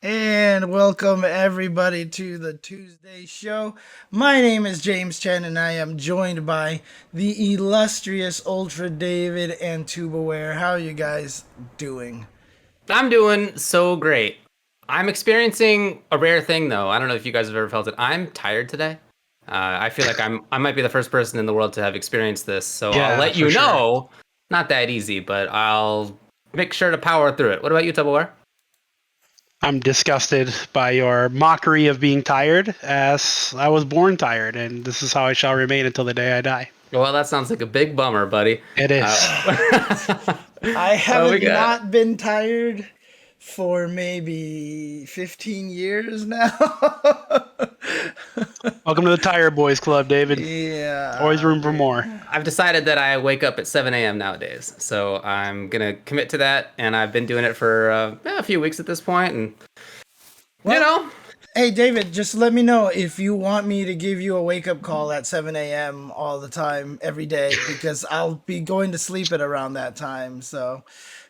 And welcome everybody to the Tuesday show. My name is James Chen and I am joined by the illustrious Ultra David and Tubaware. How are you guys doing? I'm doing so great. I'm experiencing a rare thing though. I don't know if you guys have ever felt it. I'm tired today. I feel like I might be the first person in the world to have experienced this. So I'll Yeah, let for you sure. know. Not that easy, but I'll make sure to power through it. What about you, Tupperware? I'm disgusted by your mockery of being tired, as I was born tired, and this is how I shall remain until the day I die. Well, that sounds like a big bummer, buddy. It is. I We haven't got not been tired for maybe 15 years now. Welcome to the Tired Boys Club, David. Always Yeah. room for more. I've decided that I wake up at 7 a.m. nowadays, so I'm gonna commit to that, and I've been doing it for a few weeks at this point, and you Well, know, hey, David, just let me know if you want me to give you a wake up call at 7 a.m. all the time, every day, because I'll be going to sleep at around that time. So,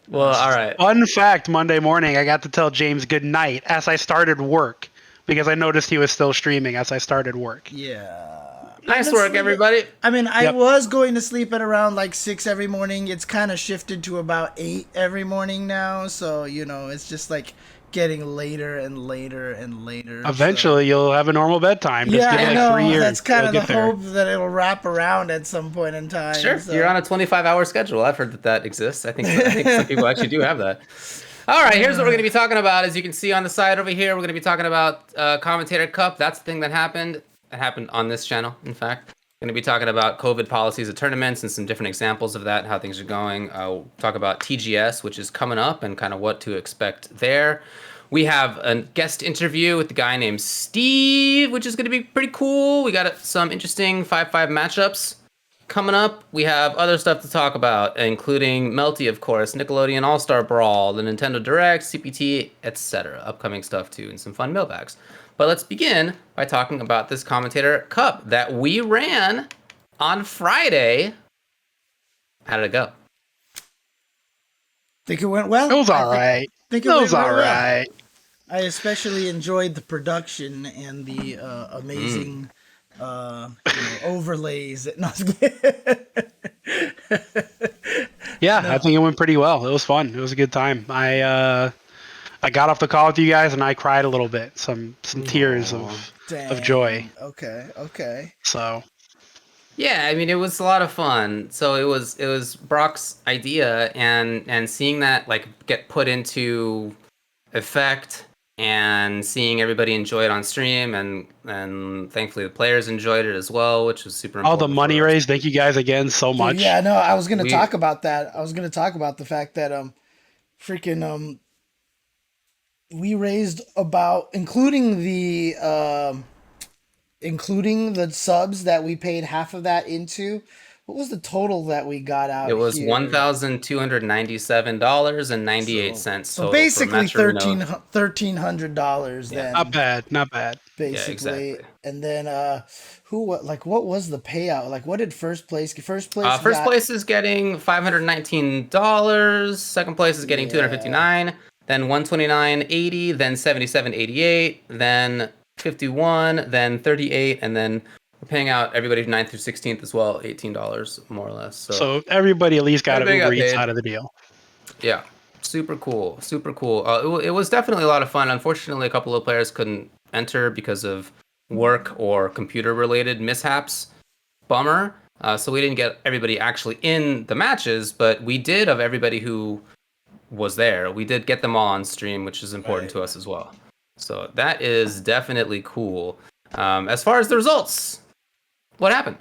well, all right. Fun fact, Monday morning, I got to tell James good night as I started work because I noticed he was still streaming as I started work. yeah. Nice work, Honestly, everybody. I mean, I Yep. was going to sleep at around like 6 every morning. It's kind of shifted to about 8 every morning now. So, it's just like getting later and later and later. Eventually, you'll have a normal bedtime. Just Yeah, give it I like 3 know. years. That's kind You'll of the get there. hope that it'll wrap around at some point in time. Sure, So. you're on a 25-hour schedule. I've heard that exists. I think some people actually do have that. All right, here's what we're going to be talking about. As you can see on the side over here, we're going to be talking about Commentator Cup. That's the thing that happened. That happened on this channel, in fact. Going to be talking about COVID policies at tournaments and some different examples of that, how things are going. We'll talk about TGS, which is coming up, and kind of what to expect there. We have a guest interview with the guy named Steve, which is going to be pretty cool. We got some interesting 5-5 matchups coming up. We have other stuff to talk about, including Melty, of course, Nickelodeon All-Star Brawl, the Nintendo Direct, CPT, etc. Upcoming stuff too, and some fun mailbags. But let's begin by talking about this Commentator Cup that we ran on Friday. How did it go? Think it went well? It was all right. Think It it went was all real well. right. I especially enjoyed the production and the amazing overlays. Yeah, I think it went pretty well. It was fun. It was a good time. I got off the call with you guys and I cried a little bit. Some tears of joy. Okay. So Yeah, I mean it was a lot of fun. So it was Brock's idea, and seeing that like get put into effect and seeing everybody enjoy it on stream, and thankfully the players enjoyed it as well, which was super all important the money for us. raised, thank you guys again so Dude, much. yeah, no, I was gonna We talk about that. I was gonna talk about the fact that freaking we raised about including the subs that we paid half of that into. What was the total that we got It out was here? So, $1,297.98 so total for basically Matcherino. $1,300 Yeah, then Not bad, not bad. yeah, basically. exactly. And then what was the payout? Like what did first place get? First place First got place is getting $519. Second place is getting yeah. 259. Then 129.80. Then 77.88. Then 51. Then 38. And then we're paying out everybody 9th through 16th as well, $18 more or less. So So everybody at least got an everybody Uber got Eats paid. out of the deal. Yeah, super cool, super cool. It was definitely a lot of fun. Unfortunately, a couple of players couldn't enter because of work or computer related mishaps. Bummer. So we didn't get everybody actually in the matches, but we did of everybody who was there. We did get them all on stream, which is important Right. to us as well. So that is definitely cool. As far as the results, what happened?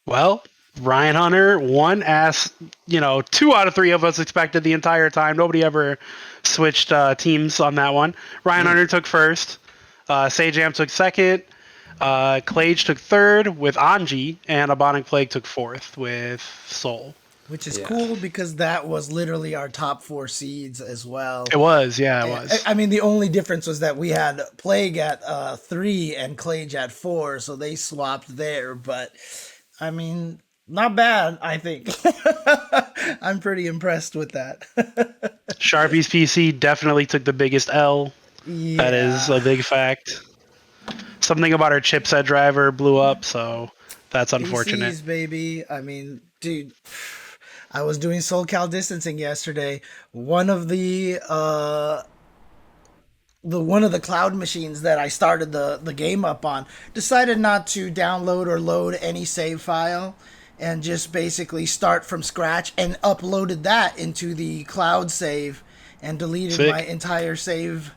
Well, Ryan Hunter won as, 2 out of 3 of us expected the entire time. Nobody ever switched teams on that one. Ryan Hunter took first. Sajam took second. Clage took third with Anji, and Abonic Plague took fourth with Soul. Which is Yeah. cool because that was literally our top 4 seeds as well. It was, yeah, it I was. I mean, the only difference was that we had Plague at 3 and Clage at 4, so they swapped there. But I mean, not bad. I think I'm pretty impressed with that. Sharpie's PC definitely took the biggest L. That is a big fact. Something about our chipset driver blew up, so that's unfortunate. PCs, baby. I mean, dude, I was doing SoCal distancing yesterday. One of the cloud machines that I started the game up on decided not to download or load any save file and just basically start from scratch and uploaded that into the cloud save and deleted Sick. my entire save.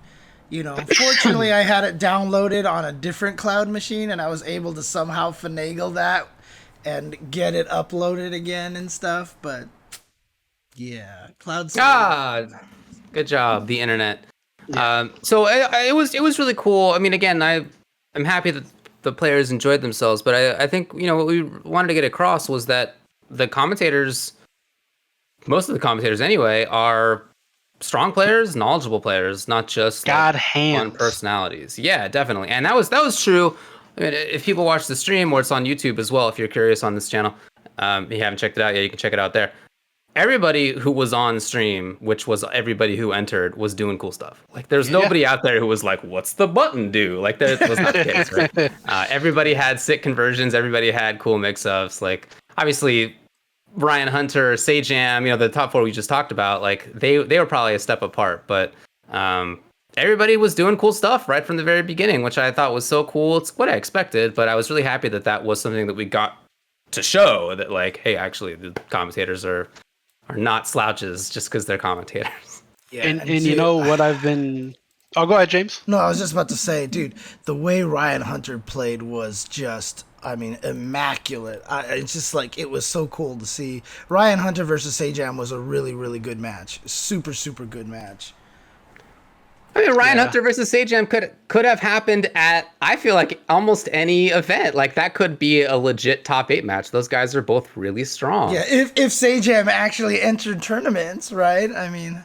Fortunately, I had it downloaded on a different cloud machine, and I was able to somehow finagle that and get it uploaded again and stuff. But yeah, cloud save. Good job, the internet. So it was really cool. I mean, again, I'm happy that the players enjoyed themselves, but I think what we wanted to get across was that the commentators, most of the commentators anyway, are strong players, knowledgeable players, not just fun personalities. Yeah, definitely, and that was true. I mean, if people watch the stream, or it's on YouTube as well, if you're curious on this channel, if you haven't checked it out yet, you can check it out there. Everybody who was on stream, which was everybody who entered, was doing cool stuff. Like, there's nobody out there who was like, "What's the button do?" Like, that was not the case, right? Everybody had sick conversions. Everybody had cool mix-ups. Like, obviously, Ryan Hunter, Sajam, the top four we just talked about, like they were probably a step apart, but everybody was doing cool stuff right from the very beginning, which I thought was so cool. It's what I expected, but I was really happy that was something that we got to show that, like, hey, actually the commentators are not slouches just because they're commentators. Yeah, and you know what I've been... Oh, go ahead, James. No, I was just about to say, dude, the way Ryan Hunter played was just, I mean, immaculate. It's just like, it was so cool to see. Ryan Hunter versus Sajam was a really, really good match. Super, super good match. I mean, Ryan Hunter versus Sajam could have happened at, I feel like, almost any event. Like, that could be a legit top 8 match. Those guys are both really strong. Yeah, if Sajam actually entered tournaments, right? I mean,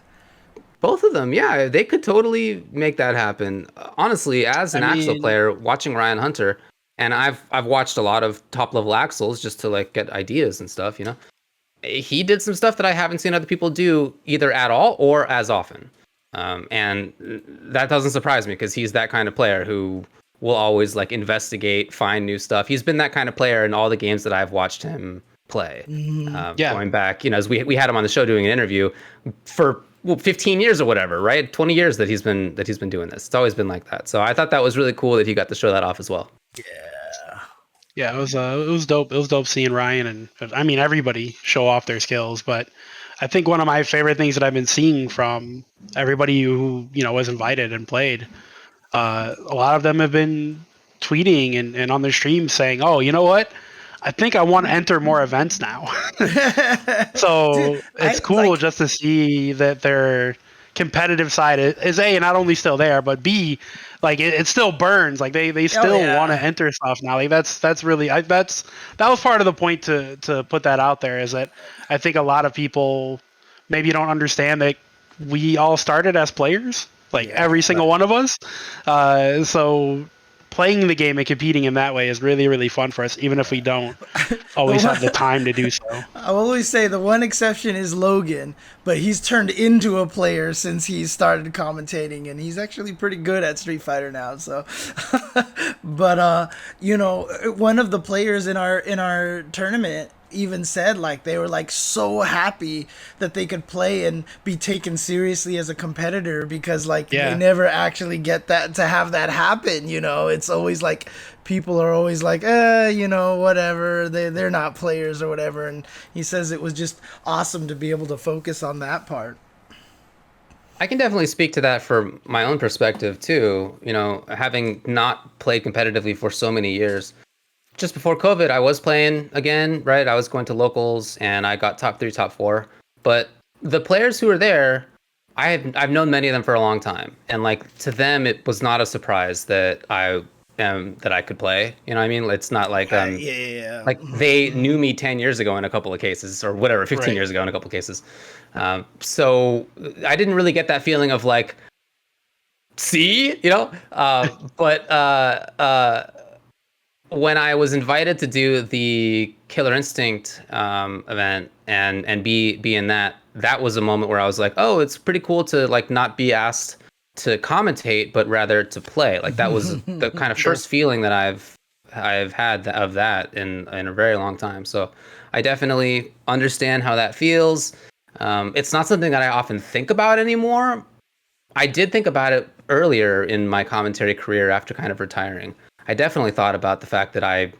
both of them, yeah, they could totally make that happen. Honestly, as an Axel player, watching Ryan Hunter, and I've watched a lot of top level Axels just to like get ideas and stuff. He did some stuff that I haven't seen other people do either at all or as often. And that doesn't surprise me because he's that kind of player who will always like investigate, find new stuff. He's been that kind of player in all the games that I've watched him play. Going back, as we had him on the show doing an interview for 15 years or whatever, right? 20 years that he's been doing this. It's always been like that. So I thought that was really cool that he got to show that off as well. Yeah, it was dope. It was dope seeing Ryan and I mean everybody show off their skills, but I think one of my favorite things that I've been seeing from everybody who was invited and played, a lot of them have been tweeting and on their stream saying, "Oh, you know what? I think I want to enter more events now." So dude, it's cool just to see that their competitive side is A, not only still there, but B, like it still burns. Like they still want to enter stuff now. Like that's really that was part of the point to put that out there, is that I think a lot of people maybe don't understand that we all started as players, like every single one of us. So playing the game and competing in that way is really, really fun for us, even if we don't always have the time to do so. I will always say the one exception is Logan, but he's turned into a player since he started commentating, and he's actually pretty good at Street Fighter now. So, but one of the players in our tournament even said like they were like so happy that they could play and be taken seriously as a competitor because like they never actually get that to have that happen. It's always like people are always like whatever, they're not players or whatever, and he says it was just awesome to be able to focus on that part. I can definitely speak to that from my own perspective too. Having not played competitively for so many years. Just before COVID, I was playing again, right? I was going to locals and I got top 3, top 4. But the players who were there, I've known many of them for a long time. And like to them, it was not a surprise that I could play. You know what I mean? It's not like like they knew me 10 years ago in a couple of cases, or whatever, 15 years ago in a couple of cases. So I didn't really get that feeling of like, see, but when I was invited to do the Killer Instinct event and be in that was a moment where I was like, oh, it's pretty cool to like not be asked to commentate, but rather to play. Like that was the kind of first feeling that I've had of that in a very long time. So I definitely understand how that feels. It's not something that I often think about anymore. I did think about it earlier in my commentary career after kind of retiring. I definitely thought about the fact that I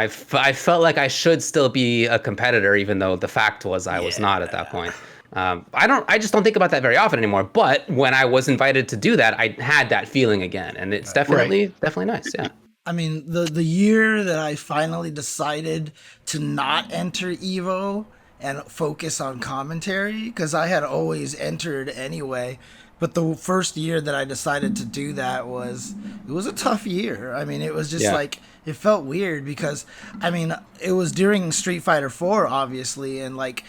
felt like I should still be a competitor, even though the fact was I was not at that point. I just don't think about that very often anymore. But when I was invited to do that, I had that feeling again, and it's definitely nice. Yeah. I mean, the year that I finally decided to not enter Evo and focus on commentary, because I had always entered anyway. But the first year that I decided to do that was a tough year. I mean, it was just like, it felt weird because, I mean, it was during Street Fighter 4, obviously, and like,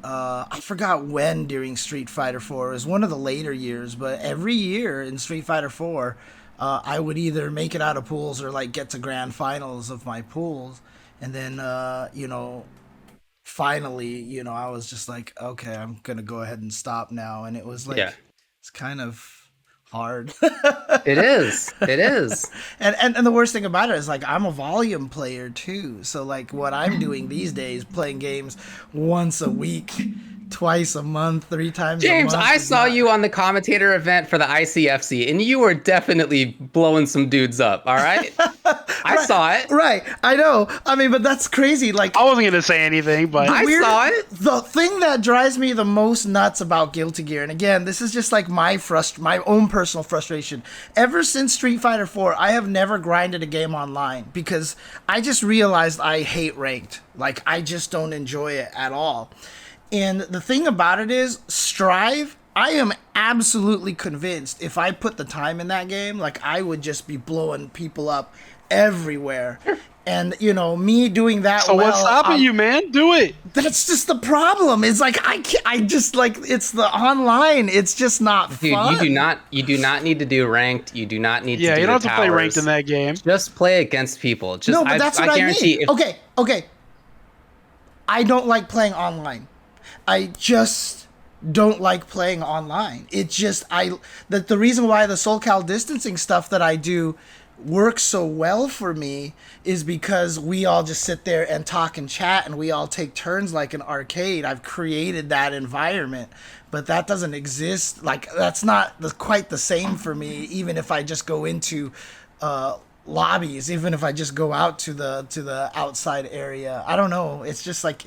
I forgot when during Street Fighter 4. It was one of the later years, but every year in Street Fighter 4, I would either make it out of pools or like get to grand finals of my pools. And then, finally, I was just like, okay, I'm going to go ahead and stop now. And it was like, it's kind of hard. It is. And the worst thing about it is like I'm a volume player too. So like what I'm doing these days, playing games once a week, twice a month, 3 times James, a month. I saw you on the commentator event for the ICFC, and you were definitely blowing some dudes up, all right? I saw it. Right, I know. I mean, but that's crazy. Like, I wasn't going to say anything, but I saw it. The thing that drives me the most nuts about Guilty Gear, and again, this is just like my own personal frustration. Ever since Street Fighter 4, I have never grinded a game online because I just realized I hate ranked. Like, I just don't enjoy it at all. And the thing about it is, Strive, I am absolutely convinced if I put the time in that game, like I would just be blowing people up everywhere. And, me doing that so what's stopping you, man? Do it. That's just the problem. It's like, I just like, it's the online. It's just not fun. Dude, you do not need to do ranked. You do not need to do you don't have to play towers. ranked in that game. Just play against people. No, but that's what I mean. Okay. I don't like playing online. I just don't like playing online. It just, the reason why the SoulCal distancing stuff that I do works so well for me is because we all just sit there and talk and chat and we all take turns like an arcade. I've created that environment, but that doesn't exist. Like, that's not quite the same for me, even if I just go into lobbies, even if I just go out to the outside area. I don't know. It's just like,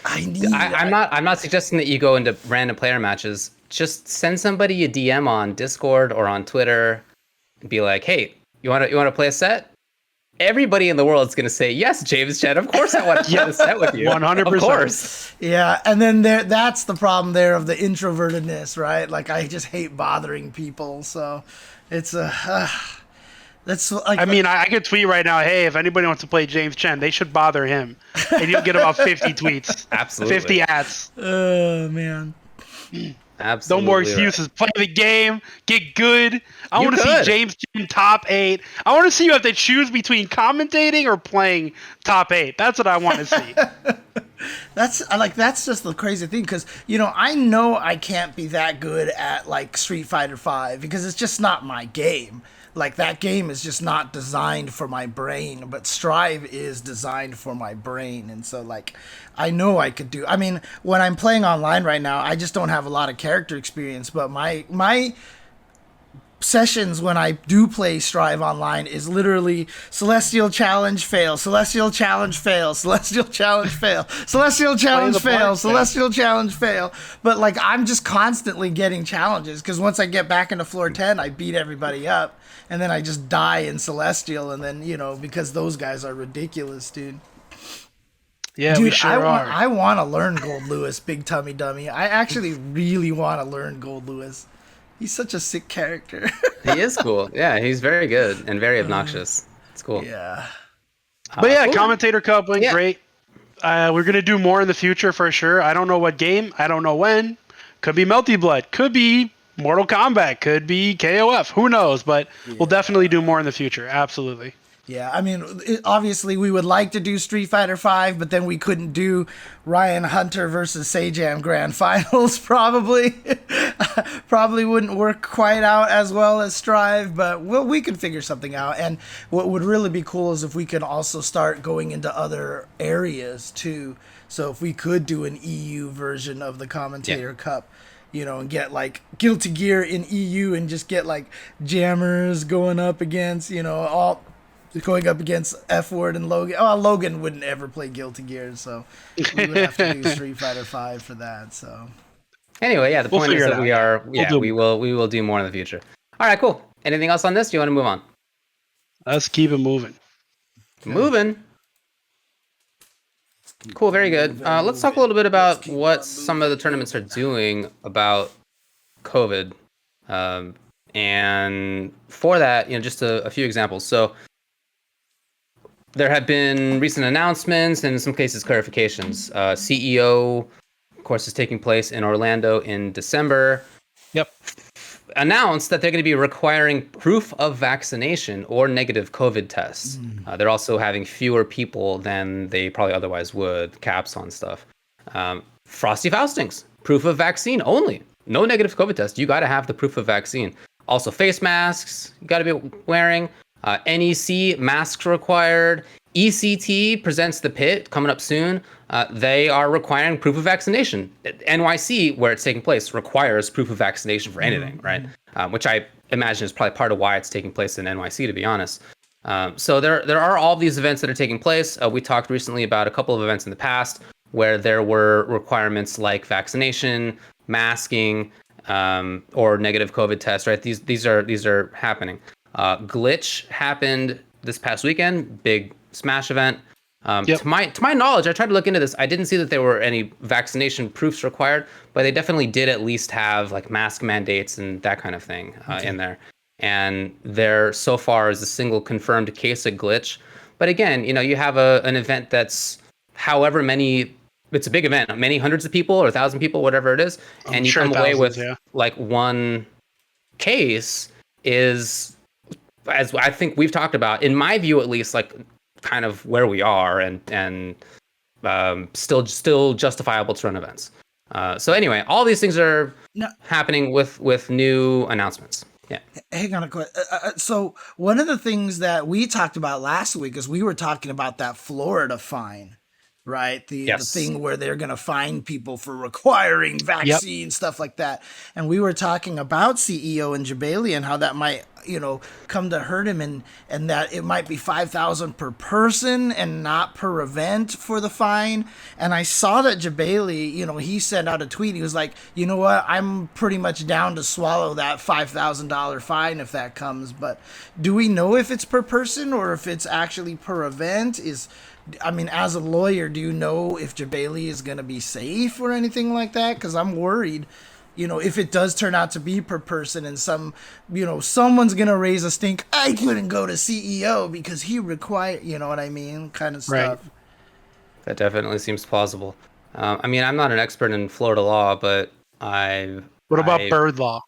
I'm not suggesting that you go into random player matches. Just send somebody a DM on Discord or on Twitter and be like, "Hey, you want to play a set?" Everybody in the world is going to say, "Yes, James Chen. Of course I want to play a set with you." 100%. Of course. Yeah, and then that's the problem there of the introvertedness, right? Like, I just hate bothering people, so it's that's like, I mean, I could tweet right now, hey, if anybody wants to play James Chen, they should bother him. And you'll get about 50 tweets. Absolutely. 50 ads. Oh, man. Absolutely. No more excuses. Right. Play the game. Get good. I want to see James Chen top 8. I want to see you have to choose between commentating or playing top 8. That's what I want to see. That's just the crazy thing, because I know I can't be that good at like Street Fighter 5 because it's just not my game. Like, that game is just not designed for my brain, but Strive is designed for my brain. And so, like, I know I could do... I mean, when I'm playing online right now, I just don't have a lot of character experience, but my sessions when I do play Strive online is literally Celestial Challenge fail, Celestial Challenge fail, Celestial Challenge fail, Celestial Challenge fail, Celestial Challenge fail. But, like, I'm just constantly getting challenges, because once I get back into floor 10, I beat everybody up. And then I just die in Celestial, and then, because those guys are ridiculous, dude. Yeah, dude, we sure are. I want to learn Gold Lewis, Big Tummy Dummy. I actually really want to learn Gold Lewis. He's such a sick character. He is cool. Yeah, he's very good and very obnoxious. It's cool. Yeah. But yeah, cool. Commentator Cup went great. We're going to do more in the future for sure. I don't know what game. I don't know when. Could be Melty Blood. Could be Mortal Kombat, could be KOF, who knows, but we'll definitely do more in the future. Absolutely. Yeah, I mean, obviously we would like to do Street Fighter V, but then we couldn't do Ryan Hunter versus Sajam Grand Finals. Probably, probably wouldn't work quite out as well as Strive, but we could figure something out. And what would really be cool is if we could also start going into other areas too. So if we could do an EU version of the Commentator Cup, you know, and get like Guilty Gear in EU and just get like jammers going up against, you know, all going up against F Word and Logan. Oh, Logan wouldn't ever play Guilty Gear, so we would have to do Street Fighter V for that. So anyway, yeah, the point is that we will do more in the future. All right, cool. Anything else on this? Do you want to move on? Let's keep it moving. Moving. Cool, very good. Let's talk a little bit about what some of the tournaments are doing about COVID. And for that, you know, just a few examples. So there have been recent announcements and in some cases clarifications. CEO, of course, is taking place in Orlando in December. Yep. Announced that they're going to be requiring proof of vaccination or negative COVID tests. They're also having fewer people than they probably otherwise would, caps on stuff. Frosty Faustings, proof of vaccine only. No negative COVID test. You got to have the proof of vaccine. Also face masks, you got to be wearing. NEC masks required. ECT presents the pit coming up soon. They are requiring proof of vaccination. NYC, where it's taking place, requires proof of vaccination for anything, right? Which I imagine is probably part of why it's taking place in NYC, to be honest. So there are all these events that are taking place. We talked recently about a couple of events in the past where there were requirements like vaccination, masking, or negative COVID tests, right? These are happening. Glitch happened this past weekend, big Smash event. To my knowledge, I tried to look into this. I didn't see that there were any vaccination proofs required, but they definitely did at least have like mask mandates and that kind of thing in there. And there so far is a single confirmed case of Glitch. But again, you know, you have an event that's however many. It's a big event, many hundreds of people or 1,000 people, whatever it is, and you come away with like one case is, as I think we've talked about, in my view at least, like kind of where we are and still justifiable to run events. So anyway, all these things are happening with new announcements. Yeah. Hang on a quick. So one of the things that we talked about last week is we were talking about that Florida fine. Right? The thing where they're going to fine people for requiring vaccine, stuff like that. And we were talking about CEO and Jabali and how that might, you know, come to hurt him and that it might be $5,000 per person and not per event for the fine. And I saw that Jabali, you know, he sent out a tweet. He was like, you know what? I'm pretty much down to swallow that $5,000 fine if that comes. But do we know if it's per person or if it's actually per event? I mean, as a lawyer, do you know if Jabali is going to be safe or anything like that? Because I'm worried, you know, if it does turn out to be per person and someone's going to raise a stink, I couldn't go to CEO because he required, you know what I mean, kind of stuff. Right. That definitely seems plausible. I mean, I'm not an expert in Florida law, but What about bird law?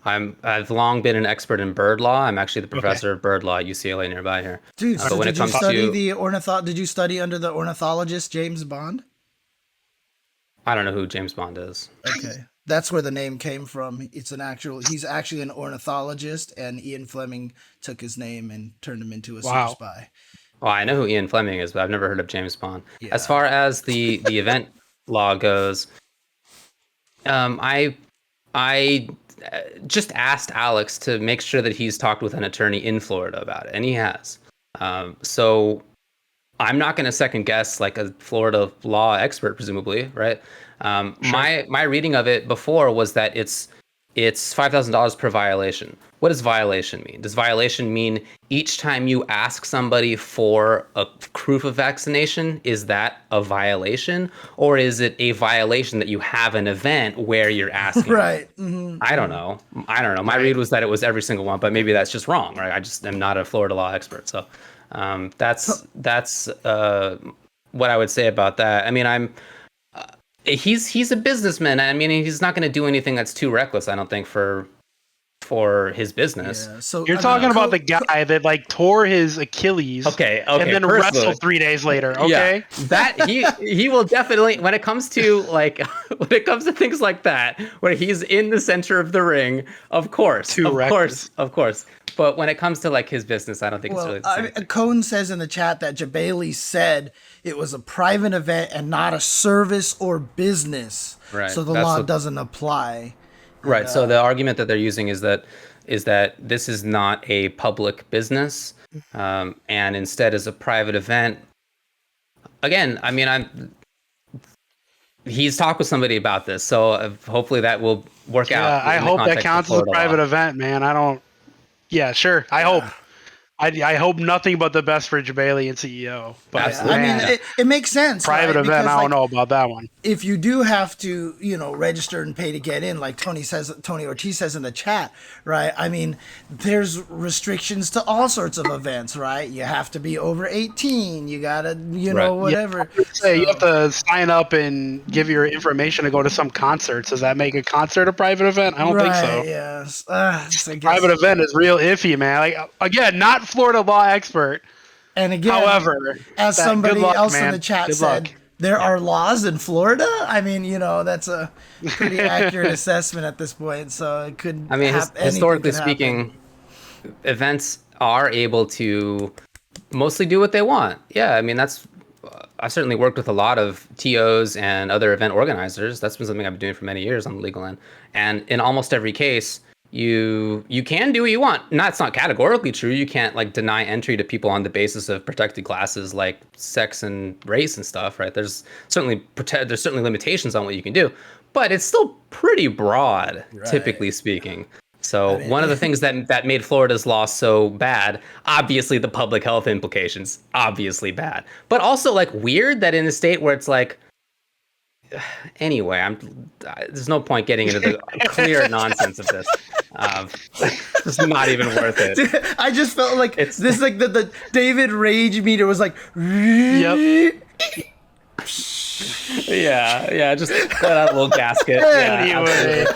I've long been an expert in bird law. I'm actually the professor of bird law at UCLA nearby here. Dude, so did you study under the ornithologist James Bond? I don't know who James Bond is. Okay. That's where the name came from. He's actually an ornithologist, and Ian Fleming took his name and turned him into a super spy. Well, I know who Ian Fleming is, but I've never heard of James Bond. Yeah. As far as the event law goes, I just asked Alex to make sure that he's talked with an attorney in Florida about it, and he has. So I'm not going to second guess like a Florida law expert, presumably, right? Sure. My reading of it before was that it's $5,000 per violation. What does violation mean? Does violation mean each time you ask somebody for a proof of vaccination, is that a violation? Or is it a violation that you have an event where you're asking? Right. Mm-hmm. I don't know. My read was that it was every single one, but maybe that's just wrong, right? I just am not a Florida law expert. So that's what I would say about that. I mean, he's a businessman. I mean, he's not going to do anything that's too reckless, I don't think, for for his business. Yeah. So You're talking about the guy that like tore his Achilles, Okay, and then personally. wrestled 3 days later. Okay, Yeah, that he will definitely, when it comes to like when it comes to things like that, where he's in the center of the ring, of course. But when it comes to like his business, I don't think it's really the same thing. Cone says in the chat that Jabali said it was a private event and not a service or business. Right. So the law doesn't apply. Right. So the argument that they're using is that this is not a public business, and instead is a private event. Again, I mean, he's talked with somebody about this, so hopefully that will work out. I hope that counts as a private event, man. I don't. Yeah, sure. I hope. I hope nothing but the best for Jabali and CEO. But Absolutely. I mean, it makes sense. Private right? event, Because, I don't know about that one. If you do have to, register and pay to get in, like Tony Ortiz says in the chat, right? I mean, there's restrictions to all sorts of events, right? You have to be over 18. You gotta, whatever. You have to sign up and give your information to go to some concerts. Does that make a concert a private event? I don't think so. Yes. Private event is real iffy, man. Like, again, not Florida law expert. And again, however, as somebody else in the chat Good said, luck. there are laws in Florida. I mean, that's a pretty accurate assessment at this point. So it could. I mean, historically speaking, events are able to mostly do what they want. Yeah, I mean, I've certainly worked with a lot of TOs and other event organizers. That's been something I've been doing for many years on the legal end. And in almost every case, you can do what you want. It's not categorically true. You can't like deny entry to people on the basis of protected classes like sex and race and stuff, right? There's certainly limitations on what you can do, but it's still pretty broad, typically speaking. So one of the things that made Florida's law so bad, obviously the public health implications, obviously bad, but also like weird that in a state where it's like, anyway, there's no point getting into the clear nonsense of this. It's not even worth it. Dude, I just felt like this, like the David Rage meter was like. Yep. Yeah. Just let out a little gasket. Anyway.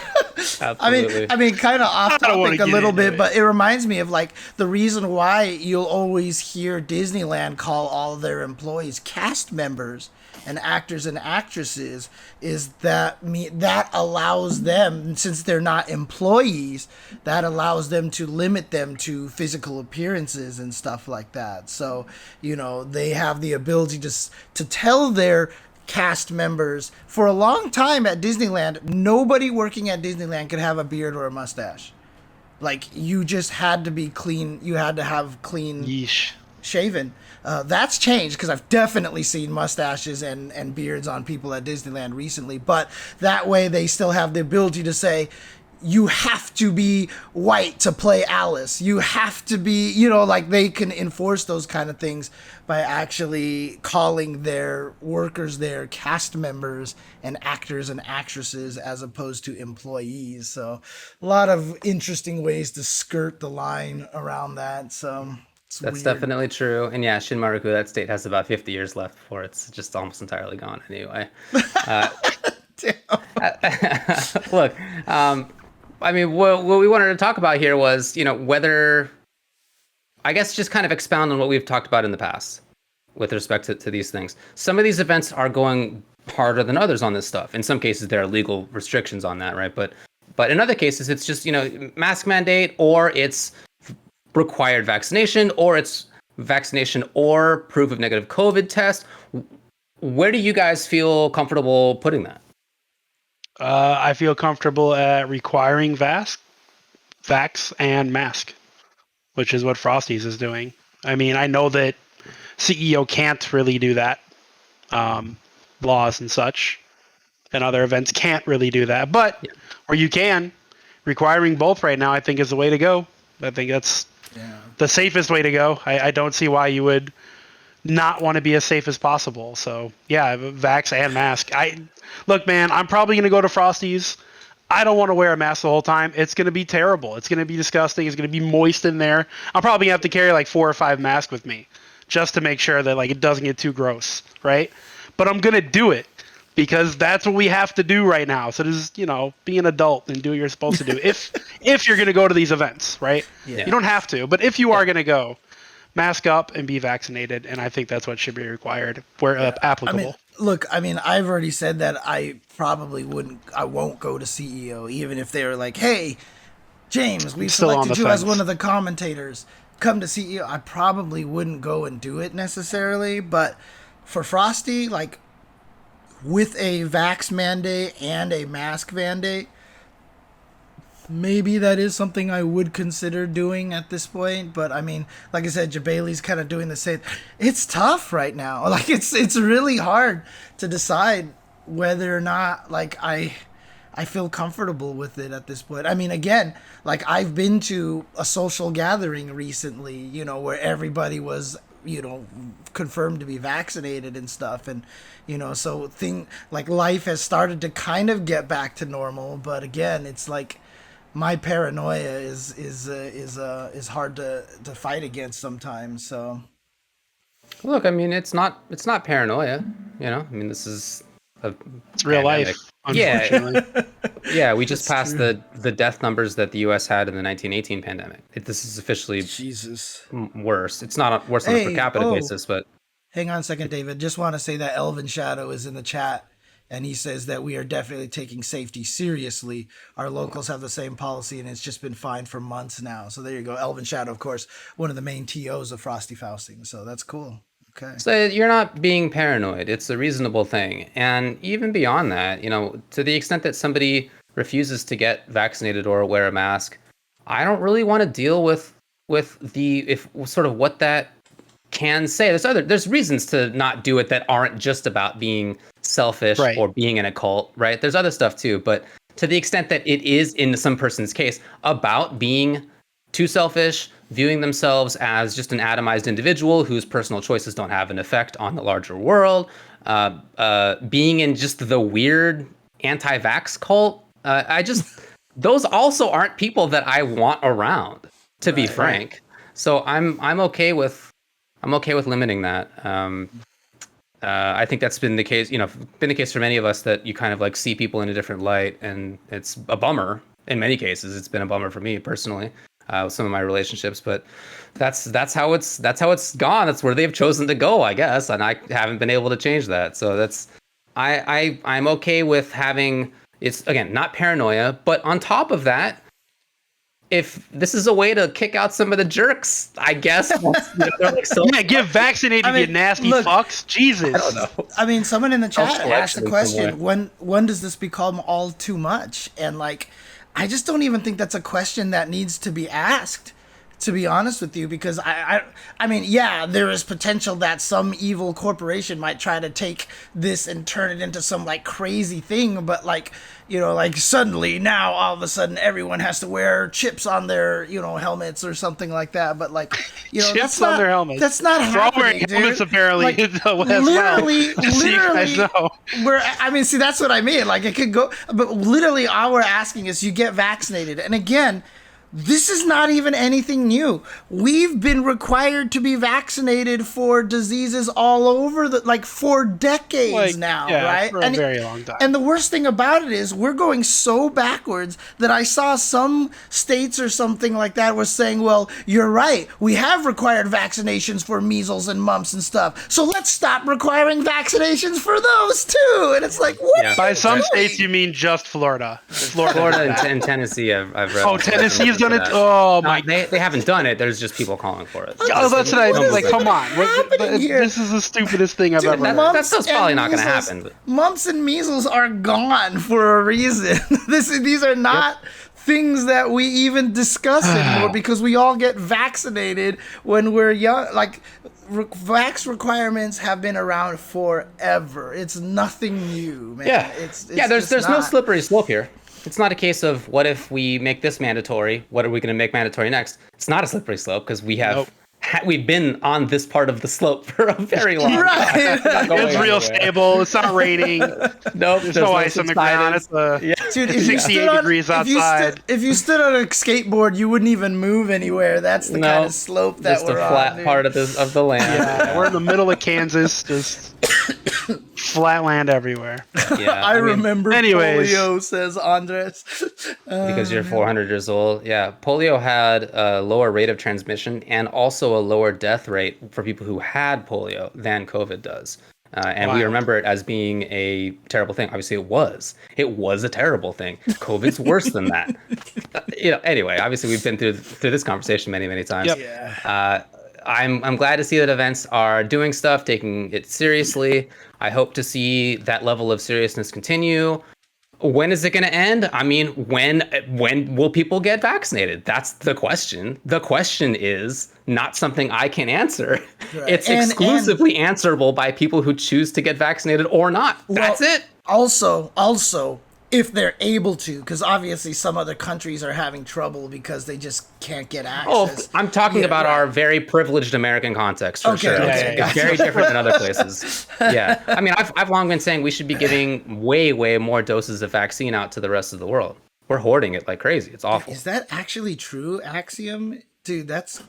Absolutely. I mean, kind of off topic a little bit, but it reminds me of like the reason why you'll always hear Disneyland call all of their employees cast members and actors and actresses is that allows them, since they're not employees, that allows them to limit them to physical appearances and stuff like that. So, they have the ability to tell their cast members. For a long time at Disneyland, nobody working at Disneyland could have a beard or a mustache. Like, you just had to be clean. You had to have clean shaven. That's changed because I've definitely seen mustaches and beards on people at Disneyland recently. But that way they still have the ability to say, you have to be white to play Alice. You have to be, like they can enforce those kind of things by actually calling their workers their cast members and actors and actresses as opposed to employees. So a lot of interesting ways to skirt the line around that. So that's weird. Definitely true. And yeah, Shinmaruku, that state has about 50 years left before it's just almost entirely gone anyway. Look, I mean, what we wanted to talk about here was, whether, I guess, just kind of expound on what we've talked about in the past with respect to these things. Some of these events are going harder than others on this stuff. In some cases, there are legal restrictions on that, right? But in other cases, it's just, mask mandate, or it's required vaccination, or it's vaccination or proof of negative COVID test. Where do you guys feel comfortable putting that? I feel comfortable at requiring vax and mask, which is what Frosty's is doing. I mean, I know that CEO can't really do that. Laws and such and other events can't really do that. But where you can, requiring both right now, I think is the way to go. I think that's the safest way to go. I don't see why you would not want to be as safe as possible. So, yeah, vax and mask. Look, man, I'm probably going to go to Frosty's. I don't want to wear a mask the whole time. It's going to be terrible. It's going to be disgusting. It's going to be moist in there. I'll probably have to carry like 4 or 5 masks with me just to make sure that like it doesn't get too gross, right? But I'm going to do it because that's what we have to do right now. So just, be an adult and do what you're supposed to do. If you're going to go to these events, right? Yeah. You don't have to, but if you are going to go, mask up and be vaccinated. And I think that's what should be required where applicable. I've already said that I won't go to CEO, even if they were like, hey, James, we've selected you as one of the commentators. Come to CEO. I probably wouldn't go and do it necessarily, but for Frosty, like with a vax mandate and a mask mandate, maybe that is something I would consider doing at this point. But I mean, like I said, Jabali's kind of doing the same. It's tough right now. Like it's really hard to decide whether or not like I feel comfortable with it at this point. I mean, again, like I've been to a social gathering recently, where everybody was, confirmed to be vaccinated and stuff. And, so life has started to kind of get back to normal. But again, it's like my paranoia is hard to fight against sometimes. So. Look, I mean, it's not paranoia, I mean, this is it's real life. Yeah, yeah. We just passed the death numbers that the U.S. had in the 1918 pandemic. This is officially worse. It's not worse on a per capita basis, but hang on a second, David. Just want to say that Elvin Shadow is in the chat, and he says that we are definitely taking safety seriously. Our locals have the same policy, and it's just been fine for months now. So there you go, Elvin Shadow, of course, one of the main TOs of Frosty Fausting. So that's cool. Okay. So you're not being paranoid. It's a reasonable thing. And even beyond that, to the extent that somebody refuses to get vaccinated or wear a mask, I don't really want to deal with what that can say. There's reasons to not do it that aren't just about being selfish or being in a cult, right? There's other stuff too. But to the extent that it is, in some person's case, about being too selfish, viewing themselves as just an atomized individual whose personal choices don't have an effect on the larger world, being in just the weird anti-vax cult, those also aren't people that I want around, to be frank. So I'm okay with limiting that. I think that's been the case, been the case for many of us, that you kind of like see people in a different light, and it's a bummer. In many cases, it's been a bummer for me personally. With some of my relationships, but that's how it's gone. That's where they've chosen to go, I guess, and I haven't been able to change that. So I'm okay with having, it's again not paranoia, but on top of that, if this is a way to kick out some of the jerks, I guess. Get vaccinated, you nasty fucks. Jesus. I don't know. I mean, someone in the chat asked the question: when does this become all too much? And like, I just don't even think that's a question that needs to be asked, to be honest with you, because I mean, yeah, there is potential that some evil corporation might try to take this and turn it into some like crazy thing, but like, like suddenly now all of a sudden everyone has to wear chips on their, helmets or something like that. But like, chips on their helmets. That's not happening, wearing dude. Helmets apparently. Like, literally, so you guys know. See, that's what I mean. Like it could go, but literally all we're asking is you get vaccinated. And again, this is not even anything new. We've been required to be vaccinated for diseases all over for decades now, right? For a very long time. And the worst thing about it is we're going so backwards that I saw some states or something like that was saying, well, you're right. We have required vaccinations for measles and mumps and stuff. So let's stop requiring vaccinations for those too. And it's like, what? Yeah. By some states, you mean just Florida. Florida and Tennessee, I've read. Oh, Tennessee's done it. Oh my! They haven't done it. There's just people calling for it. Oh, that's what I mean. Like, come on! This is the stupidest thing I've ever heard. That's probably not going to happen. But. Mumps and measles are gone for a reason. These are not things that we even discuss anymore because we all get vaccinated when we're young. Like, vax requirements have been around forever. It's nothing new, man. Yeah, there's no slippery slope here. It's not a case of what if we make this mandatory, what are we going to make mandatory next? It's not a slippery slope because we have we've been on this part of the slope for a very long time. It's real stable. It's not raining. Nope. There's no ice on the ground. It's Dude, 68 degrees outside. If you stood on a skateboard, you wouldn't even move anywhere. That's the kind of slope that we're on. Just a flat part of the land. Yeah, we're in the middle of Kansas. Just Flatland everywhere. Yeah, I remember anyways. polio, says Andres. because you're 400 years old. Yeah, polio had a lower rate of transmission and also a lower death rate for people who had polio than COVID does. And we Wild. remember it as being a terrible thing. Obviously, it was. It was a terrible thing. COVID's worse than that. Anyway, obviously, we've been through this conversation many, many times. Yep. Yeah. I'm glad to see that events are doing stuff, taking it seriously. I hope to see that level of seriousness continue. When is it going to end? I mean, when will people get vaccinated? That's the question. The question is not something I can answer. Right. It's exclusively answerable by people who choose to get vaccinated or not. That's it. Also, if they're able to, because obviously some other countries are having trouble because they just can't get access. I'm talking about our very privileged American context for sure. Okay, It's very different than other places. Yeah, I mean, I've long been saying we should be giving way more doses of vaccine out to the rest of the world. We're hoarding it like crazy. It's awful. Is that actually true, Axiom? Dude, that's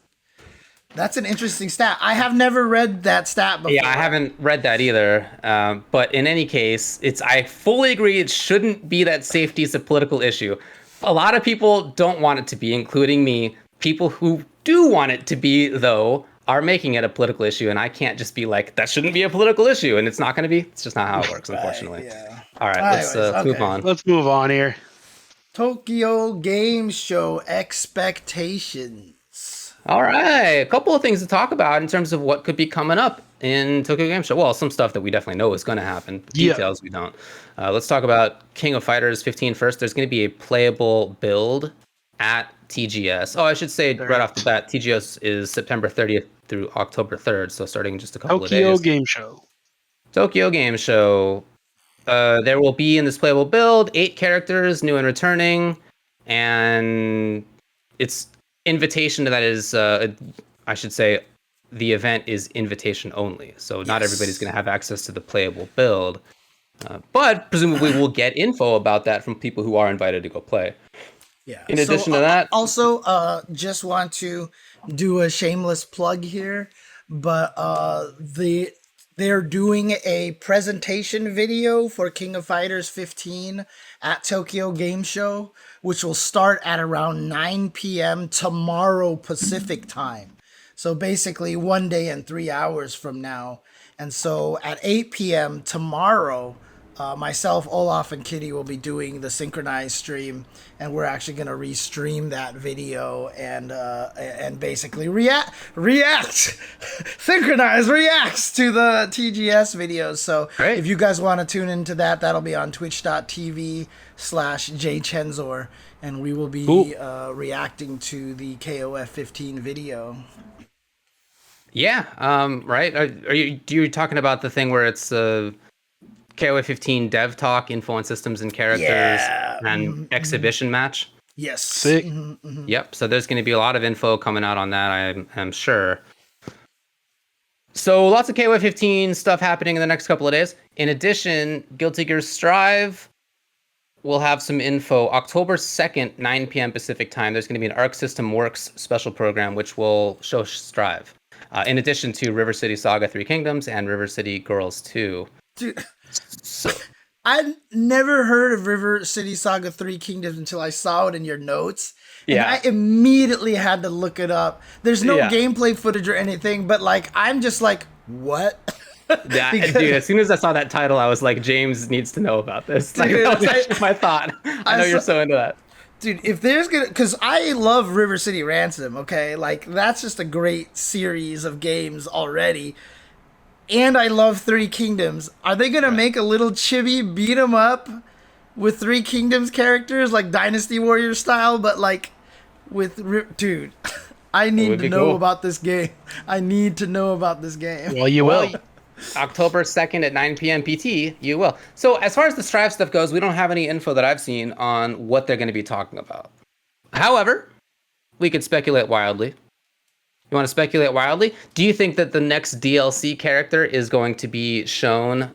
an interesting stat. I have never read that stat before. Yeah, I haven't read that either. But in any case, I fully agree it shouldn't be that safety is a political issue. A lot of people don't want it to be, including me. People who do want it to be, though, are making it a political issue. And I can't just be like, that shouldn't be a political issue. And it's not going to be. It's just not how it works, unfortunately. Yeah. All right, Anyways, let's move okay. on. Let's move on here. Tokyo Game Show expectations. All right, a couple of things to talk about in terms of what could be coming up in Tokyo Game Show. Well, some stuff that we definitely know is going to happen. Details we don't. Let's talk about King of Fighters 15 first. There's going to be a playable build at TGS. Oh, I should say right off the bat, TGS is September 30th through October 3rd, so starting in just a couple of days. Tokyo Game Show. Tokyo Game Show. There will be in this playable build 8 characters, new and returning, and it's invitation that is, I should say, the event is invitation only. So not everybody's going to have access to the playable build, but presumably we'll get info about that from people who are invited to go play. Yeah. In addition to that, also, just want to do a shameless plug here, but they're doing a presentation video for King of Fighters 15 at Tokyo Game Show, which will start at around 9 p.m. tomorrow Pacific time. So basically 1 day and 3 hours from now. And so at 8 p.m. tomorrow, myself, Olaf, and Kitty will be doing the synchronized stream, and we're actually going to restream that video and basically synchronize reacts to the TGS videos. So Great. If you guys want to tune into that, that'll be on twitch.tv/jchenzor, and we will be reacting to the KOF 15 video. yeah, right. Are you talking about the thing where it's KOF 15 dev talk, info on systems and characters, and exhibition match? Yes. Sick. Yep. So there's going to be a lot of info coming out on that, I'm sure. So lots of KOF 15 stuff happening in the next couple of days. In addition, Guilty Gear Strive will have some info. October 2nd, 9 p.m. Pacific time, there's going to be an Arc System Works special program, which will show Strive. In addition to River City Saga 3 Kingdoms and River City Girls 2. Dude, So, I'd never heard of River City Saga 3 Kingdoms until I saw it in your notes. And Yeah. I immediately had to look it up. There's no Yeah. gameplay footage or anything, but like, I'm just like, what? yeah, Because- dude, as soon as I saw that title, I was like, James needs to know about this. Like, Dude, that was I- actually my thought. I know you're so into that. Dude, if there's gonna, because I love River City Ransom, okay? Like, that's just a great series of games already. And I love Three Kingdoms. Are they gonna make a little chibi beat 'em up with Three Kingdoms characters, like Dynasty Warrior style, but like dude, I need would to be know cool. about this game. I need to know about this game. Well, you will. October 2nd at 9 p.m. PT, you will. So as far as the Strive stuff goes, we don't have any info that I've seen on what they're going to be talking about. However, we could speculate wildly. You want to speculate wildly? Do you think that the next DLC character is going to be shown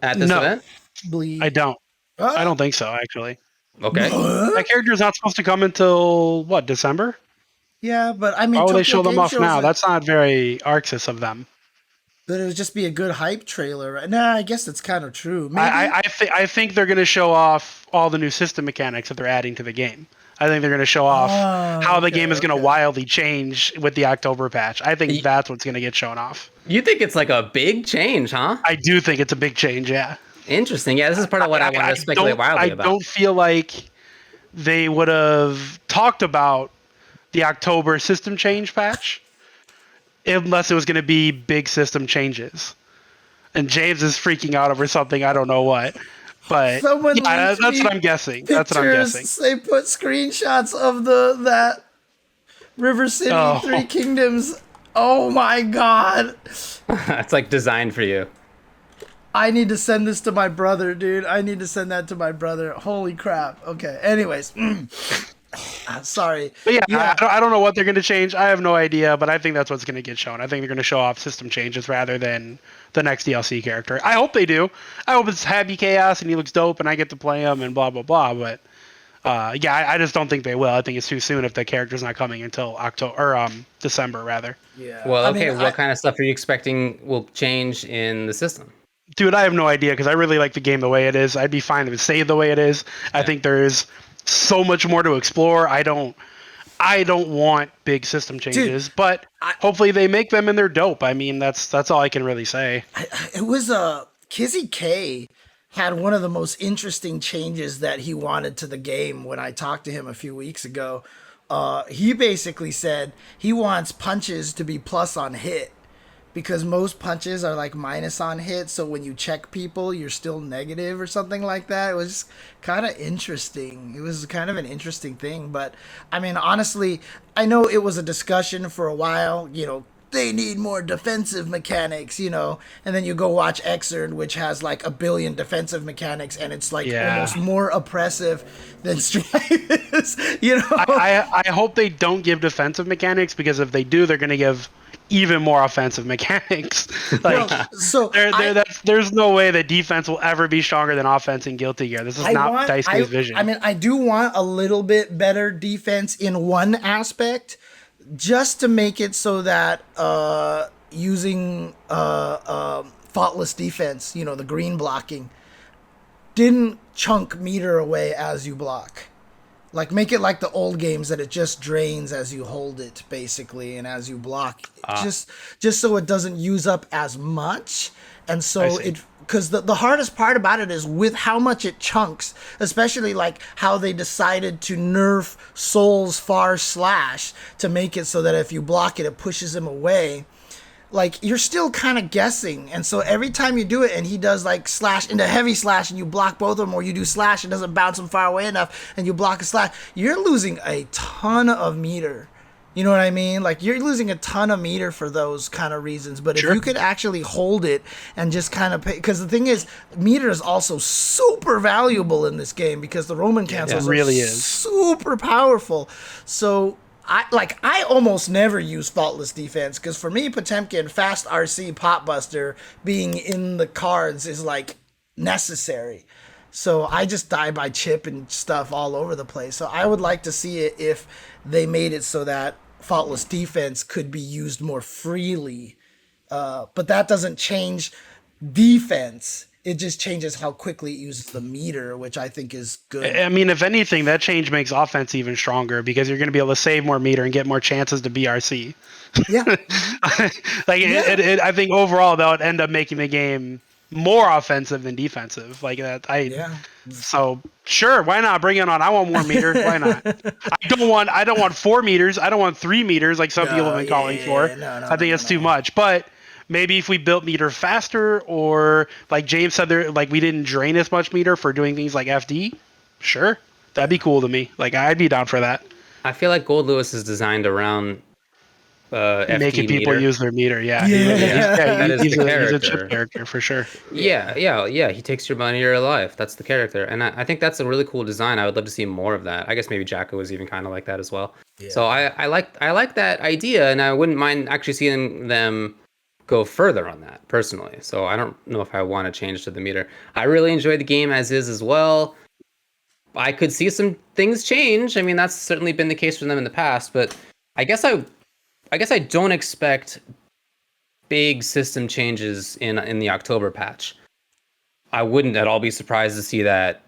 at this No. event? Bleed. I don't. Huh? I don't think so, actually. Okay. That character's not supposed to come until, what, December? Yeah, but I mean, Why would they Tokyo show them Game off Show's now? like- That's not very Arxis of them. But it would just be a good hype trailer. Right? Nah, I guess that's kind of true. Maybe. I think they're going to show off all the new system mechanics that they're adding to the game. I think they're going to show off how the game is going to wildly change with the October patch. I think that's what's going to get shown off. You think it's like a big change, huh? I do think it's a big change, yeah. Interesting. Yeah, this is part of what I want to speculate wildly about. I don't feel like they would have talked about the October system change patch unless it was going to be big system changes. And James is freaking out over something, I don't know what. But that's what I'm guessing. That's what I'm guessing. They put screenshots of that River City 3 Kingdoms. Oh my god. It's like designed for you. I need to send this to my brother, dude. I need to send that to my brother. Holy crap. Okay. Anyways. Sorry. But yeah. I don't know what they're going to change. I have no idea, but I think that's what's going to get shown. I think they're going to show off system changes rather than the next DLC character. I hope they do. I hope it's Happy Chaos and he looks dope and I get to play him and blah, blah, blah. But I just don't think they will. I think it's too soon if the character's not coming until December, rather. Yeah. Well, okay. What kind of stuff are you expecting will change in the system? Dude, I have no idea because I really like the game the way it is. I'd be fine if it stayed the way it is. Yeah. I think there's so much more to explore. I don't want big system changes, dude, but hopefully they make them and they're dope. I mean, that's all I can really say. It was Kizzy K had one of the most interesting changes that he wanted to the game when I talked to him a few weeks ago. He basically said he wants punches to be plus on hit, because most punches are like minus on hit, so when you check people, you're still negative or something like that. It was kind of interesting. It was kind of an interesting thing, but I mean, honestly, I know it was a discussion for a while, they need more defensive mechanics, and then you go watch Xrd, which has like 1 billion defensive mechanics, and it's like almost more oppressive than Strife is, I hope they don't give defensive mechanics, because if they do, they're going to give even more offensive mechanics. There's no way that defense will ever be stronger than offense in Guilty Gear. This is not Dice's vision. I mean, I do want a little bit better defense in one aspect, just to make it so that using faultless defense, the green blocking, didn't chunk meter away as you block. Like, make it like the old games that it just drains as you hold it, basically, and as you block. Just so it doesn't use up as much. And so because the hardest part about it is with how much it chunks, especially like how they decided to nerf Soul's far slash to make it so that if you block it, it pushes him away. Like, you're still kind of guessing. And so every time you do it and he does like slash into heavy slash and you block both of them, or you do slash and doesn't bounce him far away enough and you block a slash, you're losing a ton of meter. You know what I mean? Like, you're losing a ton of meter for those kind of reasons. But if you could actually hold it and just kind of pay, because the thing is, meter is also super valuable in this game because the Roman cancels really is super powerful. So I almost never use faultless defense, because for me, Potemkin, fast RC, Potbuster being in the cards is like necessary. So I just die by chip and stuff all over the place. So I would like to see it if they made it so that faultless defense could be used more freely. But that doesn't change defense. It just changes how quickly it uses the meter, which I think is good. I mean, if anything, that change makes offense even stronger, because you're going to be able to save more meter and get more chances to BRC. Yeah. I think overall that would end up making the game more offensive than defensive. Like that. So sure, why not bring it on? I want more meter. Why not? I don't want 4 meters. I don't want 3 meters like some people have been calling for. I think it's too much. But maybe if we built meter faster, or like James said, we didn't drain as much meter for doing things like FD. Sure, that'd be cool to me. Like, I'd be down for that. I feel like Gold Lewis is designed around FD making people use their meter. Yeah. He's a chip character for sure. Yeah. He takes your money, you're alive. That's the character, and I think that's a really cool design. I would love to see more of that. I guess maybe Jacko was even kind of like that as well. Yeah. So I like that idea, and I wouldn't mind actually seeing them go further on that personally. So I don't know if I want to change to the meter. I really enjoyed the game as is as well. I could see some things change. I mean, that's certainly been the case for them in the past, but I guess I don't expect big system changes in the October patch. I wouldn't at all be surprised to see that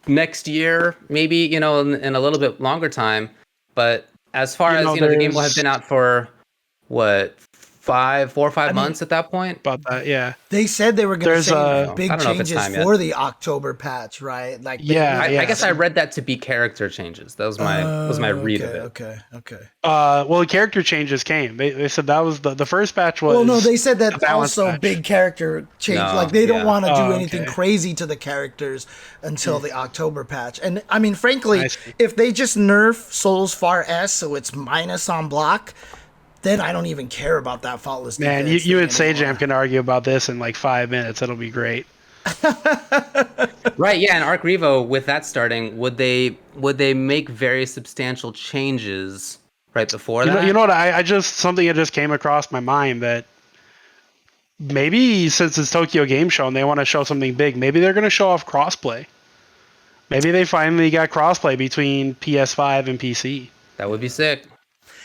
next year, maybe, you know, in a little bit longer time. But as far as, you know, the game will have been out for what, 4 or 5 months at that point? About that, yeah. They said they were going to say big I don't know if it's changes time yet. for the October patch, right? Like, I guess I read that to be character changes. That was my read of it. Okay. Well, the character changes came. They said that was the first patch was. Well, no, they said that also patch. big character change. No, like they don't want to do Oh, anything okay. crazy to the characters until the October patch. And I mean, frankly, if they just nerf Souls Far S so it's minus on block, then I don't even care about that faultless defense. Man, you and anymore. Sajam can argue about this in like 5 minutes. It'll be great. Right, yeah, and Arc Revo, with that starting, would they make very substantial changes right before that? You know what? I just something that just came across my mind that maybe since it's Tokyo Game Show and they want to show something big, maybe they're going to show off crossplay. Maybe they finally got crossplay between PS5 and PC. That would be sick.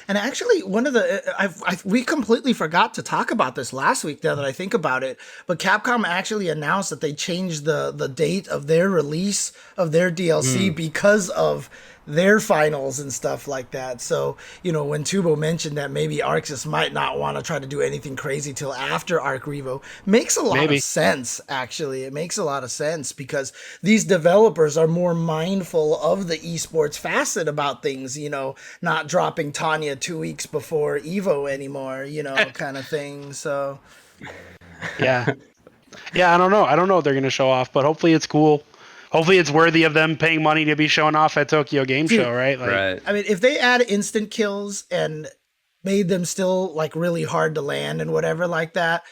And actually, one of the we completely forgot to talk about this last week. Now that I think about it, but Capcom actually announced that they changed the date of their release of their DLC because of their finals and stuff like that. So, you know, when Tubo mentioned that maybe Arxis might not want to try to do anything crazy till after Arc Revo, makes a lot of sense, actually. It makes a lot of sense because these developers are more mindful of the esports facet about things, you know, not dropping Tanya 2 weeks before Evo anymore, you know, kind of thing. So, yeah. I don't know what they're going to show off, but hopefully it's cool. Hopefully it's worthy of them paying money to be showing off at Tokyo Game Show, right? Like, right. I mean, if they add instant kills and made them still like really hard to land and whatever like that,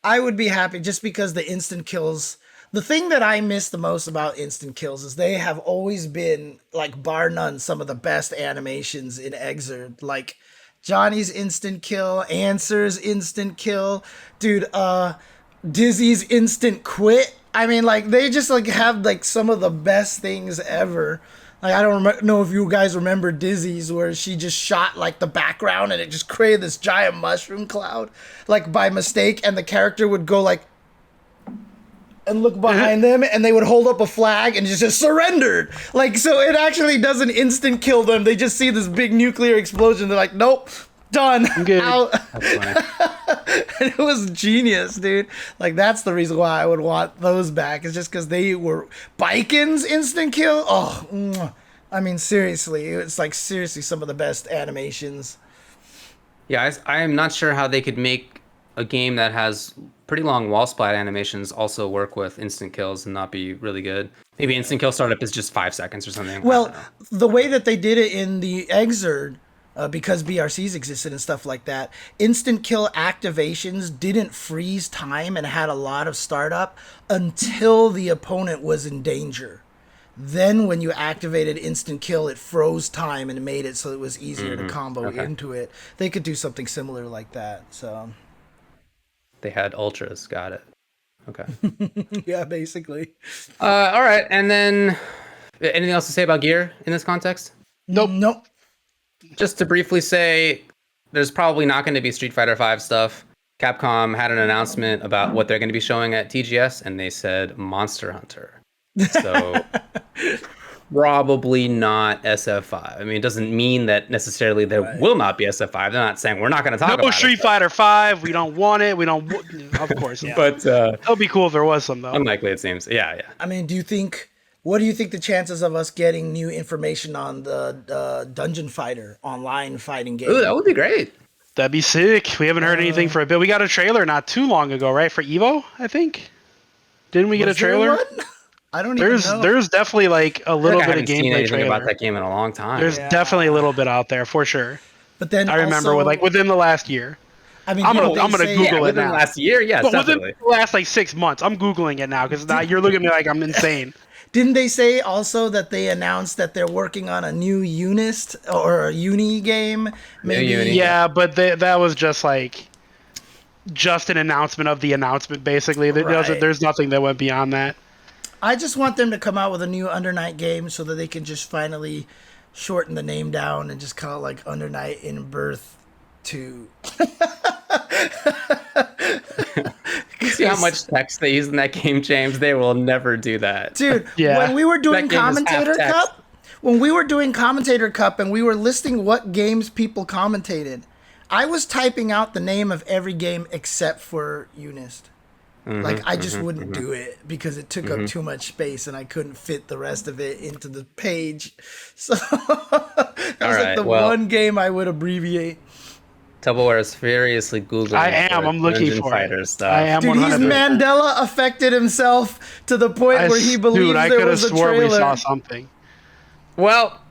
I would be happy just because the instant kills. The thing that I miss the most about instant kills is they have always been, like, bar none, some of the best animations in Exerd. Like Johnny's instant kill, Answer's instant kill, dude, Dizzy's instant quit. I mean, like, they just, like, have, like, some of the best things ever. Like, I don't know if you guys remember Dizzy's, where she just shot, like, the background and it just created this giant mushroom cloud, like, by mistake, and the character would go, like, and look behind them, and they would hold up a flag and just surrendered. Like, so it actually doesn't instant kill them. They just see this big nuclear explosion. They're like, nope, done. Out. That's funny. And it was genius, dude. Like, that's the reason why I would want those back. It's just because they were Bikin's instant kill. Oh, I mean, seriously, it's like seriously some of the best animations. Yeah, I am not sure how they could make a game that has pretty long wall splat animations also work with instant kills and not be really good. Maybe instant kill startup is just 5 seconds or something. Well, the way that they did it in the Exerd, because BRCs existed and stuff like that, instant kill activations didn't freeze time and had a lot of startup until the opponent was in danger. Then when you activated instant kill, it froze time and made it so it was easier to combo into it. They could do something similar like that. So they had ultras. Got it. Okay. yeah, basically. All right. And then anything else to say about gear in this context? Nope. Just to briefly say, there's probably not going to be Street Fighter V stuff. Capcom had an announcement about what they're going to be showing at TGS, and they said Monster Hunter. So probably not SF5. I mean, it doesn't mean that necessarily there will not be SF5. They're not saying we're not going to talk about it. No Street Fighter 5. We don't want it. We don't. Of course, yeah. But it'll be cool if there was some, though. Unlikely, it seems. Yeah. I mean, what do you think the chances of us getting new information on the Dungeon Fighter online fighting game? Ooh, that would be great. That'd be sick. We haven't heard anything for a bit. We got a trailer not too long ago, right? For Evo, I think. Didn't we get a trailer? I don't even know. There's definitely like a little bit of seen gameplay anything trailer about that game in a long time. There's definitely a little bit out there for sure. But then I remember also, within the last year. I mean, I'm gonna Google it within now. the last year, yes, But definitely. within the last like 6 months, I'm Googling it now because now you're looking at me like I'm insane. Didn't they say also that they announced that they're working on a new Unist or a Uni game? Maybe. Uni. Yeah, but that was just an announcement of the announcement, basically. There's nothing that went beyond that. I just want them to come out with a new Under Night game so that they can just finally shorten the name down and just call it like Under Night in Birth 2. You see how much text they use in that game, James? They will never do that. Dude, Yeah. when we were doing That game is half Commentator text. Cup, and we were listing what games people commentated, I was typing out the name of every game except for Unist. Like, I just wouldn't do it because it took up too much space and I couldn't fit the rest of it into the page. So that was like the one game I would abbreviate. Tupperware is furiously Googling. I am. I'm looking Dungeon for Fighter it. stuff. I am. Dude, 100%. he's Mandela affected himself to the point where he believes I there could have was a swore trailer. we saw something. Well,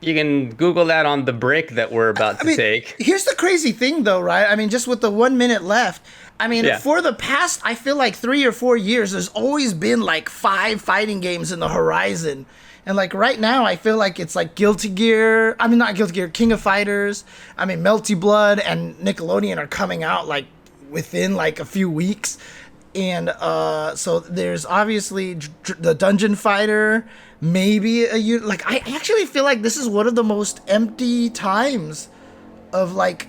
you can Google that on the break that we're about to take. Here's the crazy thing, though, right? I mean, just with the 1 minute left, I mean, Yeah. for the past, I feel like 3 or 4 years, there's always been like 5 fighting games in the horizon. And like right now, I feel like it's like Guilty Gear. I mean, not Guilty Gear, King of Fighters. I mean, Melty Blood and Nickelodeon are coming out like within like a few weeks. And so there's obviously the Dungeon Fighter, maybe like I actually feel like this is one of the most empty times of like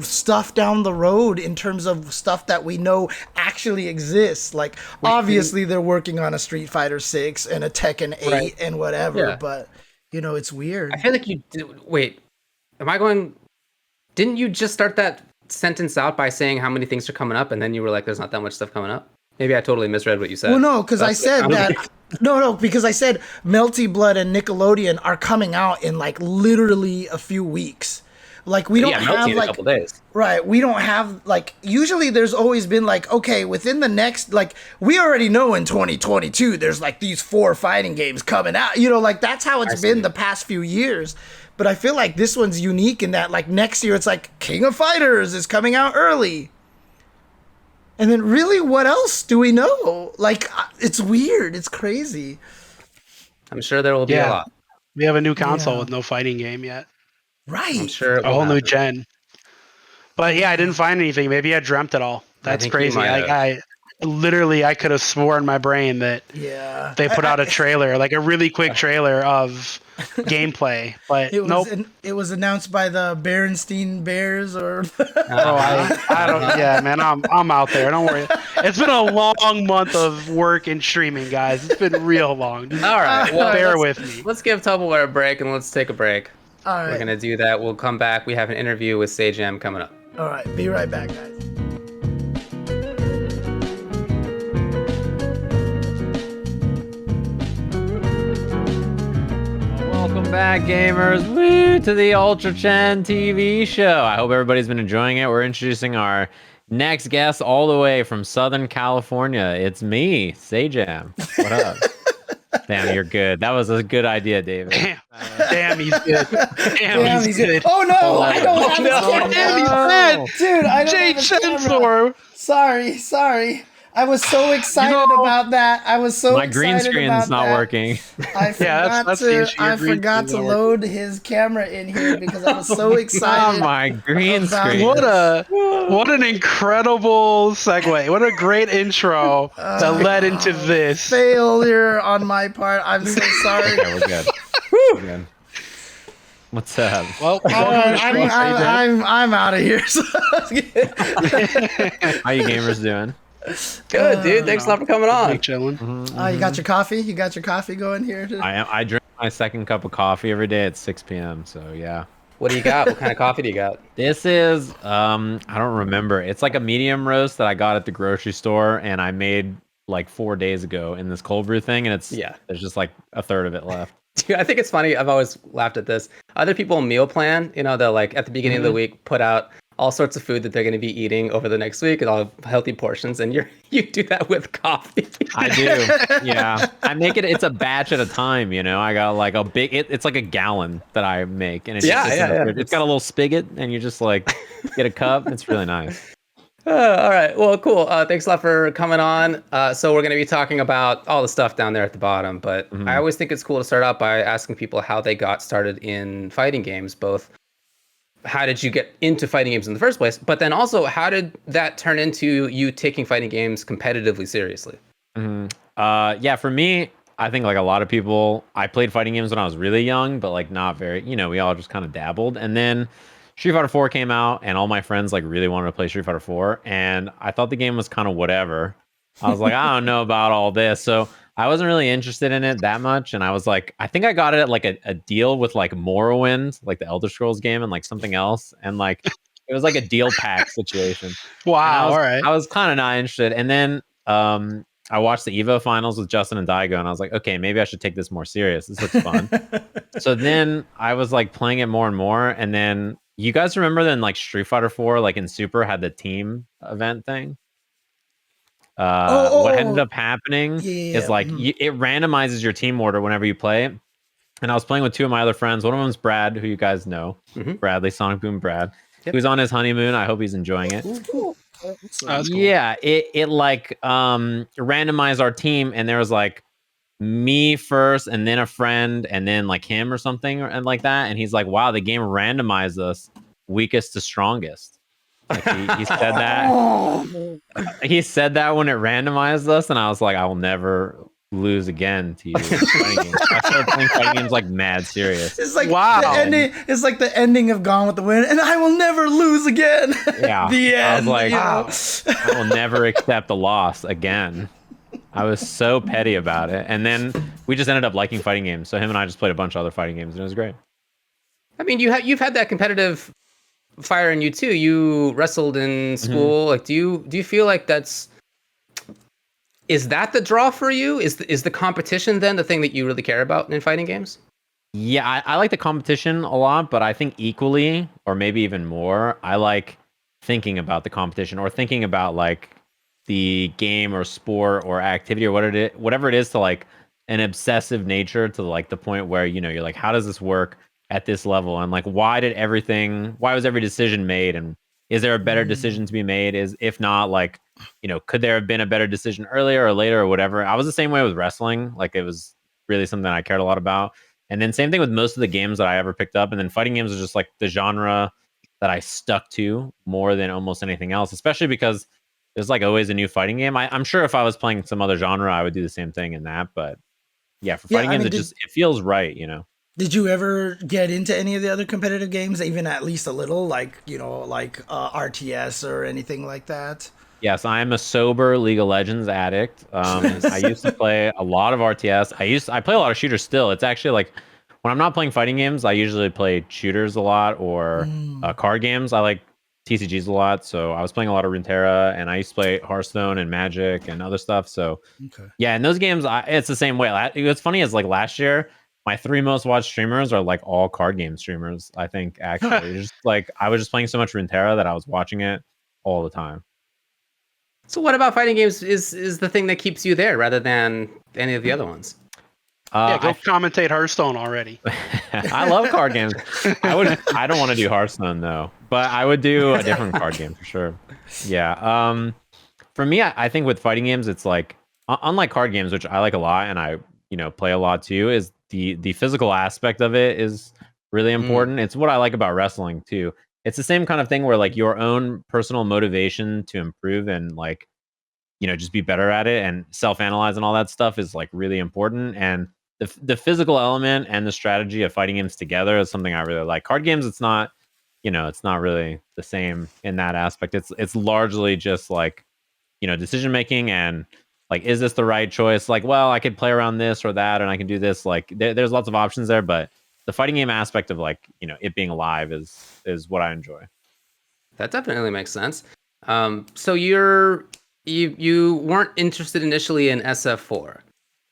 stuff down the road in terms of stuff that we know actually exists. Like obviously they're working on a Street Fighter 6 and a Tekken 8 Right. and whatever, Yeah. but you know, it's weird. I feel like you did. Wait, am I going? Didn't you just start that sentence out by saying how many things are coming up, and then you were like, "There's not that much stuff coming up"? Maybe I totally misread what you said. Well, no, because I said I'm- that. No, because I said Melty Blood and Nickelodeon are coming out in like literally a few weeks. Like we don't Yeah, have Melty in a like couple days. right. We don't have like usually there's always been like okay within the next like we already know in 2022 there's like these 4 fighting games coming out. You know, like that's how it's been the past few years. But I feel like this one's unique in that like next year it's like King of Fighters is coming out early. And then really, what else do we know? Like, it's weird. It's crazy. I'm sure there will be a Yeah. lot. We have a new console Yeah. with no fighting game yet. Right. I'm sure it A will whole new happen. gen. But yeah, I didn't find anything. Maybe I dreamt it all. That's think you crazy. might Like have. I could have sworn in my brain that Yeah. they put out a trailer, like a really quick trailer of gameplay. But It was nope. it was announced by the Berenstein Bears or Oh, I don't. Yeah, man, I'm out there. Don't worry. It's been a long month of work and streaming, guys. It's been real long. Just All right. Well, bear let's- with me. Let's give Tupperware a break and let's take a break. All We're right. gonna do that. We'll come back. We have an interview with Sajam coming up. All right. Be right back, guys. Welcome back, gamers, woo, to the Ultra Chen TV show. I hope everybody's been enjoying it. We're introducing our next guest all the way from Southern California. It's me, Sajam. What up? Damn, you're good. That was a good idea, David. Damn, he's good. Damn, he's good. Oh no! I don't have no. his camera. Damn, he's No. dead. Dude, I don't Jay have his camera. Chensor. Sorry. I was so excited know, about that. I was so My green excited screen's about not that. working. I forgot that's the issue. Your I green forgot screen's to not load his camera in here because I was so excited. Oh, my green About screen. What an incredible segue. What a great intro that led into this. Failure on my part. I'm so sorry. Okay, we're good. We're good. What's up? Well, All right, I'm out of here. So- How you gamers doing? Good, dude. Thanks a lot for coming on. chilling. you got your coffee? You got your coffee going here? I drink my second cup of coffee every day at 6 p.m. So yeah. What do you got? What kind of coffee do you got? This is I don't remember. It's like a medium roast that I got at the grocery store and I made like 4 days ago in this cold brew thing, and there's just like a third of it left. Dude, I think it's funny. I've always laughed at this. Other people meal plan, you know, they'll like at the beginning of the week put out all sorts of food that they're going to be eating over the next week and all healthy portions, and you do that with coffee. I do. Yeah. I make it, it's a batch at a time, you know. I got like a big it's like a gallon that I make, and it's Yeah, just yeah. it's got a little spigot and you just like get a cup. It's really nice. All right. Well, cool. Thanks a lot for coming on. So we're going to be talking about all the stuff down there at the bottom, but I always think it's cool to start out by asking people how they got started in fighting games, both how did you get into fighting games in the first place, but then also how did that turn into you taking fighting games competitively seriously? Yeah, for me, I think like a lot of people, I played fighting games when I was really young, but like not very, you know, we all just kind of dabbled. And then, Street Fighter 4 came out, and all my friends like really wanted to play Street Fighter 4, and I thought the game was kind of whatever. I was like, I don't know about all this, so I wasn't really interested in it that much. And I was like, I think I got it at like a deal with like Morrowind, like the Elder Scrolls game, and like something else, and like it was like a deal pack situation. Wow. All right. I was kind of not interested, and then I watched the Evo finals with Justin and Daigo, and I was like, okay, maybe I should take this more serious. This looks fun. So then I was like playing it more and more, and then you guys remember then like Street Fighter 4, like in Super had the team event thing. What ended up happening is like it randomizes your team order whenever you play. And I was playing with two of my other friends. One of them is Brad, who you guys know, Bradley Sonic Boom Brad, who's on his honeymoon. I hope he's enjoying it. Cool. Yeah, it like randomized our team, and there was like me first, and then a friend, and then like him or something, and like that. And he's like, "Wow, the game randomized us weakest to strongest." Like he said that. He said that when it randomized us, and I was like, "I will never lose again to you." Fighting games. I started playing fighting games like mad serious. It's like the ending. It's like the ending of Gone with the Wind, and I will never lose again. Yeah, the end. I was like, wow. I will never accept a loss again. I was so petty about it, and then we just ended up liking fighting games. So him and I just played a bunch of other fighting games, and it was great. I mean, you've had that competitive fire in you too. You wrestled in school. Like, do you feel like is that the draw for you? Is the competition then the thing that you really care about in fighting games? Yeah, I like the competition a lot, but I think equally, or maybe even more, I like thinking about the competition or thinking about like the game or sport or activity or whatever it is to like an obsessive nature to like the point where, you know, you're like, how does this work at this level? And like, why was every decision made? And is there a better decision to be made? If not, like, you know, could there have been a better decision earlier or later or whatever? I was the same way with wrestling. Like, it was really something I cared a lot about. And then same thing with most of the games that I ever picked up. And then fighting games is just like the genre that I stuck to more than almost anything else, especially because there's like always a new fighting game. I'm sure if I was playing some other genre, I would do the same thing in that. But yeah, for fighting games, it feels right, you know. Did you ever get into any of the other competitive games, even at least a little, like, you know, like RTS or anything like that? Yes, I'm a sober League of Legends addict. I used to play a lot of RTS. I play a lot of shooters still. It's actually like when I'm not playing fighting games, I usually play shooters a lot or card games. I like TCGs a lot, so I was playing a lot of Runeterra, and I used to play Hearthstone and Magic and other stuff. So yeah, in those games, it's the same way. What's funny is like last year, my 3 most watched streamers are like all card game streamers. I think actually, just like I was just playing so much Runeterra that I was watching it all the time. So what about fighting games is the thing that keeps you there rather than any of the other ones? Yeah, go commentate Hearthstone already. I love card games. I don't want to do Hearthstone though, but I would do a different card game for sure. Yeah. For me, I think with fighting games, it's like unlike card games, which I like a lot and I play a lot too. Is the physical aspect of it is really important. It's what I like about wrestling too. It's the same kind of thing where like your own personal motivation to improve and like just be better at it and self-analyze and all that stuff is like really important. And the physical element and the strategy of fighting games together is something I really like. Card games, it's not really the same in that aspect. It's largely just like decision making and like, is this the right choice? Like, well, I could play around this or that and I can do this. Like there's lots of options there, but the fighting game aspect of like it being alive is what I enjoy. That definitely makes sense. So you weren't interested initially in SF4,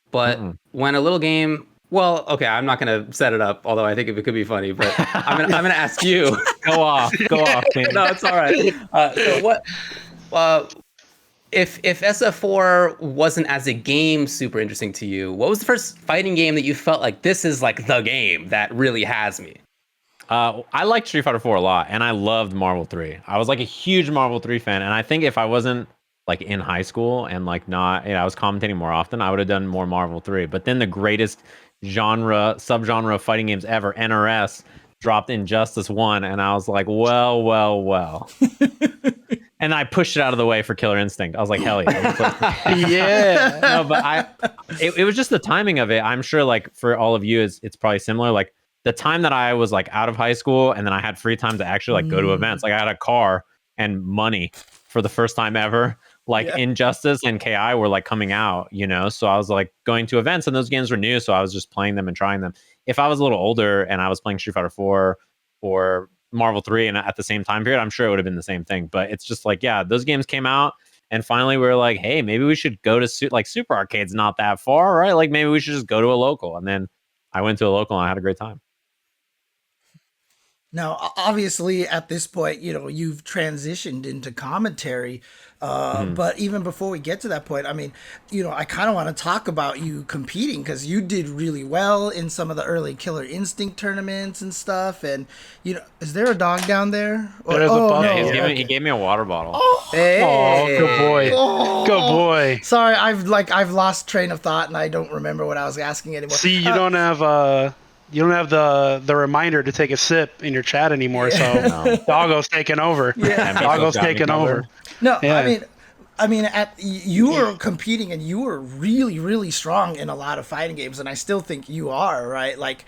but when a little game, well, okay, I'm not gonna set it up, although I think it could be funny, but I'm gonna ask you. Go off, King. No, it's all right. So what? If SF4 wasn't as a game super interesting to you, what was the first fighting game that you felt like this is like the game that really has me? I liked Street Fighter 4 a lot, and I loved Marvel 3. I was like a huge Marvel 3 fan, and I think if I wasn't like in high school and like not, I was commentating more often, I would have done more Marvel 3. But then the greatest subgenre of fighting games ever, NRS, dropped Injustice 1, and I was like, well. And I pushed it out of the way for Killer Instinct. I was like, hell yeah. Yeah. No, but it was just the timing of it. I'm sure like for all of you, it's probably similar. Like the time that I was like out of high school and then I had free time to actually like go to events. Like I had a car and money for the first time ever. Like Injustice and KI were like coming out, you know? So I was like going to events and those games were new. So I was just playing them and trying them. If I was a little older and I was playing Street Fighter 4 or Marvel 3 and at the same time period, I'm sure it would have been the same thing. But it's just like, yeah, those games came out and finally we were like, hey, maybe we should go to like Super Arcade's not that far, right? Like maybe we should just go to a local. And then I went to a local and I had a great time. Now, obviously, at this point, you know, you've transitioned into commentary. But even before we get to that point, I mean, you know, I kind of want to talk about you competing because you did really well in some of the early Killer Instinct tournaments and stuff. And, you know, is there a dog down there? There's a puppy. Yeah, he gave me a water bottle. Hey. Oh, good boy. Good boy. Sorry, I've lost train of thought and I don't remember what I was asking anymore. See, you don't have the reminder to take a sip in your chat anymore, so Doggo's taking over. Yeah. Doggo's taking over. No, Yeah. I mean, you were competing and you were really, really strong in a lot of fighting games, and I still think you are, right? Like,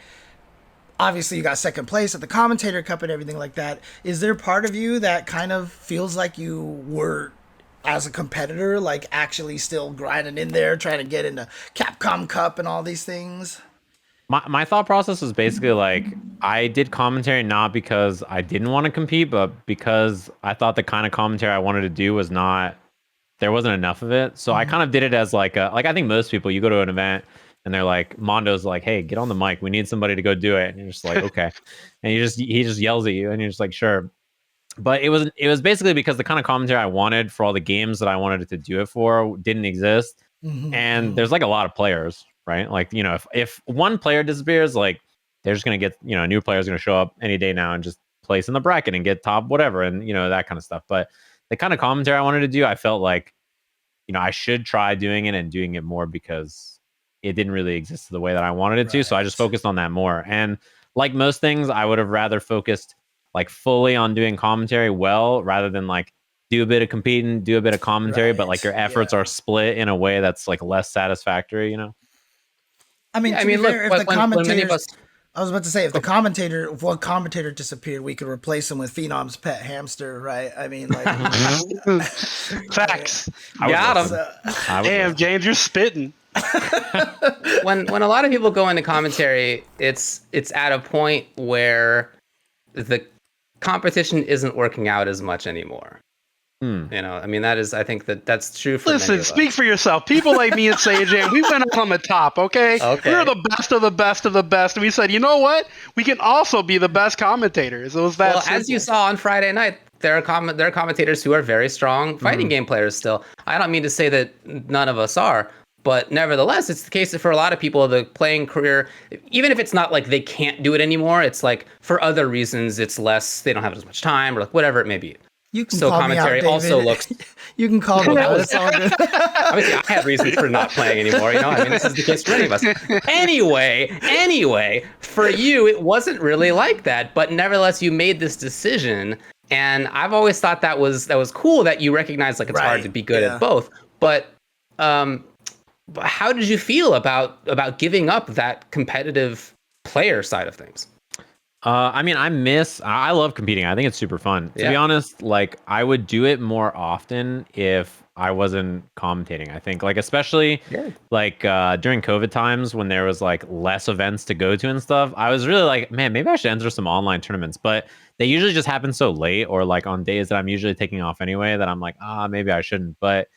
obviously, you got second place at the Commentator Cup and everything like that. Is there part of you that kind of feels like you were, as a competitor, like actually still grinding in there, trying to get into Capcom Cup and all these things? My thought process was basically like I did commentary not because I didn't want to compete, but because I thought the kind of commentary I wanted to do was not, there wasn't enough of it. So I kind of did it as like I think most people, you go to an event and they're like, Mondo's like, hey, get on the mic. We need somebody to go do it. And you're just like, okay. And he just yells at you and you're just like, sure. But it was basically because the kind of commentary I wanted for all the games that I wanted it to do it for didn't exist. And there's like a lot of players, right? Like, you know, if one player disappears, like they're just going to get, you know, a new player's going to show up any day now and just place in the bracket and get top whatever. And, you know, that kind of stuff. But the kind of commentary I wanted to do, I felt like, you know, I should try doing it and doing it more because it didn't really exist the way that I wanted it to. So I just focused on that more. And like most things, I would have rather focused like fully on doing commentary well, rather than like do a bit of competing, do a bit of commentary, but like your efforts are split in a way that's like less satisfactory, you know? I mean, I mean, look, look, if the when many of commentators, us, I was about to say, if one commentator disappeared, we could replace him with Phenom's pet hamster, right? I mean, like, Facts. got him. Damn, James, you're spitting. when a lot of people go into commentary, it's at a point where the competition isn't working out as much anymore. You know, I mean, I think that's true for Listen, many of speak us. for yourself. People like me and Sajam, we went up on the top, okay? We're the best of the best of the best. And we said, you know what? We can also be the best commentators. It was that simple. As you saw on Friday night, there are commentators who are very strong fighting game players still. I don't mean to say that none of us are, but nevertheless, it's the case that for a lot of people, the playing career, even if it's not like they can't do it anymore, it's like for other reasons, it's less, they don't have as much time or like whatever it may be. you can So call commentary me out, also David. looks. You can call me out. It's all good. Obviously, I have reasons for not playing anymore. You know, I mean, this is the case for any of us. Anyway, for you, it wasn't really like that, but nevertheless, you made this decision, and I've always thought that was cool that you recognize like it's hard to be good at both. But how did you feel about giving up that competitive player side of things? I mean, I love competing. I think it's super fun. To be honest, like I would do it more often if I wasn't commentating. I think like, especially like during COVID times when there was like less events to go to and stuff, I was really like, man, maybe I should enter some online tournaments, but they usually just happen so late or like on days that I'm usually taking off anyway that I'm like, maybe I shouldn't. But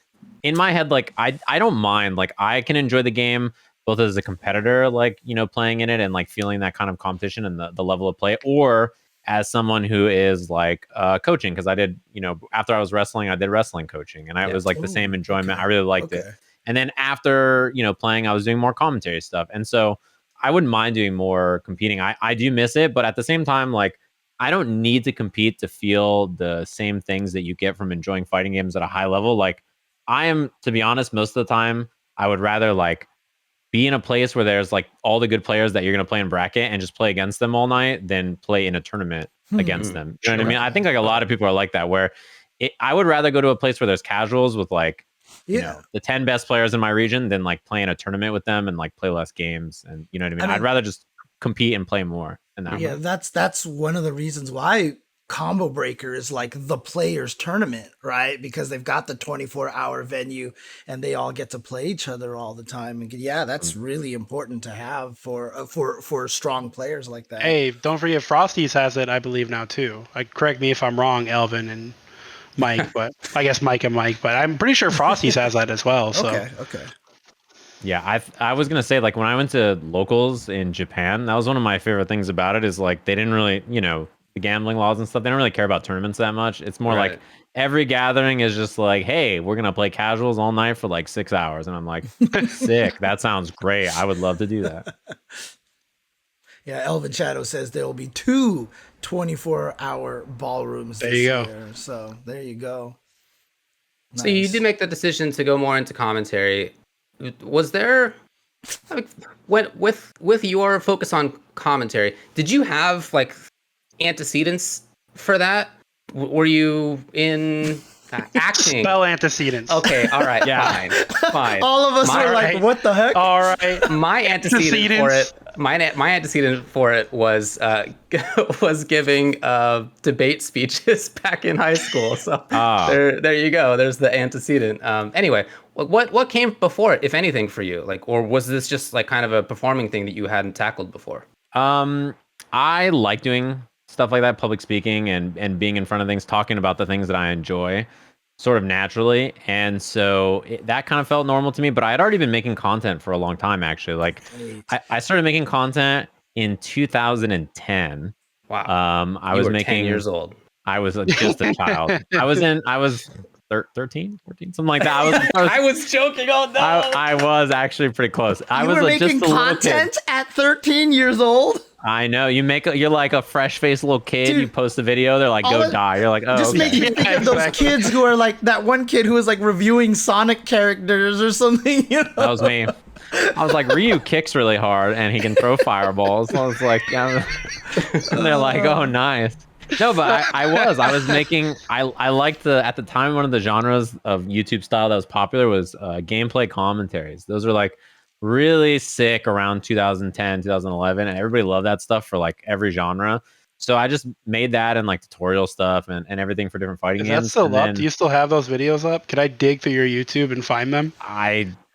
in my head, like I don't mind, like I can enjoy the game both as a competitor, like, you know, playing in it and like feeling that kind of competition and the level of play, or as someone who is like coaching. Cause I did, you know, after I was wrestling, I did wrestling coaching and I was like the same enjoyment. I really liked it. And then after, you know, playing, I was doing more commentary stuff. And so I wouldn't mind doing more competing. I do miss it, but at the same time, like I don't need to compete to feel the same things that you get from enjoying fighting games at a high level. Like I am, to be honest, most of the time, I would rather like be in a place where there's like all the good players that you're going to play in bracket and just play against them all night than play in a tournament against them. You know what I mean? I think like a lot of people are like that, where I would rather go to a place where there's casuals with like, you know, the 10 best players in my region than like play in a tournament with them and like play less games. And you know what I mean? I'd rather just compete and play more. in that Yeah, one. that's one of the reasons why Combo Breaker is like the players tournament, right? Because they've got the 24-hour venue and they all get to play each other all the time. And yeah, that's really important to have for strong players like that. Hey, don't forget Frosty's has it, I believe now too. Correct me if I'm wrong, Elvin and Mike, but I guess Mike and Mike, but I'm pretty sure Frosty's has that as well. So Okay. Yeah, I was gonna say, like, when I went to locals in Japan, that was one of my favorite things about it. Is like they didn't really, the gambling laws and stuff. They don't really care about tournaments that much. It's more Right. like every gathering is just like, hey, we're gonna play casuals all night for like 6 hours, and I'm like, sick. That sounds great. I would love to do that. Yeah, Elvin Shadow says there will be 2 24-hour ballrooms There this you go. year. So there you go. So you did make the decision to go more into commentary. Was there, with your focus on commentary, did you have like antecedents for that? Were you in acting? spell antecedents. Okay, all right, Yeah. fine. All of us were like, right. what the heck? All right. My antecedent for it. My antecedent for it was was giving debate speeches back in high school. So there you go. There's the antecedent. Anyway, what came before it, if anything, for you? Like, or was this just like kind of a performing thing that you hadn't tackled before? I like doing stuff like that, public speaking and being in front of things, talking about the things that I enjoy, sort of naturally. And so that kind of felt normal to me, but I had already been making content for a long time, actually. Like I started making content in 2010. Wow. I You was were making 10 years old. I was just a child. I was 13, 14, something like that. I was joking. Oh no. I was actually pretty close. I You was were like just making a little kid. content at 13 years old? I know. You're like a fresh-faced little kid. Dude, you post a video, they're like, all go it- die. You're like, oh, Just okay. make me think of those kids who are like that one kid who was like reviewing Sonic characters or something. You know? That was me. I was like, Ryu kicks really hard and he can throw fireballs. I was like, yeah. And they're like, oh, nice. No, but I was making, I liked at the time, one of the genres of YouTube style that was popular was gameplay commentaries. Those are like really sick around 2010, 2011. And everybody loved that stuff for like every genre. So I just made that and like tutorial stuff and everything for different fighting Is games. that still And up? then Do you still have those videos up? Could I dig through your YouTube and find them?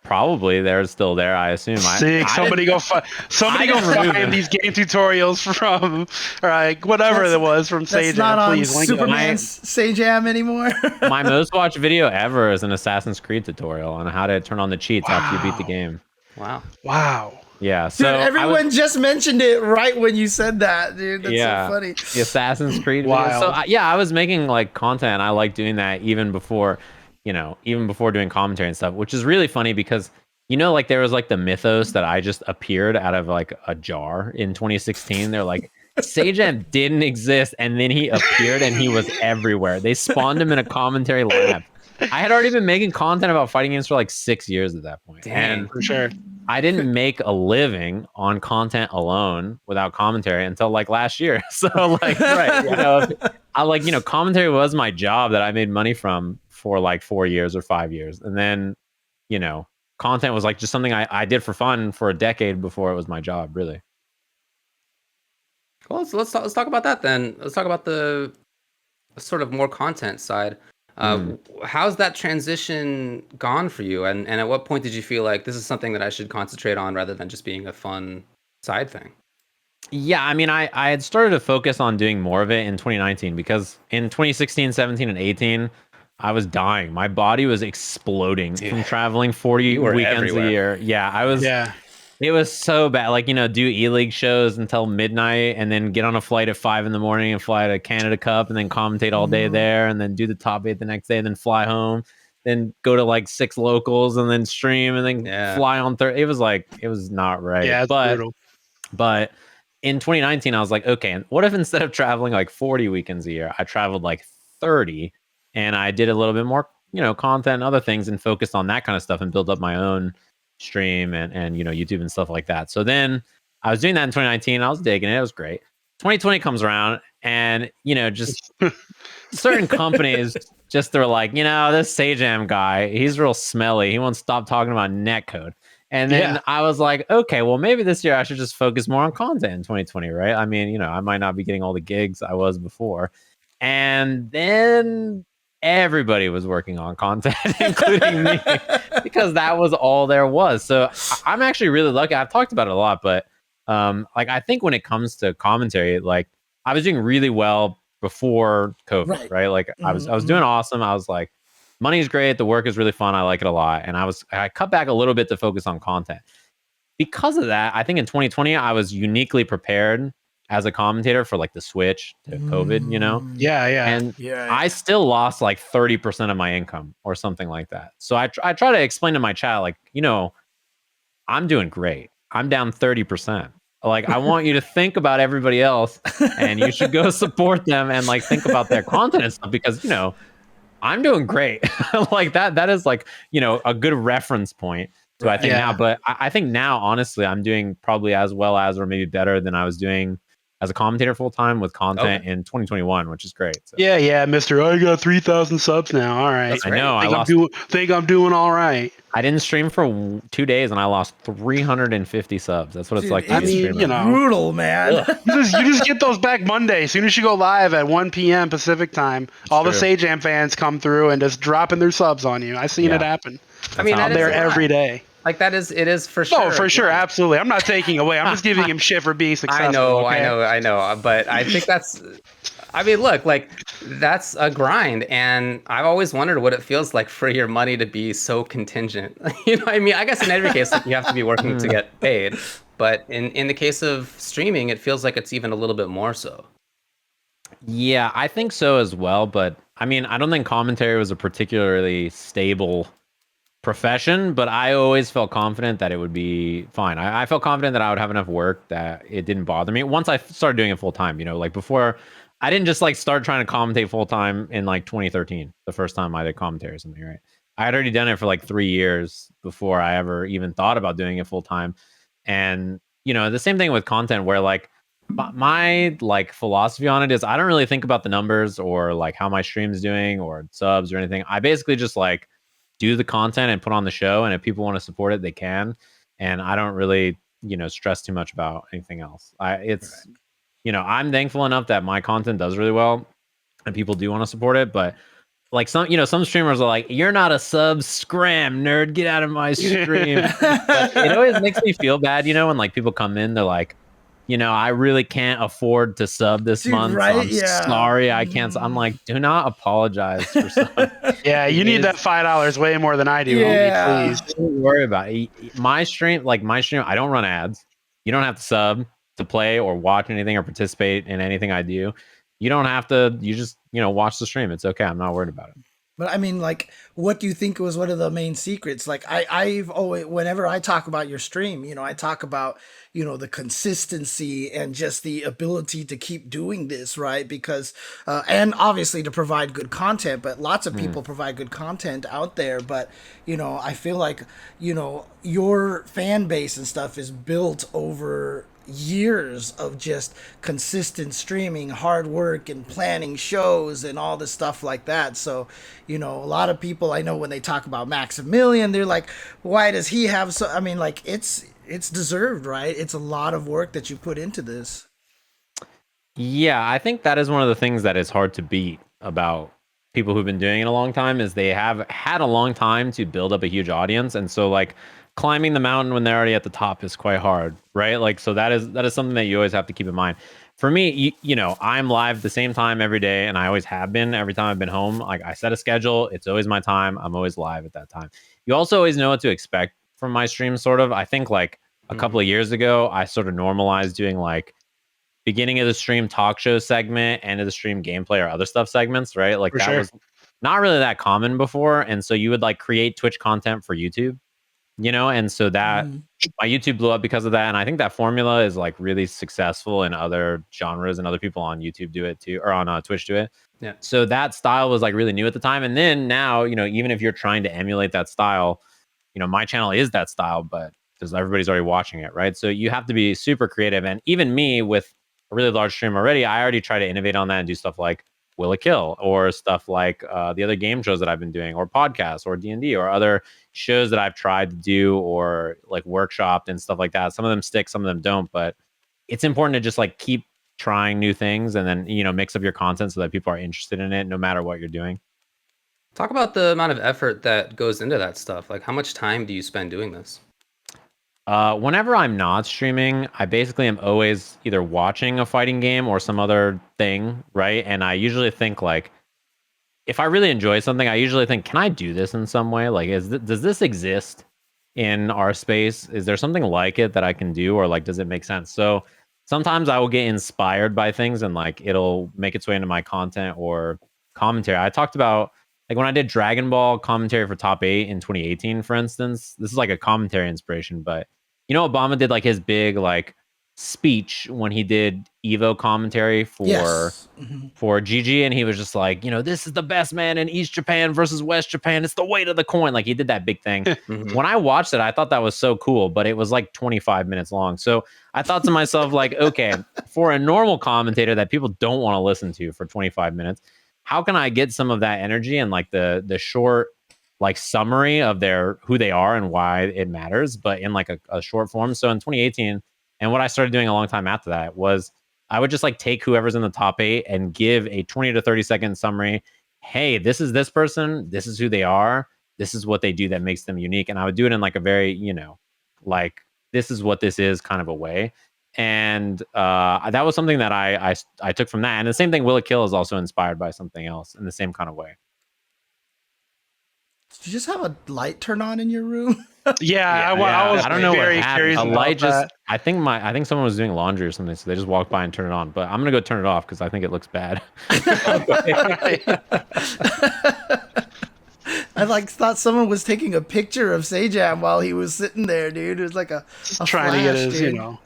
they're still there, I assume. Sick. Somebody go find these game tutorials from, or like whatever it was from That's Sajam. not on Please link it. Superman's Sajam anymore. My most watched video ever is an Assassin's Creed tutorial on how to turn on the cheats after you beat the game. Wow. Wow. Yeah, Dude, so everyone just mentioned it right when you said that, dude. That's so funny. The Assassin's Creed Wild. video. So I was making like content. I like doing that even before doing commentary and stuff, which is really funny because like there was like the mythos that I just appeared out of like a jar in 2016. They're like, Sajam didn't exist, and then he appeared and he was everywhere. They spawned him in a commentary lab. I had already been making content about fighting games for like 6 years at that point. Dang. And For sure. I didn't make a living on content alone without commentary until like last year. So like, right, commentary was my job that I made money from for like 4 years or 5 years. And then, content was like just something I did for fun for a decade before it was my job, really. Well, let's talk about that then. Let's talk about the sort of more content side. How's that transition gone for you? And at what point did you feel like this is something that I should concentrate on rather than just being a fun side thing? Yeah, I mean, I had started to focus on doing more of it in 2019 because in 2016, 17, and 18, I was dying. My body was exploding from traveling 40 weekends everywhere. a year. Yeah, I was. Yeah. It was so bad. Like, do E-League shows until midnight and then get on a flight at 5 a.m. and fly to Canada Cup and then commentate all day there and then do the top 8 the next day and then fly home. Then go to like 6 locals and then stream and then fly on Thursday. It was not right. Yeah, it's brutal. But in 2019, I was like, okay, and what if instead of traveling like 40 weekends a year, I traveled like 30 and I did a little bit more, content and other things and focused on that kind of stuff and built up my own stream and YouTube and stuff like that. So then I was doing that in 2019. I was digging it. It was great. 2020 comes around and, just certain companies they're like, this Sajam guy, he's real smelly. He won't stop talking about netcode. And then Yeah. I was like, okay, well, maybe this year I should just focus more on content in 2020, right? I mean, you know, I might not be getting all the gigs I was before. And then everybody was working on content, including me, because that was all there was. So I'm actually really lucky. I've talked about it a lot, but like I think when it comes to commentary, like I was doing really well before COVID, right? Like I was doing awesome. I was like, money's great, the work is really fun, I like it a lot, and I cut back a little bit to focus on content. Because of that, I think in 2020 I was uniquely prepared as a commentator for like the switch to COVID, you know? Yeah. And I still lost like 30% of my income or something like that. So I try to explain to my chat, like, you know, I'm doing great. I'm down 30%. Like, I want you to think about everybody else and you should go support them and like think about their content and stuff because, you know, I'm doing great. Like that is like, you know, a good reference point to I think now. But I think now, honestly, I'm doing probably as well as or maybe better than I was doing as a commentator full time with content in 2021, which is great. So. Yeah, Mister. I got 3,000 subs now. All right. That's I know. Think I'm doing all right. I didn't stream for 2 days and I lost 350 subs. That's what it's like. I mean, you know, brutal, man. you just get those back Monday. As soon as you go live at 1 p.m. Pacific time, all the Sajam fans come through and just dropping their subs on you. I've seen it happen. I mean, I'm there every day. Like it is for sure. Oh, for sure, absolutely. I'm not taking away. I'm just giving him shit for being successful. I know. But I think that's. I mean, look, like that's a grind, and I've always wondered what it feels like for your money to be so contingent. You know, I mean, I guess in every case you have to be working to get paid, but in the case of streaming, it feels like it's even a little bit more so. Yeah, I think so as well. But I mean, I don't think commentary was a particularly stable profession, but I always felt confident that it would be fine. I felt confident that I would have enough work that it didn't bother me once I started doing it full time. You know, like before, I didn't just like start trying to commentate full time in like 2013, the first time I did commentary or something, right? I had already done it for like 3 years before I ever even thought about doing it full time. And, you know, the same thing with content where like my like philosophy on it is I don't really think about the numbers or like how my stream's doing or subs or anything. I basically just like do the content and put on the show, and if people want to support it, they can. And I don't really, you know, stress too much about anything else. You know, I'm thankful enough that my content does really well and people do want to support it. But like some streamers are like, you're not a sub, scram, nerd, get out of my stream. But it always makes me feel bad, you know, when like people come in, they're like, you know, I really can't afford to sub this month. Right? So I'm sorry, I can't. I'm like, do not apologize for subbing. Yeah, you need that $5 way more than I do. Yeah. Homie, please. Don't worry about it. My stream, I don't run ads. You don't have to sub to play or watch anything or participate in anything I do. You don't have to. You just, you know, watch the stream. It's okay. I'm not worried about it. But I mean, like, what do you think was one of the main secrets? Like, I've always, whenever I talk about your stream, you know, I talk about, you know, the consistency and just the ability to keep doing this, right? Because, and obviously to provide good content, but lots of people provide good content out there. But, you know, I feel like, you know, your fan base and stuff is built over years of just consistent streaming, hard work, and planning shows and all the stuff like that. So, you know, a lot of people I know when they talk about Maximilian, they're like, why does he have so? I mean, like, it's deserved, right? It's a lot of work that you put into this. Yeah, I think that is one of the things that is hard to beat about people who've been doing it a long time is they have had a long time to build up a huge audience. And so like climbing the mountain when they're already at the top is quite hard, right? Like, so that is something that you always have to keep in mind. For me, you know, I'm live the same time every day, and I always have been every time I've been home. Like, I set a schedule. It's always my time. I'm always live at that time. You also always know what to expect from my stream, sort of. I think, like, a couple of years ago, I sort of normalized doing, like, beginning of the stream talk show segment, end of the stream gameplay or other stuff segments, right? Like, that was not really that common before. And so you would, like, create Twitch content for YouTube. You know, and so that my YouTube blew up because of that. And I think that formula is like really successful in other genres, and other people on YouTube do it too, or on Twitch do it. Yeah. So that style was like really new at the time. And then now, you know, even if you're trying to emulate that style, you know, my channel is that style, but because everybody's already watching it, right? So you have to be super creative. And even me with a really large stream already, I already try to innovate on that and do stuff like Will It Kill, or stuff like the other game shows that I've been doing, or podcasts, or D&D, or other shows that I've tried to do, or like workshopped and stuff like that. Some of them stick, some of them don't, but it's important to just like keep trying new things, and then mix up your content so that people are interested in it no matter what you're doing. Talk about the amount of effort that goes into that stuff. Like, how much time do you spend doing this? Whenever I'm not streaming, I basically am always either watching a fighting game or some other thing, right? And I usually think like, if I really enjoy something, I usually think, can I do this in some way? Like, does this exist in our space? Is there something like it that I can do, or like, does it make sense? So sometimes I will get inspired by things, and like it'll make its way into my content or commentary. I talked about like when I did Dragon Ball commentary for Top 8 in 2018, for instance. This is like a commentary inspiration, but Obama did like his big like speech when he did Evo commentary for Yes. for GG, and he was just like, this is the best, man, in East Japan versus West Japan. It's the weight of the coin. Like, he did that big thing. When I watched it, I thought that was so cool, but it was like 25 minutes long. So I thought to myself, like, okay, for a normal commentator that people don't want to listen to for 25 minutes, how can I get some of that energy and like the short like summary of who they are and why it matters, but in like a short form. So in 2018, and what I started doing a long time after that, was I would just like take whoever's in the top 8 and give a 20 to 30-second summary. Hey, this is this person. This is who they are. This is what they do that makes them unique. And I would do it in like a very, like, this is what this is kind of a way. And that was something that I took from that. And the same thing, Will It Kill is also inspired by something else in the same kind of way. Did you just have a light turn on in your room? Yeah, I don't know very what happened. curious A about light just, that. I think someone was doing laundry or something, so they just walked by and turned it on. But I'm gonna go turn it off because I think it looks bad. I like thought someone was taking a picture of Sajam while he was sitting there, dude. It was like a Trying flash, to get his, dude.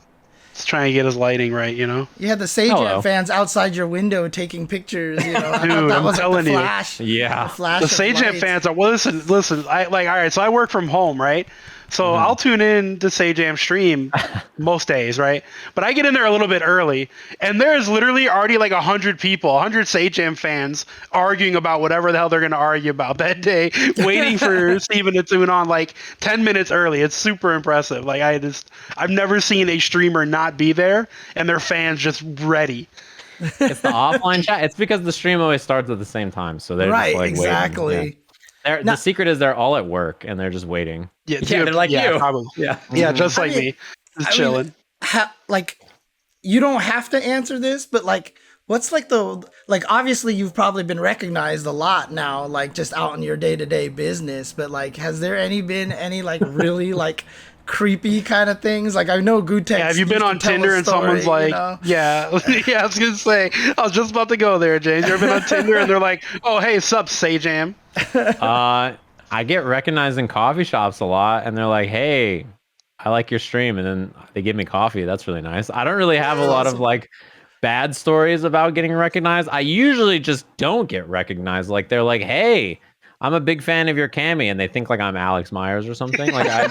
it's trying to get his lighting right, You had the Sajam Hello. fans outside your window taking pictures. I thought Dude, that I'm was like telling the you. flash. Yeah. The flash. The of Sajam lights. fans are, well, listen. All right, so I work from home, right? So I'll tune in to Sajam stream most days, right? But I get in there a little bit early, and there's literally already like 100 people, 100 Sajam fans arguing about whatever the hell they're going to argue about that day, waiting for Steven to tune on like 10 minutes early. It's super impressive. Like, I've never seen a streamer not be there, and their fans just ready. It's the offline chat. It's because the stream always starts at the same time, so they're Right, just like exactly. waiting. Yeah. The secret is they're all at work and they're just waiting. Yeah, Yeah, they're like you. Probably. Yeah. Yeah, just like I mean- me. Just I mean, chilling. Like, you don't have to answer this, but like, what's like obviously you've probably been recognized a lot now, like just out in your day-to-day business, but like, has there been any like really like creepy kind of things? Like, I know Gutex. Yeah, have you been used to on tell a Tinder and someone's story, like, you know? yeah, yeah, I was gonna say, I was just about to go there, James. You ever been on Tinder and they're like, oh, hey, sup, Sajam? I get recognized in coffee shops a lot, and they're like, "Hey, I like your stream," and then they give me coffee. That's really nice. I don't really have a lot of like bad stories about getting recognized. I usually just don't get recognized. Like, they're like, "Hey, I'm a big fan of your cami," and they think like I'm Alex Myers or something. Like, that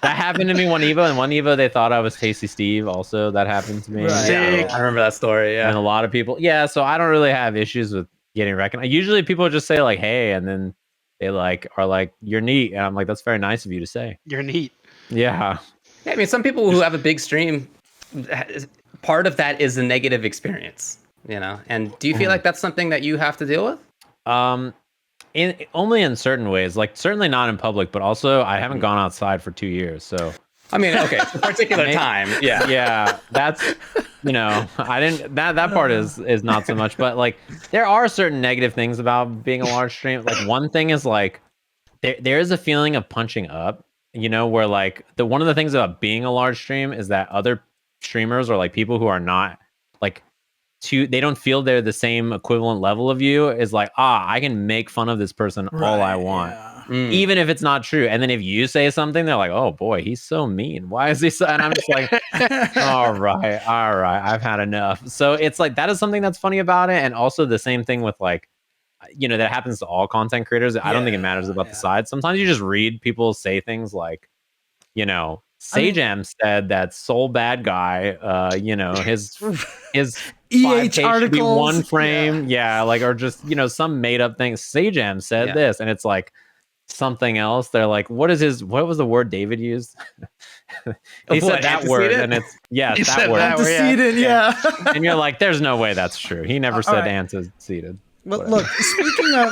happened to me one Evo, and one Evo they thought I was Tasty Steve. Also, that happened to me. Right. Sick. I remember that story. Yeah. And a lot of people, yeah. So I don't really have issues with getting recognized. Usually, people just say like, "Hey," and then they like are like, "You're neat," and I'm like, "That's very nice of you to say." You're neat. Yeah. Yeah, I mean, some people who have a big stream, part of that is a negative experience, And do you feel like that's something that you have to deal with? Only in certain ways, like certainly not in public, but also I haven't gone outside for 2 years, so I mean, okay, it's a particular time. Yeah. yeah, that's I didn't that part is not so much, but like there are certain negative things about being a large stream. Like, one thing is like there is a feeling of punching up, where like one of the things about being a large stream is that other streamers or like people who are not like they don't feel they're the same equivalent level of you, is like, I can make fun of this person all I want. Yeah. Even if it's not true. And then if you say something, they're like, "Oh boy, he's so mean. Why is he so?" And I'm just like, all right, I've had enough. So it's like, that is something that's funny about it. And also the same thing with like, that happens to all content creators. I don't think it matters about the sides. Sometimes you just read people say things like, Sajam said that Soul Bad Guy, his EH 5K should be articles, one frame, like, or just some made up thing. Sajam said this, and it's like something else. They're like, what was the word David used? He said that word, and it's that word. Antecedent, yeah. And you're like, there's no way that's true. He never said antecedent. Well, look,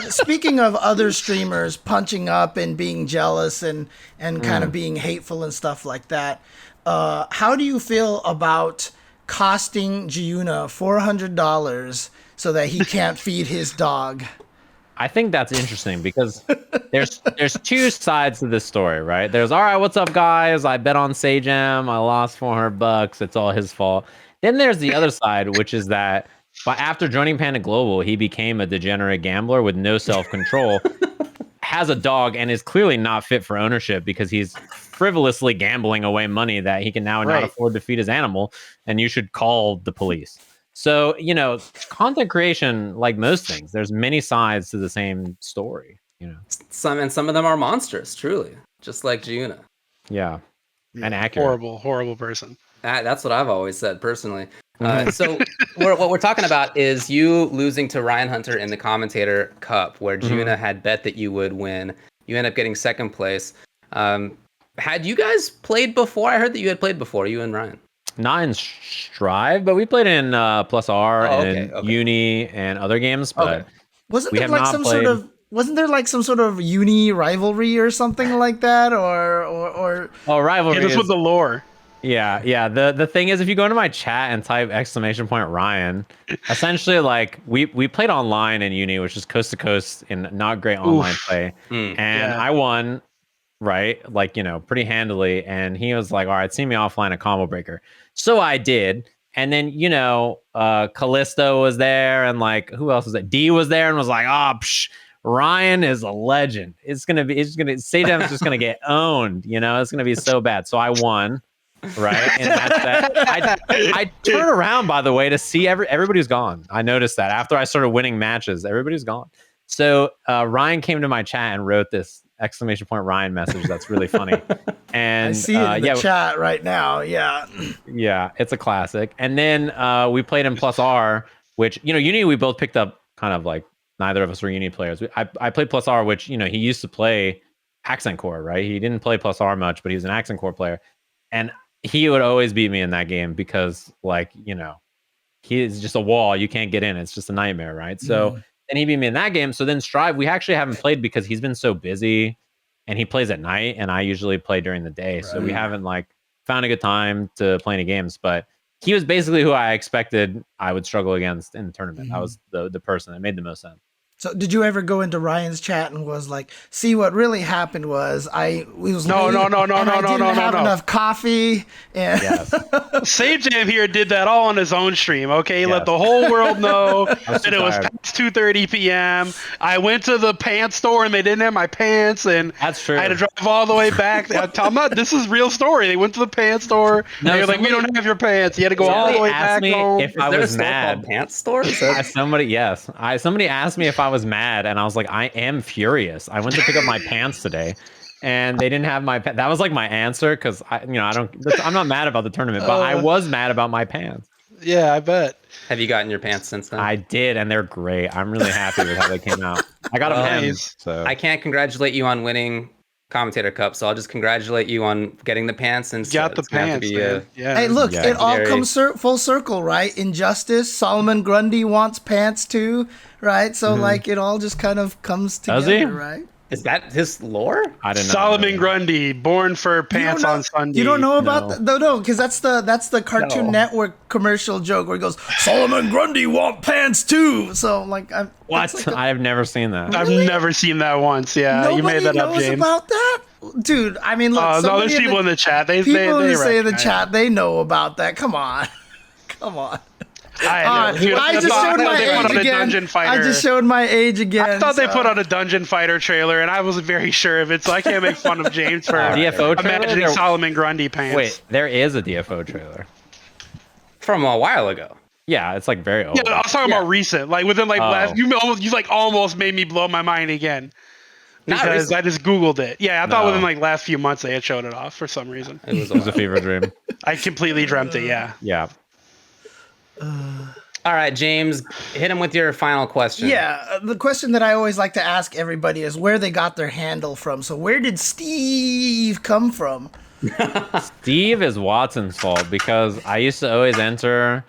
speaking of other streamers punching up and being jealous and kind of being hateful and stuff like that, how do you feel about costing Giuna $400 so that he can't feed his dog? I think that's interesting because there's two sides to this story, right? There's, all right, what's up, guys? I bet on Sajam. I lost $400. It's all his fault. Then there's the other side, which is that after joining Panda Global, he became a degenerate gambler with no self-control, has a dog, and is clearly not fit for ownership because he's frivolously gambling away money that he can now not afford to feed his animal, and you should call the police. So, content creation, like most things, there's many sides to the same story, Some of them are monsters, truly, just like Giuna. Yeah, and accurate. Horrible person. That's what I've always said personally. So what we're talking about is you losing to Ryan Hunter in the Commentator Cup, where Giuna had bet that you would win. You end up getting second place. Had you guys played before? I heard that you had played before, you and Ryan. Not in Strive, but we played in Plus R and Uni and other games. But wasn't there like some sort of Uni rivalry or something like that, or rivalry? Hit us with the lore. Yeah. The thing is, if you go into my chat and type !Ryan, essentially, like we played online in Uni, which is coast to coast in not great online play, and I won. Right, like pretty handily, and he was like, all right, see me offline a combo breaker. So I did, and then Callisto was there, and like, who else was there? D was there, and was like, Ryan is a legend. Sajam's just gonna get owned, it's gonna be so bad. So I won, right? And that's that. I turn around, by the way, to see everybody's gone. I noticed that after I started winning matches, everybody's gone. So Ryan came to my chat and wrote this !Ryan message that's really funny. And I see it in the chat right now. Yeah, it's a classic. And then we played in Plus R, which Uni we both picked up kind of like neither of us were Uni players. I played Plus R, which he used to play Accent Core, right? He didn't play Plus R much, but he was an Accent Core player, and he would always beat me in that game because he is just a wall. You can't get in. It's just a nightmare, right? So. And he beat me in that game. So then Strive, we actually haven't played because he's been so busy and he plays at night and I usually play during the day. Right. So we haven't found a good time to play any games, but he was basically who I expected I would struggle against in the tournament. That was the person that made the most sense. So did you ever go into Ryan's chat and was like, see, what really happened was no, I didn't have enough coffee. And Sajam here did that all on his own stream. Okay, let the whole world know that it was past 2:30 p.m. I went to the pants store and they didn't have my pants, and that's true. I had to drive all the way back. This is real story. They went to the pants store. And they were like, we don't have your pants. You had to go all the way back home. If I was mad, pants store? Somebody asked me if I was mad, and I was like, I am furious. I went to pick up my pants today, and they didn't have my pants. That was like my answer because I'm not mad about the tournament, but I was mad about my pants. Yeah, I bet. Have you gotten your pants since then? I did, and they're great. I'm really happy with how they came out. I got them hemmed, so I can't congratulate you on winning Commentator Cup, so I'll just congratulate you on getting the pants. And got the pants. Hey, look, it all comes full circle, right? Injustice. Solomon Grundy wants pants too, right? So it all just kind of comes together, right? Is that his lore? I didn't know. Solomon Grundy, born for pants on Sunday. You don't know about that? No, because that's the Cartoon Network commercial joke where he goes, Solomon Grundy want pants too. So what? I have never seen that. Really? I've never seen that once. Yeah, Nobody you made that up, James. Knows about that, dude. I mean, look. No, there's people in the chat. They say in the chat they know about that. Come on. I just showed my age again. I thought they put on a Dungeon Fighter trailer, and I wasn't very sure of it, so I can't make fun of James for DFO imagining Solomon Grundy pants. Wait, there is a DFO trailer from a while ago. Yeah, it's very old. Yeah, I was talking about recent, within last. You almost made me blow my mind again. Not because recently. I just Googled it. Yeah, I thought No. within like last few months they had shown it off for some reason. It was It was a fever dream. I completely dreamt it. Yeah. Yeah. All right, James, hit him with your final question. Yeah, the question that I always like to ask everybody is where they got their handle from. So where did Steve come from? Steve is Watson's fault because I used to always enter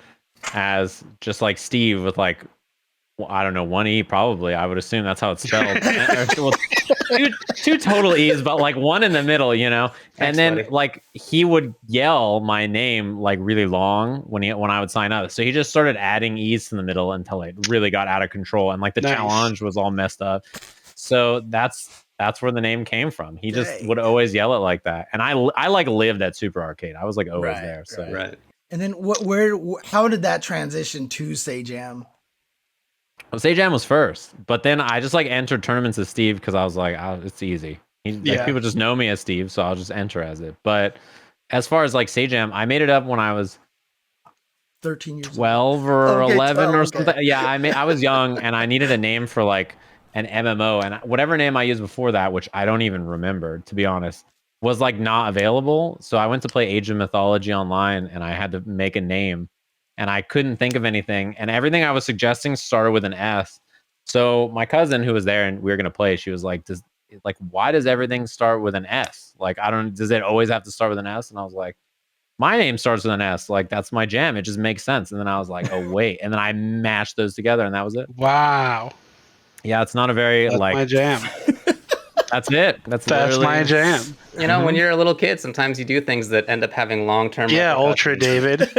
as just like Steve with like, well, I don't know, one E probably. I would assume that's how it's spelled. Well, two total E's, but like one in the middle, you know. And Thanks, then buddy. like he would yell my name like really long when I would sign up. So he just started adding E's in the middle until it really got out of control and like the Nice. challenge was all messed up. So that's where the name came from. He just Dang. would always yell it like that. And I like lived at Super Arcade. I was like always Right, there. So Right. And then how did that transition to Sajam? Well, Sajam was first, but then I just like entered tournaments as Steve because I was like, oh, it's easy. Like, Yeah. people just know me as Steve, so I'll just enter as it. But as far as like Sajam, I made it up when I was 13 years old. 12 or Okay, 11 or 12, okay. something. Yeah, I was young and I needed a name for like an MMO, and whatever name I used before that, which I don't even remember to be honest, was like not available. So I went to play Age of Mythology online and I had to make a name and I couldn't think of anything. And everything I was suggesting started with an S. So my cousin who was there and we were gonna play, she was like, why does everything start with an S? Like, does it always have to start with an S? And I was like, my name starts with an S. Like, that's my jam. It just makes sense. And then I was like, oh wait. And then I mashed those together and that was it. Wow. Yeah, it's not a very That's my jam. that's it. That's That's my literally- jam. You know, when you're a little kid, sometimes you do things that end up having long-term. Yeah, repercussions. Ultra David.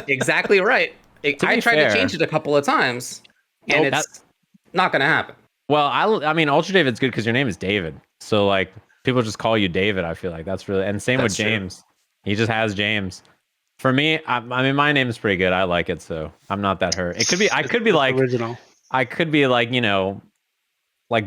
Exactly right. I be tried fair- to change it a couple of times, and Nope. it's not going to happen. Well, I mean, Ultra David's good because your name is David. So like people just call you David. I feel like that's really, and same That's with true. James. He just has James. For me, I mean, my name is pretty good. I like it, so I'm not that hurt. It could be. I could be like. Original. I could be like, you know, like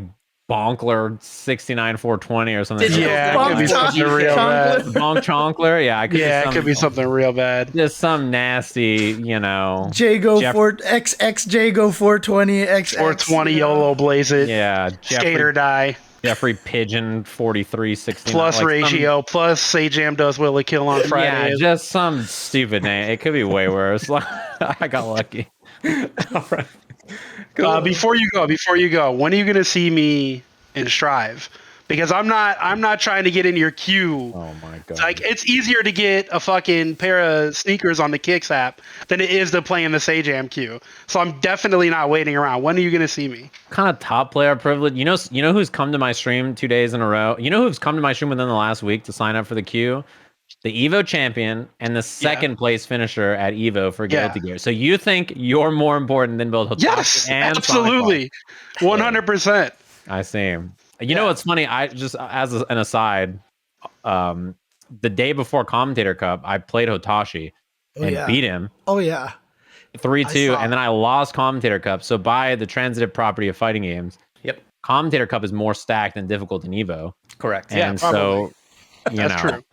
Bonkler 69420 or something. Digital Yeah, it Bonk could be Chonk- something real bad. Bonk Chonkler. Yeah, I could Yeah, be it could be something real bad. just some nasty, you know. Jago Jeff- 4 XX Jago 420 XX 420 YOLO Blaze It. Yeah, Skater die. Jeffrey Pigeon 4369 Plus like ratio. Plus Sajam does Will It Kill on Yeah, Friday. just some stupid name. It could be way worse. I got lucky. All right. Before you go, when are you gonna see me in Strive? Because I'm not trying to get in your queue. Oh my god. Like, it's easier to get a fucking pair of sneakers on the Kicks app than it is to play in the Sajam queue. So I'm definitely not waiting around. When are you gonna see me? Kind of top player privilege. You know who's come to my stream 2 days in a row? You know who's come to my stream within the last week to sign up for the queue? The Evo champion and the second place finisher at Evo for Guilty Gear. So you think you're more important than both Hitachi Yes, and absolutely, 100%. I see. You know what's funny? I just an aside, the day before Commentator Cup, I played Hotashi and yeah. beat him Oh yeah. 3-2, saw. and then I lost Commentator Cup. So by the transitive property of fighting games, Yep, Commentator Cup is more stacked and difficult than Evo. correct. And so, you That's know, true.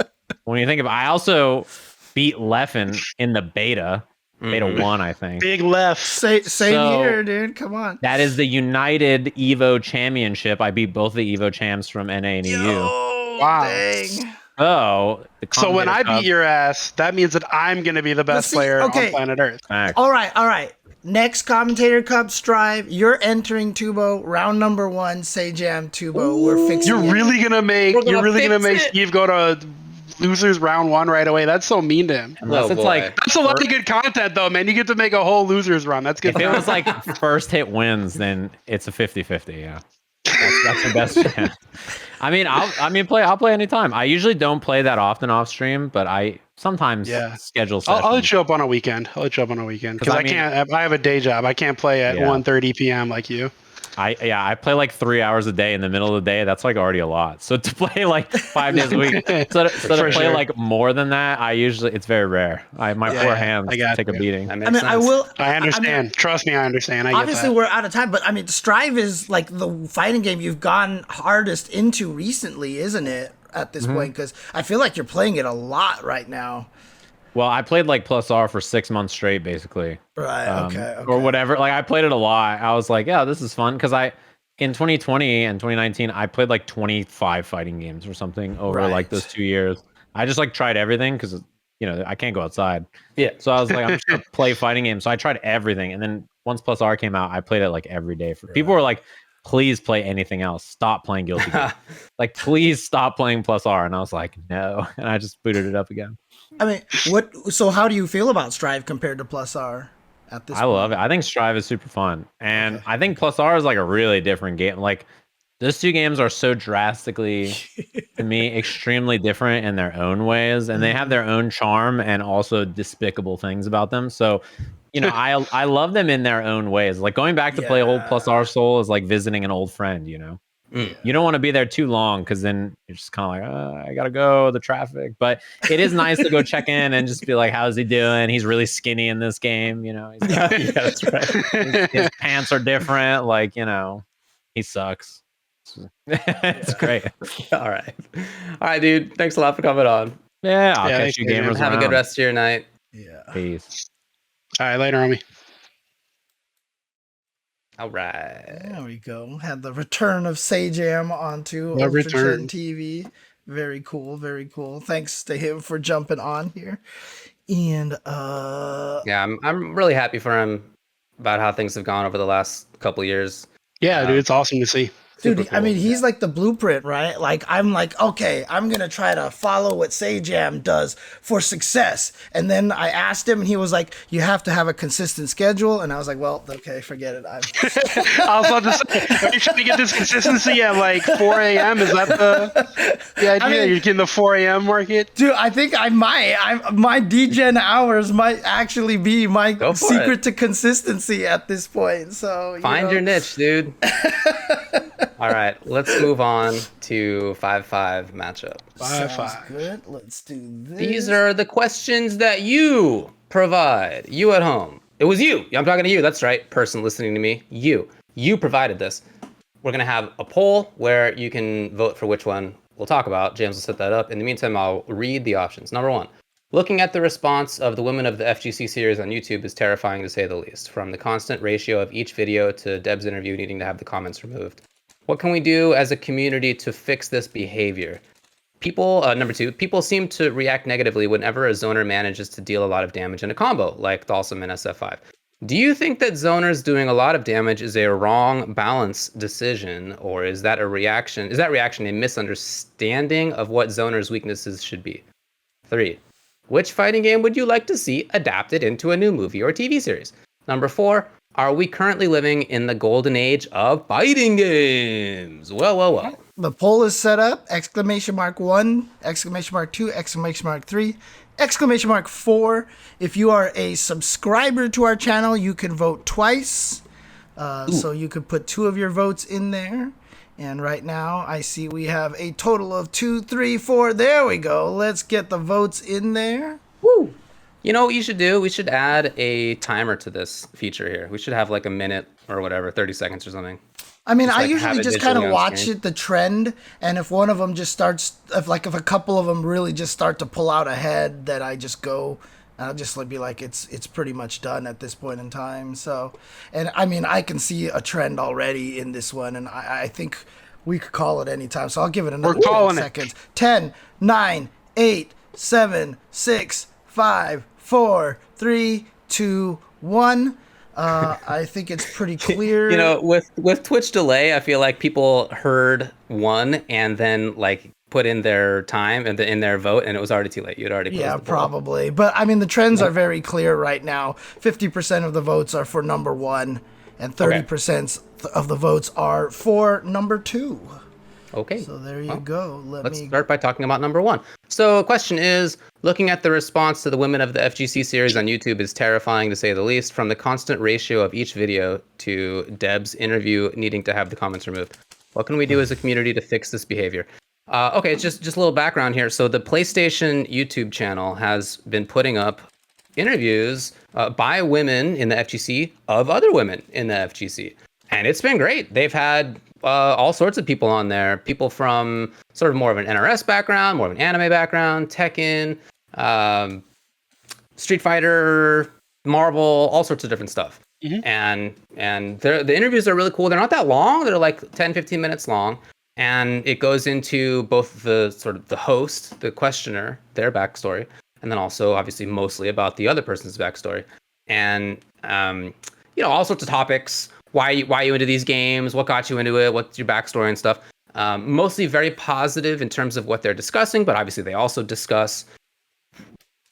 when you think of, I also beat Leffen in the beta Mhm. 1, I think. Big left. Same So- here, dude. Come on. That is the United Evo Championship. I beat both the Evo champs from NA and EU. Yo, Wow. dang. So, the So when I Commentator beat your ass, that means that I'm gonna be the best see, player okay. on planet Earth. Cup, All right. Next Commentator Cup Strive, you're entering Tubo, round number 1, Sajam Tubo. We're fixing You're it. really gonna make We're gonna make fix it. Steve go to losers round 1 right away. That's so mean to him. unless Oh, it's boy. like That's a lot of good content though, man. You get to make a whole losers run. That's good. if it was like first hit wins, then it's a 50-50. Yeah, that's the best chance. I'll play anytime. I usually don't play that often off stream, but I sometimes Yeah. schedule sessions. I'll let you up on a weekend. Because 'Cause I I mean- can't. I have a day job. I can't play at Yeah. 1:30 p.m. like you. I play like 3 hours a day in the middle of the day. That's like already a lot. So to play like 5 days a week, so to For play sure. like more than that, it's very rare. My Yeah, poor hands I got take a you. beating. That I makes mean, sense. I will. I understand. Trust me, I understand. I get Obviously, that. we're out of time, but I mean, Strive is like the fighting game you've gone hardest into recently, isn't it? At this point, because I feel like you're playing it a lot right now. Well, I played like plus R for 6 months straight, basically. Right. Okay. Or whatever. Like I played it a lot. I was like, yeah, this is fun because in 2020 and 2019, I played like 25 fighting games or something over like those 2 years. I just like tried everything because I can't go outside. Yeah. So I was like, I'm just gonna play fighting games. So I tried everything, and then once Plus R came out, I played it like every day. People were like, "Please play anything else. Stop playing Guilty Gear. Like, please stop playing Plus R." And I was like, "No," and I just booted it up again. I mean, so how do you feel about Strive compared to Plus R at this I point? love it. I think Strive is super fun, and I think Plus R is like a really different game. Like, those two games are so drastically, to me, extremely different in their own ways, and they have their own charm and also despicable things about them. So, I love them in their own ways. Like, going back to play old Plus R Soul is like visiting an old friend. You don't want to be there too long because then you're just kind of like, I gotta go, the traffic. But it is nice to go check in and just be like, how's he doing? He's really skinny in this game. He's got, Yeah, that's right. his pants are different. Like, he sucks. It's great. All right, dude. Thanks a lot for coming on. Yeah, I'll catch you gamers. Have a good rest of your night. Yeah. Peace. All right, later, homie. All right. There we go. Had the return of Sajam onto The Ultra return. Gen TV. Very cool. Very cool. Thanks to him for jumping on here. And Yeah, I'm really happy for him about how things have gone over the last couple years. Yeah, dude, it's awesome to see. dude, Super I cool. mean, he's like the blueprint, right? Like, I'm like, okay, I'm going to try to follow what Sajam does for success. And then I asked him, and he was like, you have to have a consistent schedule. And I was like, well, okay, forget it. I was about to say, are you trying to get this consistency at like 4 a.m.? Is that the idea? I mean, You're getting the 4 a.m. market? Dude, I think I might. My DGen hours might actually be my Go for secret it. to consistency at this point. So Find your niche, dude. All right, let's move on to 5-5 matchup. 5-5. Sounds good. Let's do this. These are the questions that you provide. You at home. It was you. I'm talking to you. That's right. Person listening to me. You. You provided this. We're going to have a poll where you can vote for which one we'll talk about. James will set that up. In the meantime, I'll read the options. Number 1. Looking at the response of the women of the FGC series on YouTube is terrifying to say the least. From the constant ratio of each video to Deb's interview needing to have the comments removed. What can we do as a community to fix this behavior? Number 2, people seem to react negatively whenever a zoner manages to deal a lot of damage in a combo, like Thalsum in SF5. Do you think that zoners doing a lot of damage is a wrong balance decision, or is that reaction a misunderstanding of what zoners' weaknesses should be? 3, which fighting game would you like to see adapted into a new movie or TV series? Number 4, are we currently living in the golden age of fighting games? Well. The poll is set up. Exclamation mark 1, exclamation mark 2, exclamation mark 3, exclamation mark 4. If you are a subscriber to our channel, you can vote twice. So you could put 2 of your votes in there. And right now, I see we have a total of 2, 3, 4. There we go. Let's get the votes in there. Woo! You know what you should do? We should add a timer to this feature here. We should have like a minute or whatever, 30 seconds or something. I mean, Just, I like, have usually it just kind digitally of on watch screen. it, the trend, and if one of them just starts, if a couple of them really just start to pull out ahead, then I just go, and I'll just be like, it's pretty much done at this point in time. So, and I mean, I can see a trend already in this one, and I think we could call it any time. So I'll give it another We're 10 calling it. seconds. 10, 9, 8, 7, 6, 5, 4, 3, 2, 1. I think it's pretty clear. You know, with Twitch delay, I feel like people heard 1 and then like put in their time and in their vote, and it was already too late. You'd already closed Yeah, the poll. probably. But I mean, the trends are very clear right now. 50% of the votes are for number 1, and 30% of the votes are for number 2. Okay. So there you go. Let's start by talking about number 1. So the question is, looking at the response to the women of the FGC series on YouTube is terrifying to say the least, from the constant ratio of each video to Deb's interview needing to have the comments removed. What can we do as a community to fix this behavior? Okay, it's just a little background here. So the PlayStation YouTube channel has been putting up interviews by women in the FGC of other women in the FGC. And it's been great. They've had all sorts of people on there. People from sort of more of an NRS background, more of an anime background, Tekken, Street Fighter, Marvel, all sorts of different stuff. and the interviews are really cool. They're not that long. They're like 10-15 minutes long, and it goes into both the sort of the host, the questioner, their backstory, and then also obviously mostly about the other person's backstory, and all sorts of topics. Why you into these games? What got you into it? What's your backstory and stuff? Mostly very positive in terms of what they're discussing, but obviously they also discuss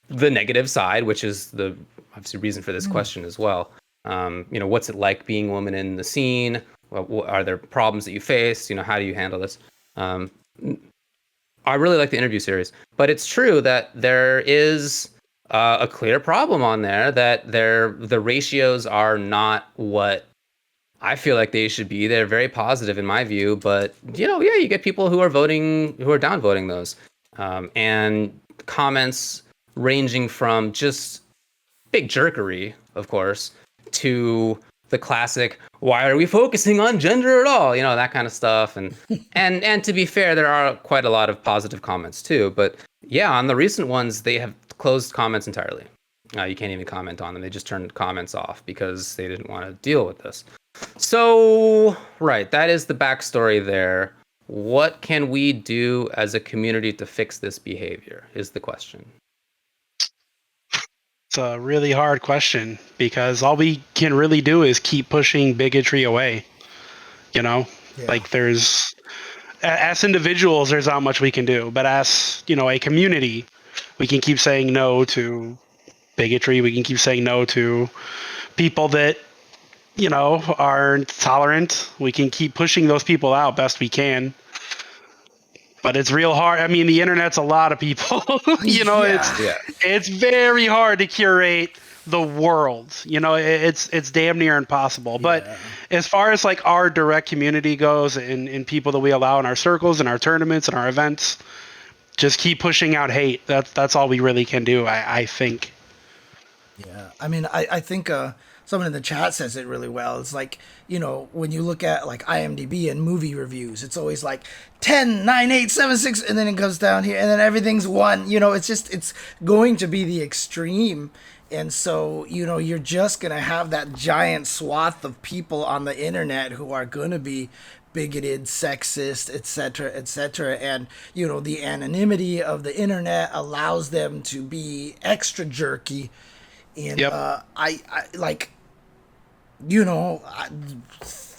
the negative side, which is the obviously reason for this question as well. What's it like being a woman in the scene? What are there problems that you face? How do you handle this? I really like the interview series, but it's true that there is a clear problem on there that the ratios are not what I feel like they should be. They're very positive in my view, but you get people who are downvoting those, and comments ranging from just big jerkery, of course, to the classic "Why are we focusing on gender at all?" That kind of stuff. And to be fair, there are quite a lot of positive comments too. But yeah, on the recent ones, they have closed comments entirely. You can't even comment on them. They just turned comments off because they didn't want to deal with this. So, right, that is the backstory there. What can we do as a community to fix this behavior is the question. It's a really hard question because all we can really do is keep pushing bigotry away. Like there's, as individuals, there's not much we can do, but as, a community, we can keep saying no to bigotry. We can keep saying no to people that are tolerant. We can keep pushing those people out best we can. But it's real hard. I mean, the internet's a lot of people. It's very hard to curate the world. It's damn near impossible. Yeah. But as far as like our direct community goes and people that we allow in our circles and our tournaments and our events, just keep pushing out hate. That's all we really can do, I think. Yeah. I mean, I think someone in the chat says it really well. It's like, when you look at like IMDb and movie reviews, it's always like 10, 9, 8, 7, 6, and then it goes down here, and then everything's 1. It's going to be the extreme. And so, you're just going to have that giant swath of people on the internet who are going to be bigoted, sexist, etc. And, the anonymity of the internet allows them to be extra jerky. And I like,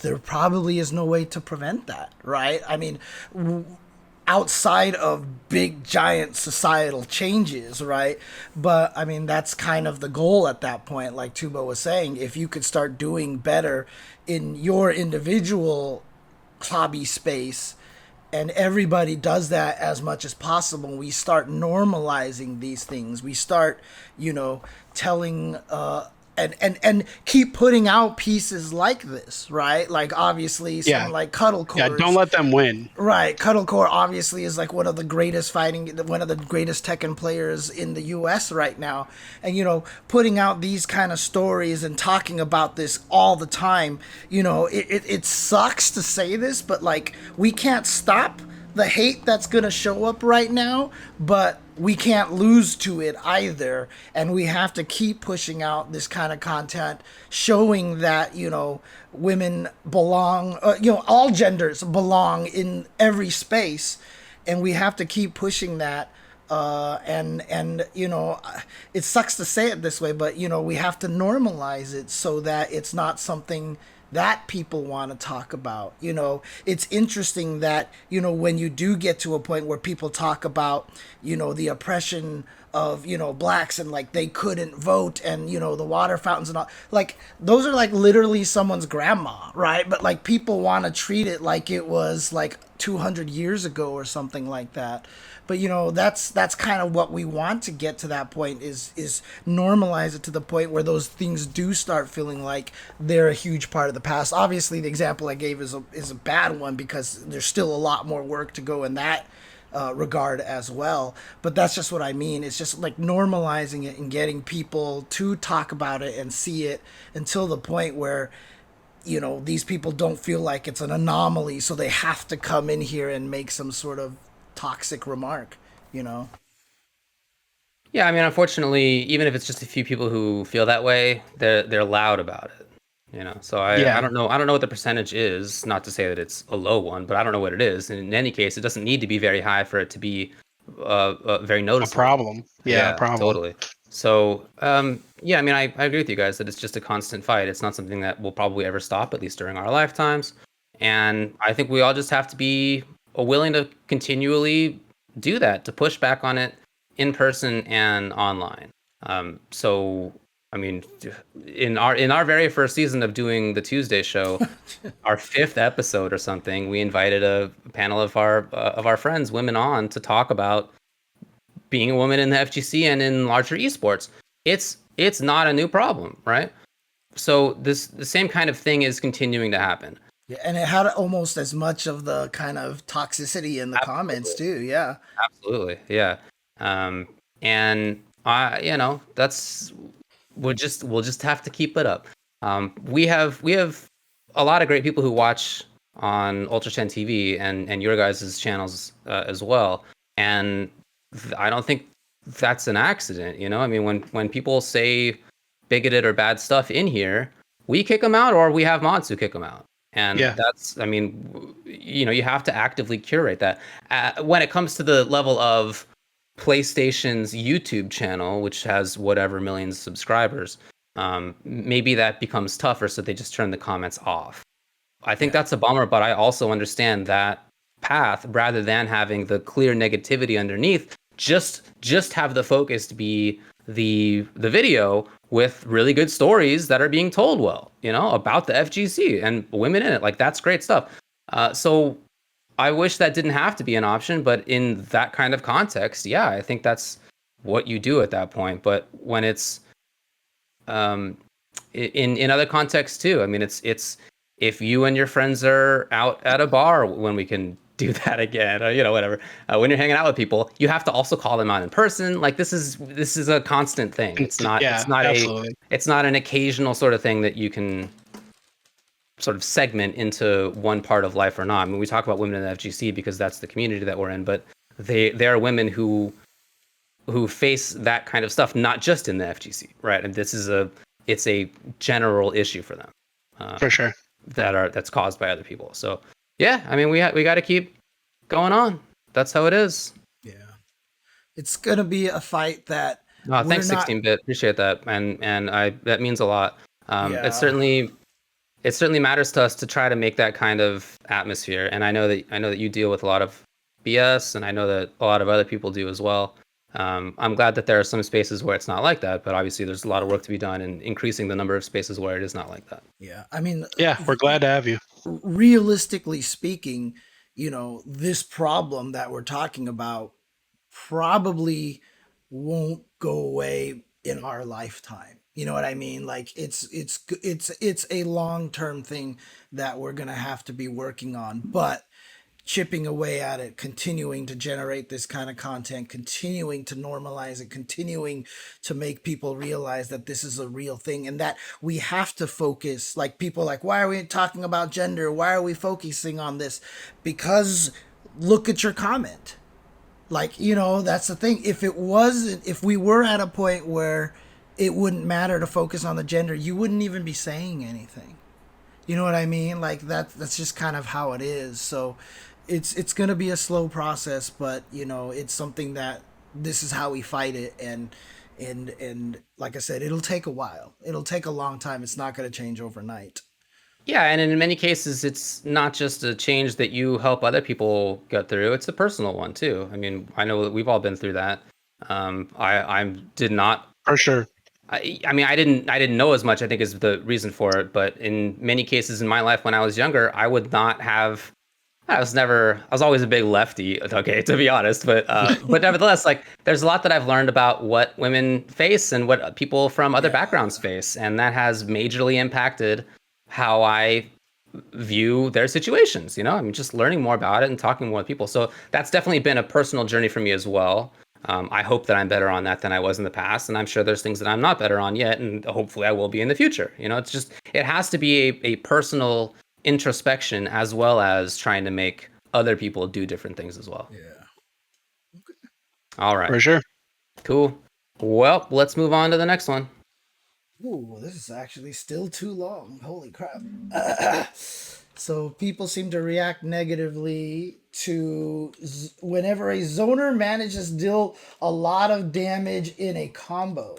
there probably is no way to prevent that, right? I mean, outside of big, giant societal changes, right? But, I mean, that's kind of the goal at that point, like Tubo was saying. If you could start doing better in your individual hobby space, and everybody does that as much as possible, we start normalizing these things. We start, telling and keep putting out pieces like this, right? Like obviously someone like Cuddlecore. Yeah, don't let them win. Right. Cuddlecore obviously is like one of the greatest Tekken players in the US right now. And putting out these kind of stories and talking about this all the time, it sucks to say this, but like we can't stop the hate that's going to show up right now, but we can't lose to it either. And we have to keep pushing out this kind of content, showing that, women belong, all genders belong in every space. And we have to keep pushing that. And it sucks to say it this way, but, we have to normalize it so that it's not something that people want to talk about. It's interesting that, when you do get to a point where people talk about, the oppression of, blacks and like they couldn't vote and, the water fountains and all, like those are like literally someone's grandma, right? But like people want to treat it like it was like 200 years ago or something like that. But that's kind of what we want to get to that point is normalize it to the point where those things do start feeling like they're a huge part of the past. Obviously, the example I gave is a bad one because there's still a lot more work to go in that regard as well. But that's just what I mean. It's just like normalizing it and getting people to talk about it and see it until the point where these people don't feel like it's an anomaly, so they have to come in here and make some sort of toxic remark. Yeah, I mean, unfortunately, even if it's just a few people who feel that way, they're loud about it. You know, so I don't know what the percentage is. Not to say that it's a low one, but I don't know what it is. And in any case, it doesn't need to be very high for it to be very A noticeable. problem. Yeah, a problem. Totally. So, yeah, I mean, I agree with you guys that it's just a constant fight. It's not something that will probably ever stop, at least during our lifetimes. And I think we all just have to be willing to continually do that, to push back on it in person and online. So, I mean, in our very first season of doing the Tuesday show, our 5th episode or something, we invited a panel of our friends, women, on to talk about being a woman in the FGC and in larger esports. It's not a new problem, right? So the same kind of thing is continuing to happen. Yeah, and it had almost as much of the kind of toxicity in the comments too. Yeah. Absolutely, yeah. And I, that's we'll just have to keep it up. We have a lot of great people who watch on Ultra Chen TV and your guys' channels as well. And I don't think that's an accident. I mean, when people say bigoted or bad stuff in here, we kick them out, or we have mods who kick them out. And that's, I mean, you have to actively curate that. When it comes to the level of PlayStation's YouTube channel, which has whatever millions of subscribers, maybe that becomes tougher, so they just turn the comments off. I think that's a bummer, but I also understand that path. Rather than having the clear negativity underneath, just have the focus to be the video with really good stories that are being told well, about the FGC and women in it. Like, that's great stuff. So I wish that didn't have to be an option, but in that kind of context, yeah, I think that's what you do at that point. But when it's in other contexts too, I mean, it's if you and your friends are out at a bar, when we can do that again, or whatever, when you're hanging out with people, you have to also call them out in person. Like, this is a constant thing. It's not an occasional sort of thing that you can sort of segment into one part of life or not. I mean, we talk about women in the FGC because that's the community that we're in, but they are women who face that kind of stuff, not just in the FGC, right? And it's a general issue for them, for sure, that's caused by other people. So yeah, I mean, we got to keep going on. That's how it is. Yeah, it's gonna be a fight that. Thanks, 16-bit. Appreciate that, and that means a lot. It certainly matters to us to try to make that kind of atmosphere. And I know that you deal with a lot of BS, and I know that a lot of other people do as well. I'm glad that there are some spaces where it's not like that, but obviously there's a lot of work to be done in increasing the number of spaces where it is not like that. Yeah, I mean, we're glad to have you. Realistically speaking, this problem that we're talking about probably won't go away in our lifetime. You know what I mean? Like, it's a long-term thing that we're going to have to be working on, but chipping away at it, continuing to generate this kind of content, continuing to normalize it, continuing to make people realize that this is a real thing, and that we have to focus. Like, people like, why are we talking about gender? Why are we focusing on this? Because look at your comment. Like, that's the thing. If we were at a point where it wouldn't matter to focus on the gender, you wouldn't even be saying anything. You know what I mean? Like, that's just kind of how it is. So it's going to be a slow process, but it's something that this is how we fight it. And like I said, it'll take a while. It'll take a long time. It's not going to change overnight. Yeah, and in many cases, it's not just a change that you help other people get through. It's a personal one too. I mean, I know that we've all been through that. I did not. For sure. I mean, I didn't know as much, I think, is the reason for it. But in many cases in my life when I was younger, I would not have. I was always a big lefty, okay, to be honest. But nevertheless, like, there's a lot that I've learned about what women face and what people from other backgrounds face, and that has majorly impacted how I view their situations. I mean, just learning more about it and talking more with people. So that's definitely been a personal journey for me as well. I hope that I'm better on that than I was in the past, and I'm sure there's things that I'm not better on yet, and hopefully I will be in the future. It's just, it has to be a personal introspection as well as trying to make other people do different things as well. Yeah. Okay. All right. For sure. Cool. Well, let's move on to the next one. Ooh, this is actually still too long. Holy crap. So people seem to react negatively to whenever a zoner manages to deal a lot of damage in a combo.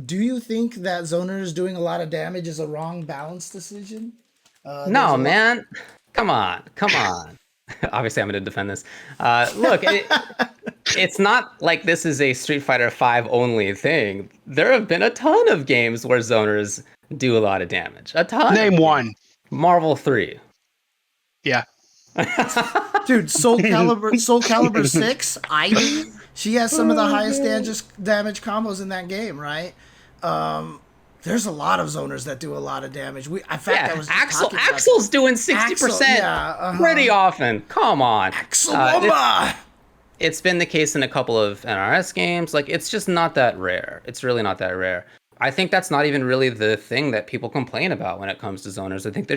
Do you think that zoners doing a lot of damage is a wrong balance decision? No, man. Come on. Obviously, I'm going to defend this. Look, it's not like this is a Street Fighter 5 only thing. There have been a ton of games where zoners do a lot of damage. A ton. Name one. Marvel 3. Yeah. Dude, Soul Calibur 6, Ivy, she has some of the highest damage combos in that game, right? There's a lot of zoners that do a lot of damage. I was just talking about Axel's doing 60% pretty often. Come on. Axel It's been the case in a couple of NRS games. Like, it's just not that rare. It's really not that rare. I think that's not even really the thing that people complain about when it comes to zoners. I think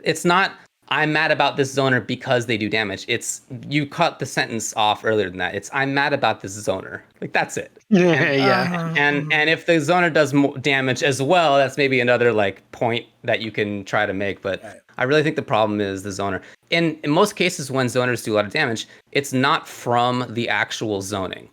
it's not, I'm mad about this zoner because they do damage. It's, you cut the sentence off earlier than that. It's, I'm mad about this zoner. Like, that's it. Yeah. And if the zoner does more damage as well, that's maybe another like point that you can try to make. But I really think the problem is the zoner. In most cases, when zoners do a lot of damage, it's not from the actual zoning.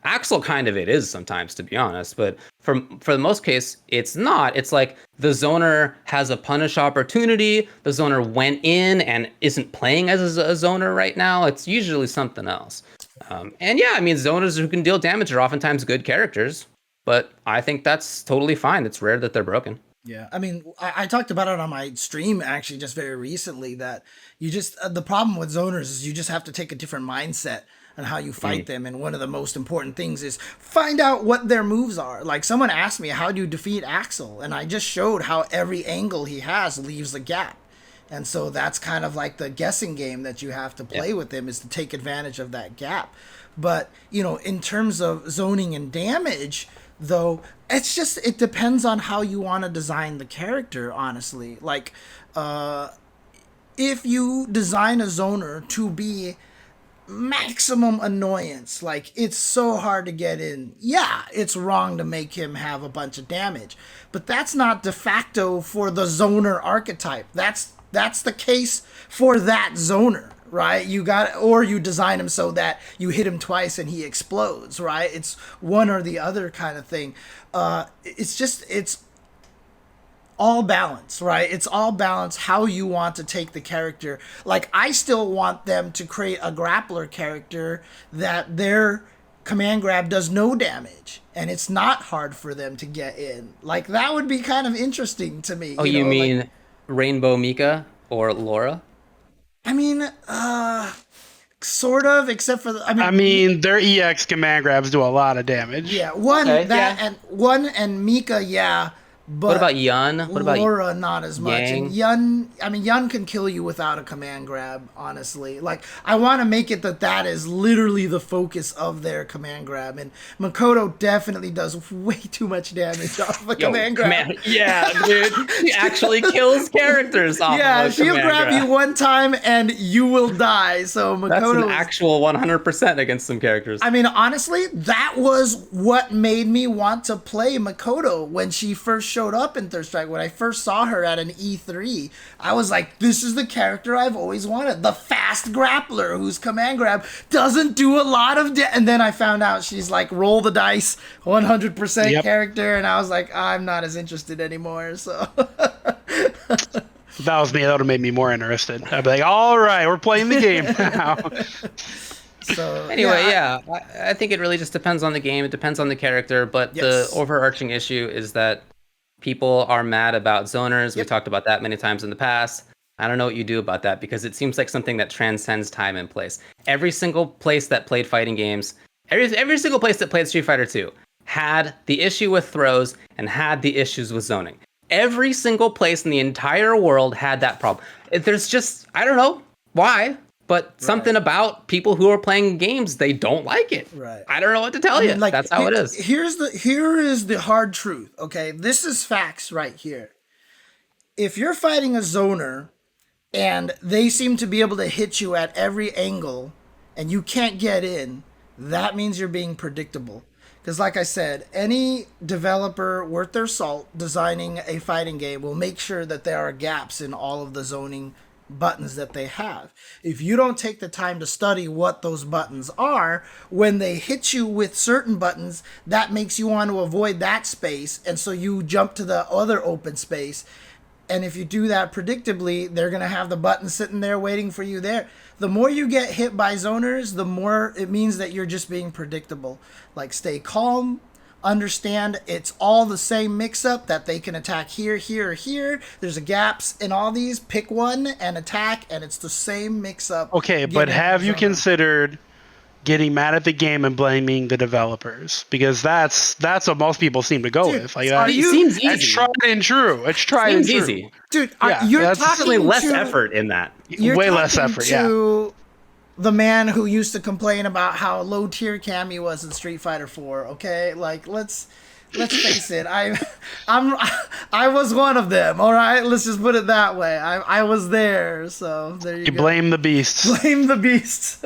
Axel kind of it is sometimes, to be honest, but for the most case, it's not. It's like the zoner has a punish opportunity. The zoner went in and isn't playing as a zoner right now. It's usually something else. And yeah, I mean, zoners who can deal damage are oftentimes good characters, but I think that's totally fine. It's rare that they're broken. Yeah, I mean, I talked about it on my stream actually just very recently that you just, the problem with zoners is you just have to take a different mindset on how you fight them. And one of the most important things is find out what their moves are. Like someone asked me, how do you defeat Axel? And I just showed how every angle he has leaves a gap. And so that's kind of like the guessing game that you have to play with him, is to take advantage of that gap. But, you know, in terms of zoning and damage, though, it's just, it depends on how you want to design the character, honestly. Like, if you design a zoner to be maximum annoyance, like it's so hard to get in, yeah, it's wrong to make him have a bunch of damage. But that's not de facto for the zoner archetype. That's the case for that zoner, right? You got, or you design him so that you hit him twice and he explodes, right? It's one or the other kind of thing. It's all balance, right? It's all balance how you want to take the character. Like, I still want them to create a grappler character that their command grab does no damage and it's not hard for them to get in. Like, that would be kind of interesting to me. Oh, you mean like Rainbow Mika or Laura? I mean, sort of, except for I mean, their EX command grabs do a lot of damage. Yeah, and Mika, yeah. But what about Yun? What about Laura? Not as much. Yang? And Yun, I mean, Yun can kill you without a command grab, honestly. Like, I want to make it that is literally the focus of their command grab. And Makoto definitely does way too much damage off of a command grab. Yeah, dude. She actually kills characters off of a she'll grab you one time and you will die. So Makoto, that's an actual 100% against some characters. I mean, honestly, that was what made me want to play Makoto when she first showed up in Third Strike. When I first saw her at an E3, I was like, this is the character I've always wanted. The fast grappler whose command grab doesn't do a lot of and then I found out she's like roll the dice 100% character, and I was like, I'm not as interested anymore. So if that was me, that would have made me more interested. I'd be like, all right, we're playing the game now. So anyway, I think it really just depends on the game. It depends on the character, but the overarching issue is that people are mad about zoners. We talked about that many times in the past. I don't know what you do about that, because it seems like something that transcends time and place. Every single place that played fighting games, every single place that played Street Fighter 2 had the issue with throws and had the issues with zoning. Every single place in the entire world had that problem. There's just, I don't know why, but something about people who are playing games, they don't like it. Right. I don't know what to tell you. Like, that's how it is. Here is the hard truth, okay? This is facts right here. If you're fighting a zoner and they seem to be able to hit you at every angle and you can't get in, that means you're being predictable. Because like I said, any developer worth their salt designing a fighting game will make sure that there are gaps in all of the zoning buttons that they have. If you don't take the time to study what those buttons are, when they hit you with certain buttons, that makes you want to avoid that space, and so you jump to the other open space. And if you do that predictably, they're going to have the button sitting there waiting for you there. The more you get hit by zoners, the more it means that you're just being predictable. Like, stay calm, understand it's all the same mix-up, that they can attack here, here, or here. There's gaps in all these. Pick one and attack, and it's the same mix-up. Okay, but have you considered getting mad at the game and blaming the developers? Because that's what most people seem to go with. Like, it seems easy. It's tried and true. It's tried and true. Easy. Dude, Yeah, you're that's talking Definitely less to, effort in that. You're Way less talking effort, to the man who used to complain about how low tier Cammy was in Street Fighter 4. Okay, like let's face it. I was one of them. All right, let's just put it that way. I was there. So there you go. Blame the beasts. Blame the beast.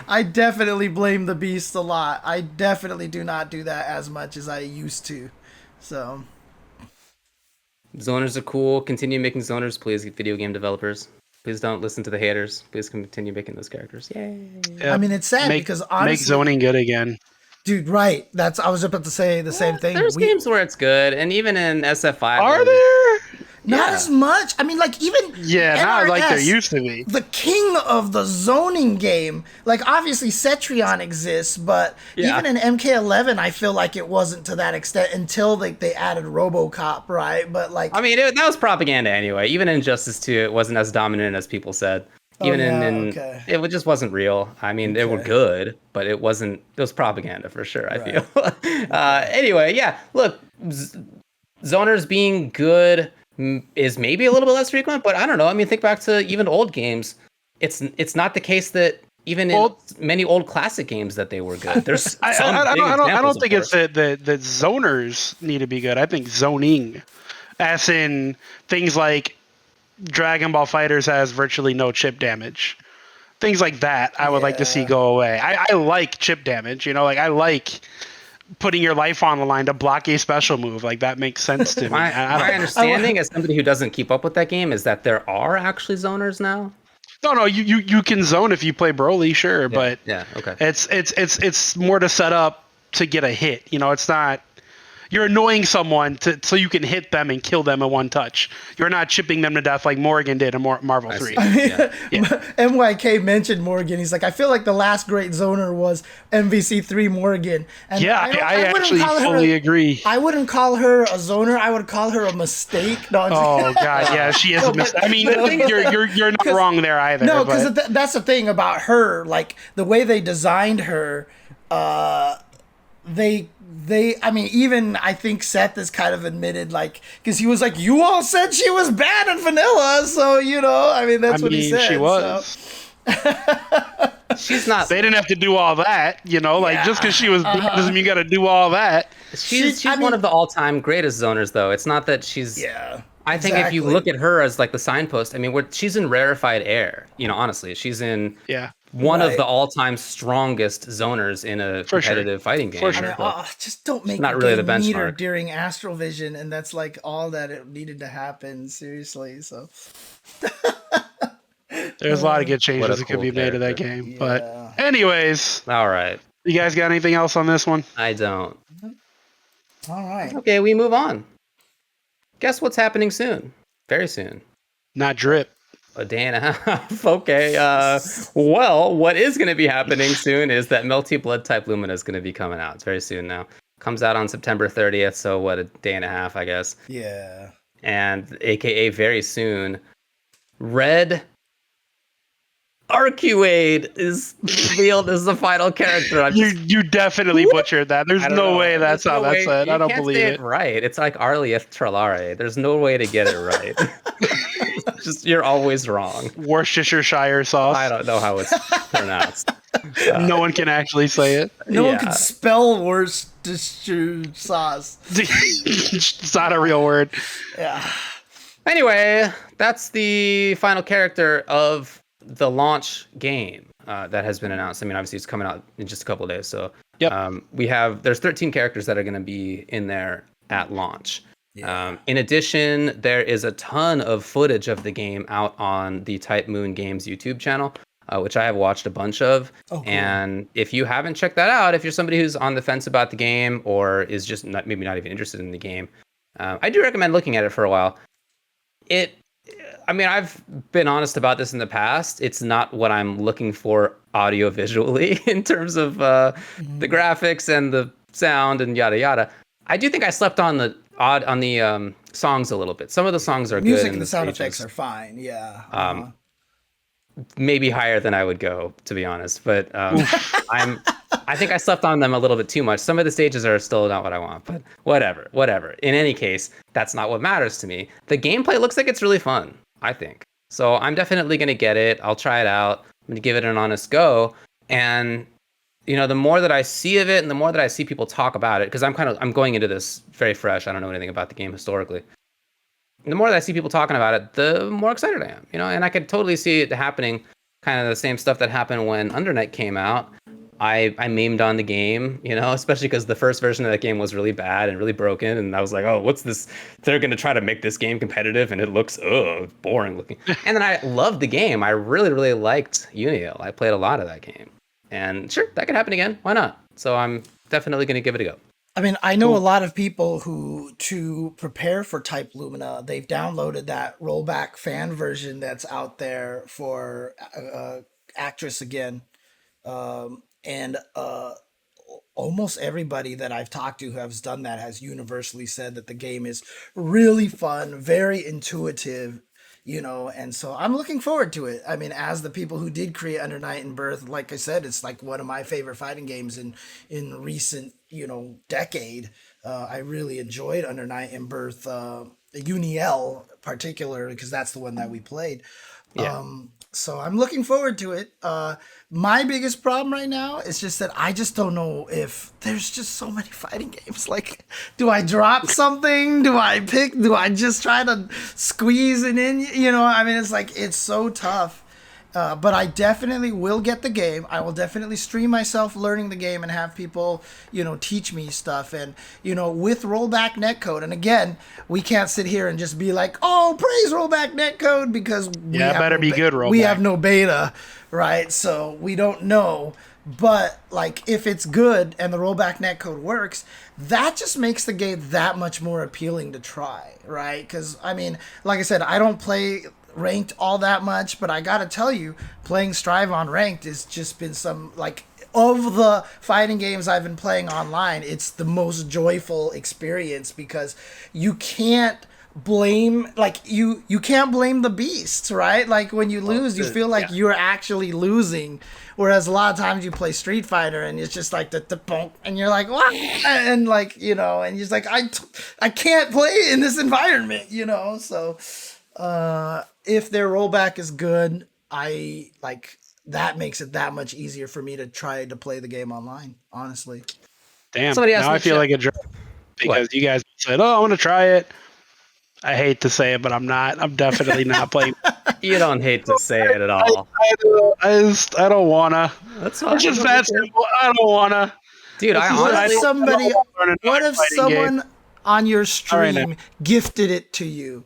I definitely blame the beast a lot. I definitely do not do that as much as I used to. So Zoners are cool. Continue making zoners, please, video game developers. Please don't listen to the haters. Please continue making those characters. Yay. Yep. I mean, it's sad because honestly, make zoning good again. dude, right? I was about to say the same thing. There's games where it's good, and even in SF5. Are there? Not Yeah. as much. I mean, like even Not like there NRS, used to be. the king of the zoning game. Like obviously Cetrion exists, but Yeah. even in MK11, I feel like it wasn't to that extent until they added RoboCop, right? But like, I mean, that was propaganda anyway. Even in Injustice 2, it wasn't as dominant as people said. Even okay. it just wasn't real. I mean, they were good, but it wasn't. It was propaganda for sure. I feel. Anyway, yeah. Look, zoners being good is maybe a little bit less frequent, but I don't know. I mean, think back to even old games. It's not the case that even in many old classic games that they were good. There's I don't think it's that zoners need to be good. I think zoning, as in things like Dragon Ball Fighters has virtually no chip damage. Things like that I would like to see go away. I like chip damage, like I like putting your life on the line to block a special move. Like that makes sense to me. My understanding as somebody who doesn't keep up with that game is that there are actually zoners now. No, you can zone if you play Broly, sure, but okay. It's more to set up to get a hit. It's not. You're annoying someone so you can hit them and kill them in one touch. You're not chipping them to death like Morgan did in Marvel 3. MYK mentioned Morgan. He's like, I feel like the last great zoner was MVC3 Morgan. And I actually fully agree. I wouldn't call her a zoner. I would call her a mistake. No, oh God, yeah, she is a mistake. I mean, you're not wrong there either. No, because that's the thing about her. Like the way they designed her, I mean, even I think Seth has kind of admitted, like, because he was like, you all said she was bad in vanilla, so, I mean, that's what he said. She was. So. She's not. They didn't have to do all that, like, just because she was bad doesn't mean you got to do all that. She's one of the all-time greatest zoners, though. It's not that she's... Yeah. I think if you look at her as, like, the signpost, I mean, she's in rarefied air, honestly. She's in... Yeah. One of the all-time strongest zoners in a competitive fighting game. For sure. I mean, just don't make not a really the game meter benchmark during Astral Vision, and that's like all that it needed to happen. Seriously, so there's a lot of good changes that could be made to that game. Yeah. But anyways, all right. You guys got anything else on this one? I don't. All right. Okay, we move on. Guess what's happening soon? Very soon. Not drip. A day and a half. Okay. Well, what is going to be happening soon is that Melty Blood type Lumina is going to be coming out. It's very soon now. Comes out on September 30th. So what, a day and a half, I guess. Yeah. And AKA very soon, Red Arcuade is revealed as the final character. You definitely butchered that. There's no way that's how that's said. I don't believe it. Right. It's like Arlieth Tralare. There's no way to get it right. You're always wrong. Worcestershire sauce. I don't know how it's pronounced. No one can actually say it. No one can spell Worcestershire sauce. It's not a real word. Yeah. Anyway, that's the final character of the launch game. that has been announced. I mean, obviously it's coming out in just a couple of days. So Yep. there's 13 characters that are going to be in there at launch. Yeah. In addition, there is a ton of footage of the game out on the Type Moon Games YouTube channel, which I have watched a bunch of. Oh, cool. And if you haven't checked that out, if you're somebody who's on the fence about the game or is just maybe not even interested in the game, I do recommend looking at it for a while. I mean, I've been honest about this in the past. It's not what I'm looking for audio visually in terms of the graphics and the sound and yada yada. I do think I slept on the songs a little bit. Some of the songs are Music good. and the sound effects are fine. Yeah. Maybe higher than I would go, to be honest. But I think I slept on them a little bit too much. Some of the stages are still not what I want, but whatever. In any case, that's not what matters to me. The gameplay looks like it's really fun, I think. So I'm definitely going to get it. I'll try it out. I'm going to give it an honest go. And, you know, the more that I see of it and the more that I see people talk about it, because I'm going into this very fresh. I don't know anything about the game historically. The more that I see people talking about it, the more excited I am, you know, and I could totally see it happening, kind of the same stuff that happened when Undernight came out. I memed on the game, you know, especially because the first version of that game was really bad and really broken. And I was like, oh, what's this? They're going to try to make this game competitive and it looks boring looking. And then I loved the game. I really, really liked Unio. I played a lot of that game. And sure, that could happen again. Why not? So I'm definitely going to give it a go. I mean, I know a lot of people who, to prepare for Type Lumina, they've downloaded that rollback fan version that's out there for Actress again. And almost everybody that I've talked to who has done that has universally said that the game is really fun, very intuitive, you know, and so I'm looking forward to it. I mean, as the people who did create Under Night and Birth, like I said, it's like one of my favorite fighting games in recent, you know, decade. I really enjoyed Under Night and Birth, Uniel particularly, because that's the one that we played. Yeah. So I'm looking forward to it. My biggest problem right now is just that I just don't know if there's just so many fighting games. Like, do I drop something? Do I just try to squeeze it in? You know, I mean, it's like, it's so tough. But I definitely will get the game. I will definitely stream myself learning the game and have people, you know, teach me stuff. And, you know, with rollback netcode, and again, we can't sit here and just be like, oh, praise rollback netcode, because we better be good rollback. We have no beta, right? So we don't know. But like, if it's good and the rollback netcode works, that just makes the game that much more appealing to try, right? Because I mean, like I said, I don't play ranked all that much, but I gotta tell you, playing Strive on ranked has just been some, like, of the fighting games I've been playing online, it's the most joyful experience, because you can't blame, like, you can't blame the beasts, right? Like, when you lose, you feel like you're actually losing, whereas a lot of times you play Street Fighter and it's just like the bonk, and you're like, what? And like, you know, and you're just like, I can't play in this environment, you know. So if their rollback is good, I like that makes it that much easier for me to try to play the game online, honestly. Damn. Somebody asked now me I feel like a jerk because you guys said, "Oh, I want to try it." I hate to say it, but I'm not. I'm definitely not playing. You don't hate to say it at all. I don't wanna. That's fine. It's just that simple. I don't wanna. Dude, what if someone on your stream gifted it to you?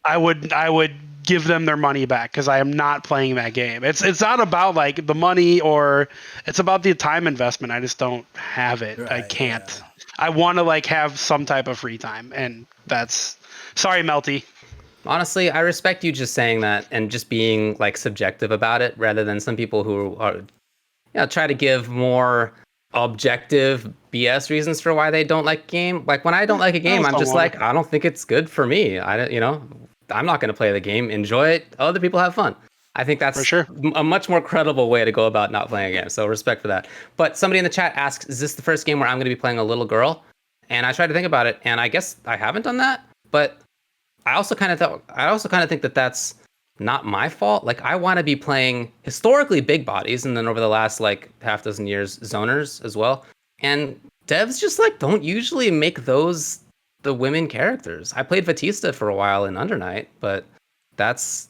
I would give them their money back, because I am not playing that game. It's not about like the money, or it's about the time investment. I just don't have it. Right, I can't. I want to like have some type of free time, and that's sorry, Melty. Honestly, I respect you just saying that and just being like subjective about it, rather than some people who are, you know, try to give more objective BS reasons for why they don't like a game. Like, when I don't like a game, I'm just like, I don't think it's good for me. You know, I'm not going to play the game. Enjoy it. Other people have fun. I think that's for sure a much more credible way to go about not playing a game. So respect for that. But somebody in the chat asks, is this the first game where I'm going to be playing a little girl? And I tried to think about it, and I guess I haven't done that. But I also kind of think that that's not my fault. Like, I want to be playing historically big bodies, and then over the last like half dozen years, zoners as well. And devs just like don't usually make those the women characters. I played Batista for a while in Under Night, but that's,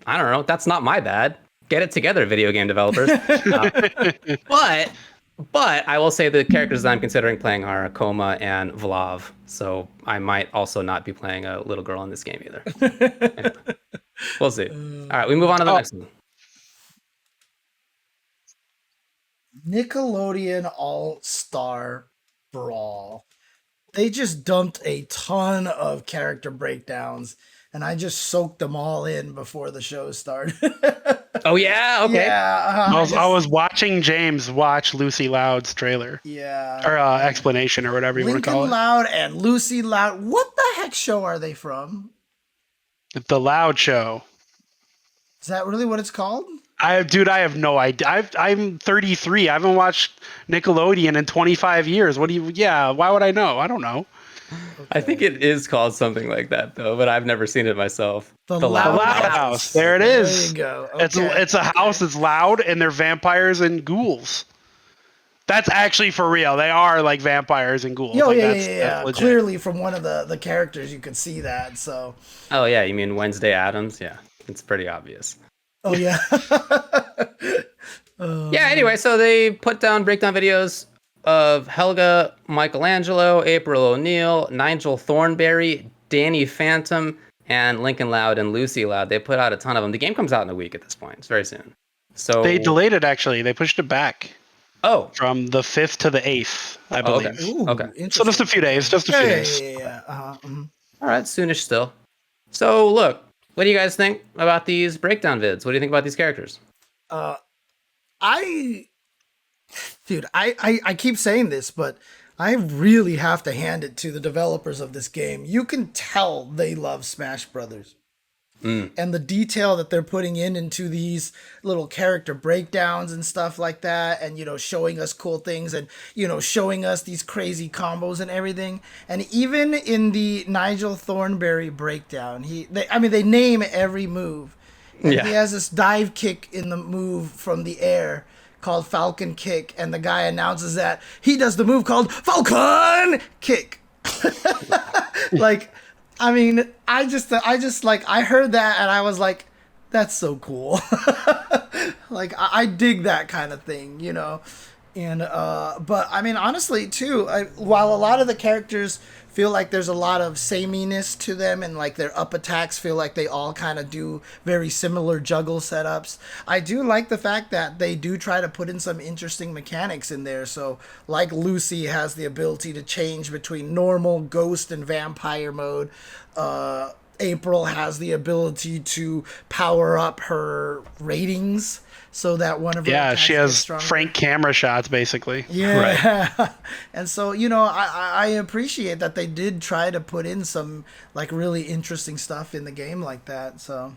I don't know, that's not my bad. Get it together, video game developers. But I will say the characters that I'm considering playing are Koma and Vlav. So I might also not be playing a little girl in this game either. Anyway, we'll see. All right, we move on to the next one. Nickelodeon All-Star Brawl. They just dumped a ton of character breakdowns, and I just soaked them all in before the show started. Oh yeah, okay. Yeah, I was watching James watch Lucy Loud's trailer. Yeah. Or explanation or whatever you want to call Lincoln it. Loud and Lucy Loud. What the heck show are they from? The Loud Show. Is that really what it's called? I have no idea. I'm 33. I haven't watched Nickelodeon in 25 years. Why would I know? I don't know. Okay. I think it is called something like that though, but I've never seen it myself. The Loud Loud Loud House. House. There it is. There you go. Okay. It's a house that's loud and they're vampires and ghouls. That's actually for real. They are like vampires and ghouls. Oh, Like, yeah, that's yeah. legit. Clearly from one of the characters you could see that, so. Oh yeah, you mean Wednesday Addams? Yeah, it's pretty obvious. Oh, yeah. Yeah, anyway, so they put down breakdown videos of Helga, Michelangelo, April O'Neil, Nigel Thornberry, Danny Phantom, and Lincoln Loud and Lucy Loud. They put out a ton of them. The game comes out in a week at this point. It's very soon. So They delayed it, actually. They pushed it back Oh, from the 5th to the 8th, I Oh, believe. okay. Ooh, Okay. So interesting. just a few days. Just a few Yeah, days. yeah. Uh-huh. Mhm. all right, soonish still. So look, what do you guys think about these breakdown vids? What do you think about these characters? I keep saying this, but I really have to hand it to the developers of this game. You can tell they love Smash Brothers. And the detail that they're putting into these little character breakdowns and stuff like that, and showing us cool things, and showing us these crazy combos and everything. And even in the Nigel Thornberry breakdown, they name every move. And Yeah. he has this dive kick in the move from the air called Falcon Kick, and the guy announces that he does the move called Falcon Kick. Like, I mean, I just I heard that and I was like, that's so cool. Like, I dig that kind of thing, And but I mean, honestly, too, while a lot of the characters feel like there's a lot of sameness to them, and like their up attacks feel like they all kind of do very similar juggle setups, I do like the fact that they do try to put in some interesting mechanics in there. So like Lucy has the ability to change between normal, ghost, and vampire mode. April has the ability to power up her ratings so that one of her attacks She gets has stronger. frank camera shots, basically. Yeah. And so, I appreciate that they did try to put in some like really interesting stuff in the game like that. So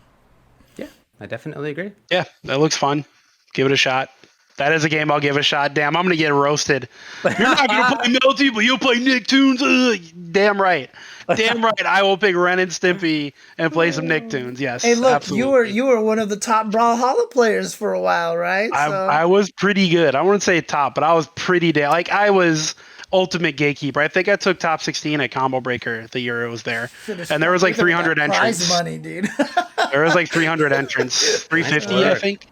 Yeah, I definitely agree. Yeah, that looks fun. Give it a shot. That is a game I'll give a shot. Damn, I'm going to get roasted. You're not going to play Melty, but you'll play Nicktoons. Ugh. Damn right. Damn right. I will pick Ren and Stimpy and play some Nicktoons. Yes. hey, look, absolutely. you were one of the top Brawlhalla players for a while, right? I was pretty good. I wouldn't say top, but I was pretty damn. Like, I was ultimate gatekeeper. I think I took top 16 at Combo Breaker the year it was there. and there was like 300 entrants. Prize money, dude. There was like 300 entrants. 350, I work. think.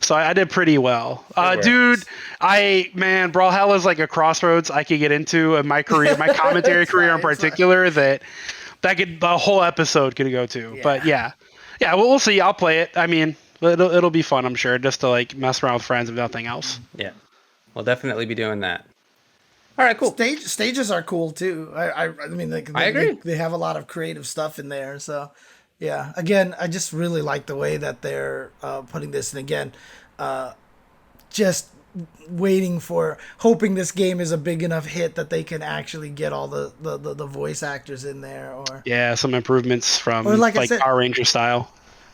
So I did pretty well. Good Dude, Brawlhalla is like a crossroads I could get into in my career, my commentary It's career fine, in particular, that the whole episode could go to. Yeah. But yeah, we'll see. I'll play it. I mean, it'll be fun, I'm sure, just to like mess around with friends if nothing else. Yeah, we'll definitely be doing that. All right, cool. Stages are cool too. I mean, I agree. They have a lot of creative stuff in there. So, yeah. Again, I just really like the way that they're putting this. And again, just hoping this game is a big enough hit that they can actually get all the voice actors in there. Or Yeah, some improvements from Or like I like said- Power Ranger style.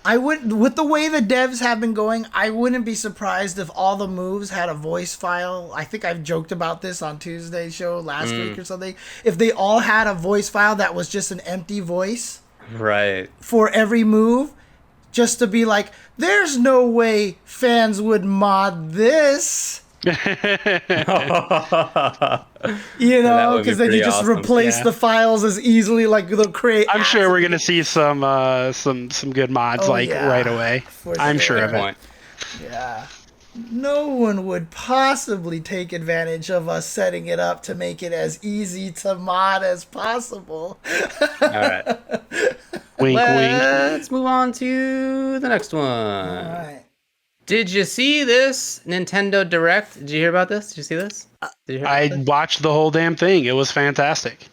I would, with the way the devs have been going, I wouldn't be surprised if all the moves had a voice file. I think I've joked about this on Tuesday's show last week or something. If they all had a voice file that was just an empty voice Right. for every move, just to be like, there's no way fans would mod this. You know, would be because then you pretty just awesome. replace Yeah. the files as easily, like they'll create. I'm sure apps. we're gonna see some good mods Oh, like yeah. right away. For I'm sure. sure of Good it. point. Yeah. No one would possibly take advantage of us setting it up to make it as easy to mod as possible. All right. Wink, wink. Let's move on to the next one. All right. Did you see this Nintendo Direct? Did you hear about this? Did you see this? Did you hear I about this? watched the whole damn thing. It was fantastic.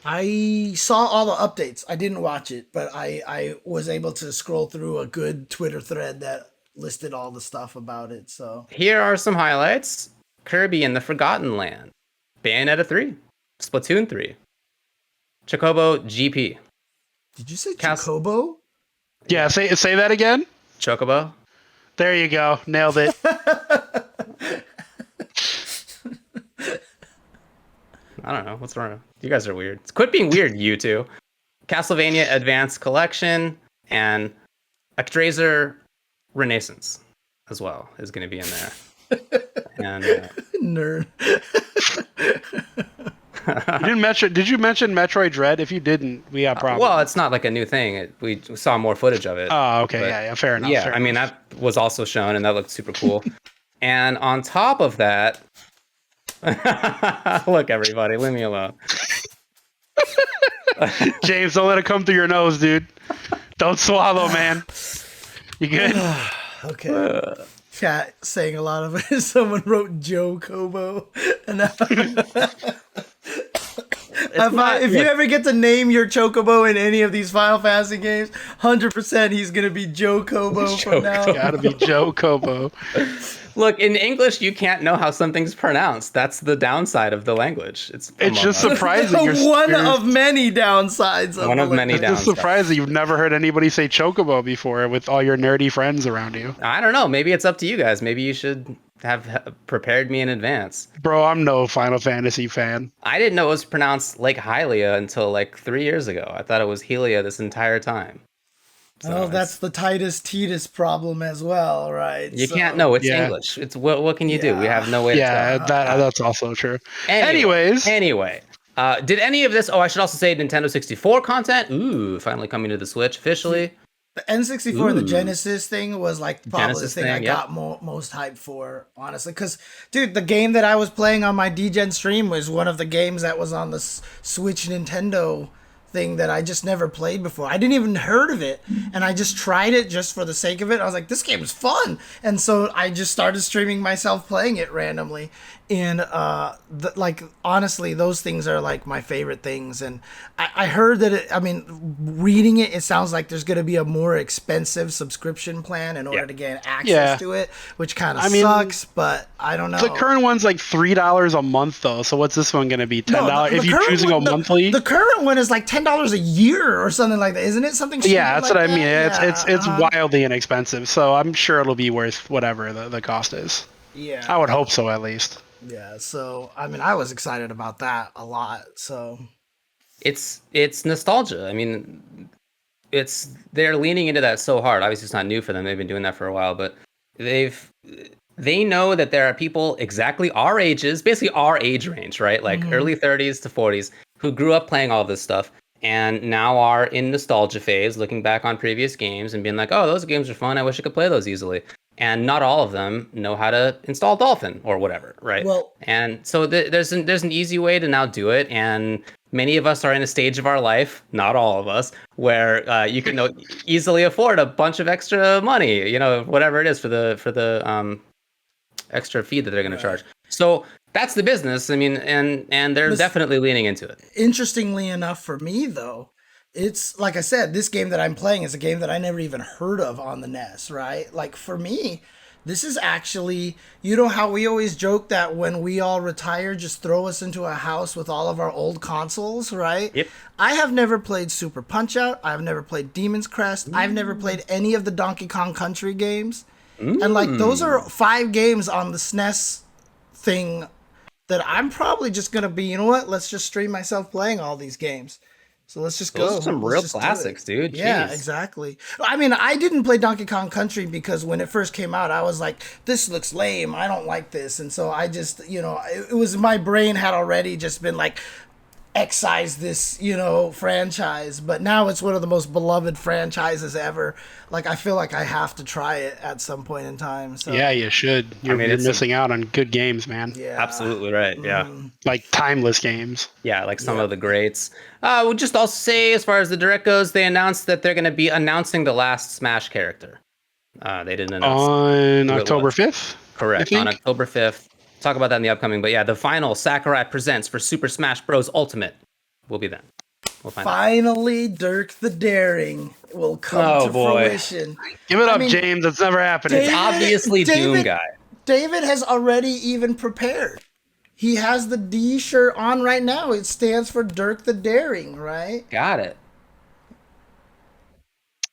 I saw all the updates. I didn't watch it, but I was able to scroll through a good Twitter thread that listed all the stuff about it. So Here are some highlights. Kirby in the Forgotten Land. Bayonetta 3. Splatoon 3. Chocobo GP. did you say Cas- Chocobo? Yeah, say that again. Chocobo. There you go. Nailed it. I don't know. What's wrong? You guys are weird. Quit being weird, you two. Castlevania Advanced Collection and Actraiser Renaissance as well is going to be in there. And Nerd. Did you mention Metroid Dread? If you didn't, we got problems. well, it's not like a new thing. We saw more footage of it. Oh, okay. but- Yeah, fair enough. Yeah, fair I mean, enough. that was also shown, and that looked super cool. And on top of that, look, everybody, leave me alone. James, don't let it come through your nose, dude. Don't swallow, man. You good? Okay. Chat saying a lot of it. Someone wrote Joe Kobo. And if you ever get to name your Chocobo in any of these Final Fantasy games, 100% he's going to be Joe Kobo from now on. Gotta be Joe Kobo. Look, in English, you can't know how something's pronounced. That's the downside of the language. It's just surprising. One of many downsides. One of many It's just downsides. surprising you've never heard anybody say Chocobo before with all your nerdy friends around you. I don't know. Maybe it's up to you guys. Maybe you should have prepared me in advance. Bro, I'm no Final Fantasy fan. I didn't know it was pronounced like Hylia until like 3 years ago. I thought it was Helia this entire time. Oh, that's the Titus problem as well, right? You can't know. It's Yeah. English. It's what can you do? We Yeah. have no way Yeah, to tell. that's also true. Anyway, Anyways, did any of this? Oh, I should also say Nintendo 64 content. Ooh, finally coming to the Switch officially. The N64 and the Ooh. Genesis thing was like probably Genesis the thing I thing, yeah. got most hyped for, honestly. Because, dude, the game that I was playing on my DGen stream was one of the games that was on the Switch Nintendo thing that I just never played before. I didn't even heard of it, and I just tried it just for the sake of it. I was like, this game is fun, and so I just started streaming myself playing it randomly. And like honestly, those things are like my favorite things. And I heard that reading it, it sounds like there's going to be a more expensive subscription plan in order to get access to it, which kind of sucks. But I don't know. the current one's like $3 a month though. So what's this one going to be? $10 if you're choosing a monthly? The current one is like $10 a year or something like that, isn't it? Something. Yeah, that's like what I mean. that? It's wildly inexpensive. So I'm sure it'll be worth whatever the cost is. Yeah. I would hope so, at least. Yeah. So I mean, I was excited about that a lot. So It's nostalgia. I mean, they're leaning into that so hard. Obviously, it's not new for them. They've been doing that for a while, but they know that there are people exactly our ages, basically our age range, right? Like early 30s to 40s, who grew up playing all this stuff and now are in nostalgia phase, looking back on previous games and being like, oh, those games are fun. I wish I could play those easily. And not all of them know how to install Dolphin or whatever, right? Well, and so there's an easy way to now do it, and many of us are in a stage of our life, not all of us, where you can easily afford a bunch of extra money, whatever it is for the extra fee that they're going to charge. So that's the business. I mean, and they're definitely leaning into it. Interestingly enough for me, though, it's like I said, this game that I'm playing is a game that I never even heard of on the NES, right? Like for me, this is actually, how we always joke that when we all retire, just throw us into a house with all of our old consoles, right? Yep. I have never played Super Punch-Out. I've never played Demon's Crest. I've never played any of the Donkey Kong Country games. And like those are 5 games on the SNES thing that I'm probably just going to be, let's just stream myself playing all these games. So let's just go. Those are some Let's real just do classics, it. dude. Yeah, Jeez. exactly. I mean, I didn't play Donkey Kong Country because when it first came out, I was like, this looks lame. I don't like this. And so I just, it was my brain had already just been like, excise this, franchise, but now it's one of the most beloved franchises ever. Like, I feel like I have to try it at some point in time. So Yeah, you should. You're missing out on good games, man. yeah, Absolutely right. Yeah. Like timeless games. Yeah, like some of the greats. We'll just also say, as far as the direct goes, they announced that they're going to be announcing the last Smash character. They didn't announce on October 5th. Correct, on October 5th. Talk about that in the upcoming. But yeah, the final Sakurai Presents for Super Smash Bros. Ultimate will be then. We'll find out. Finally, Dirk the Daring will come to fruition. Give it up, James. That's never happening. It's obviously Doom Guy. David has already even prepared. He has the D shirt on right now. It stands for Dirk the Daring, right? Got it.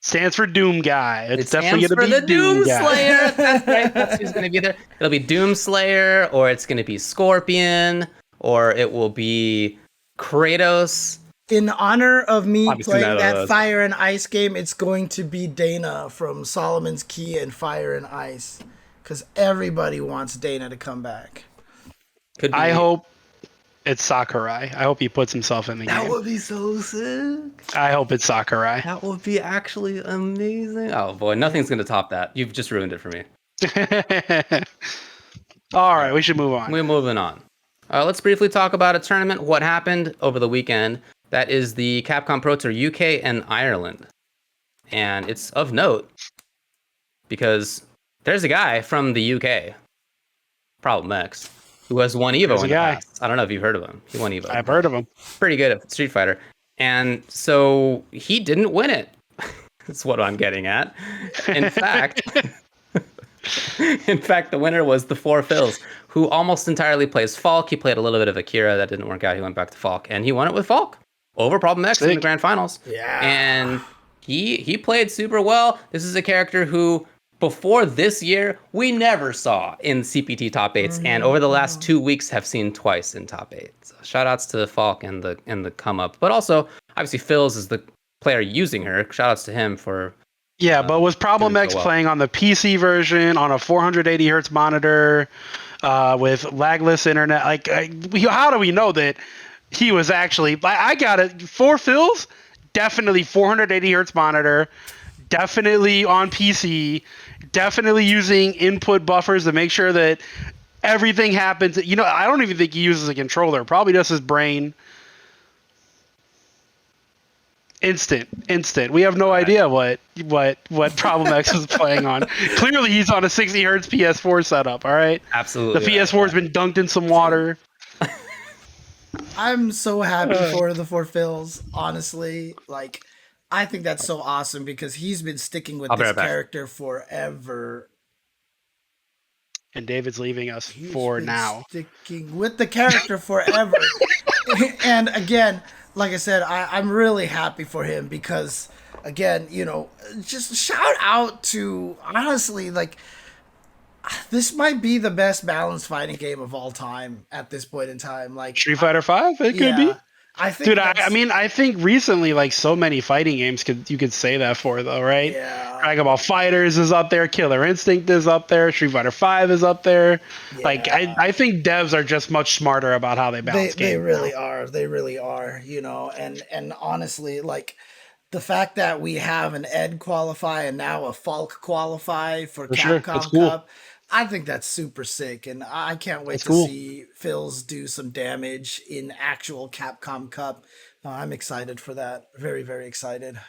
Stands for Doom Guy. It's definitely stands going for to be the Doom Guy. Slayer. That's right. That's who's going to be there. It'll be Doom Slayer, or it's going to be Scorpion, or it will be Kratos. In honor of me Obviously playing none of that those. Fire and Ice game, it's going to be Dana from Solomon's Key and Fire and Ice. Because everybody wants Dana to come back. Could be. I hope it's Sakurai. I hope he puts himself in the That game. would be so sick. I hope it's Sakurai. That would be actually amazing. Oh boy, nothing's going to top that. You've just ruined it for me. All right, we should move on. We're moving on. Let's briefly talk about a tournament. What happened over the weekend? That is the Capcom Pro Tour UK and Ireland. And it's of note because there's a guy from the UK, Problem X, who has won Evo in the past. I don't know if you've heard of him. He won Evo. I've heard of him. Pretty good at Street Fighter. And so he didn't win it. That's what I'm getting at. In fact, the winner was the Four Phils, who almost entirely plays Falk. He played a little bit of Akira. That didn't work out. He went back to Falk, and he won it with Falk over Problem X in the grand finals. Yeah. And he played super well. This is a character who, before this year, we never saw in CPT top 8s, and over the last 2 weeks have seen twice in top 8. So shout outs to Falk and the come up. But also, obviously, Phils is the player using her. Shout outs to him for But was Problem X playing on the PC version on a 480 hertz monitor with lagless internet? How do we know that he was actually? I got it. Four Phils, definitely 480 hertz monitor, definitely on PC, definitely using input buffers to make sure that everything happens. I don't even think he uses a controller. Probably just his brain. Instant. We have no idea what Problem X is playing on. Clearly, he's on a 60 hertz PS4 setup. All right. absolutely The PS4 has been dunked in some water. I'm so happy for the Four Phils, honestly. I think that's so awesome because he's been sticking with this character forever. And David's leaving us for now. Sticking with the character forever. And again, like I said, I'm really happy for him because, again, just shout out to, honestly, this might be the best balanced fighting game of all time at this point in time. Street Fighter 5, it could be. I think, dude. I think recently, so many fighting games you could say that for, though, right? Yeah. Dragon Ball Fighters is up there. Killer Instinct is up there. Street Fighter 5 is up there. Yeah. I think devs are just much smarter about how they balance games. They really are. They really are. And honestly, the fact that we have an Ed qualify and now a Falk qualify for Capcom cool. Cup, I think that's super sick, and I can't wait to see Phils do some damage in actual Capcom Cup. I'm excited for that. Very, very excited.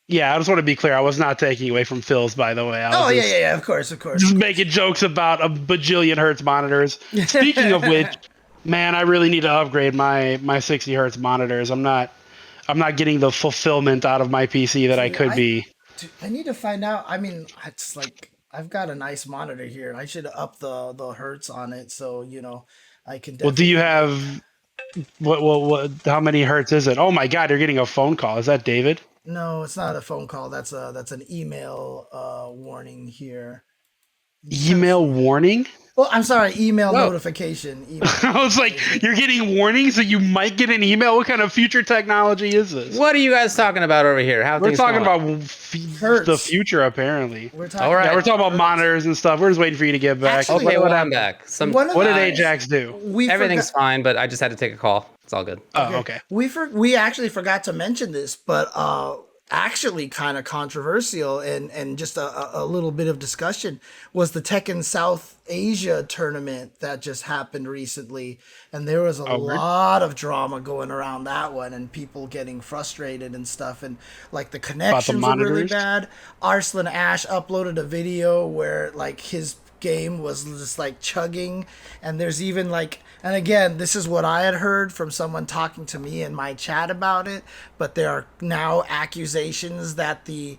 Yeah, I just want to be clear. I was not taking away from Phil's, by the way. Yeah, of course. Just making jokes about a bajillion hertz monitors. Speaking of which, man, I really need to upgrade my 60 hertz monitors. I'm not getting the fulfillment out of my PC that I could be. I need to find out. I mean, it's I've got a nice monitor here. I should up the hertz on it so I can. Well, do you have what? How many hertz is it? Oh my God, you're getting a phone call. Is that David? No, it's not a phone call. That's an email warning here. Email warning? Well, I'm sorry, email Whoa. notification. Email. I was like, you're getting warnings that you might get an email? What kind of future technology is this? What are you guys talking about over here? How are We're things talking going? about Hertz. the future, apparently. We're talking All right. Yeah, we're talking about Hertz. monitors and stuff. We're just waiting for you to get back. Actually, Okay, well, I'm back. One of What the did things Ajax do? we Everything's forgot- fine, but I just had to take a call. It's all good. Oh, okay. We actually forgot to mention this, but actually kind of controversial and just a little bit of discussion was the Tekken South Asia tournament that just happened recently, and there was a lot of drama going around that one and people getting frustrated and stuff, and like the connections were really monitors? bad. Arslan Ash uploaded a video where like his game was just like chugging, and there's even like, and again, this is what I had heard from someone talking to me in my chat about it, but there are now accusations that the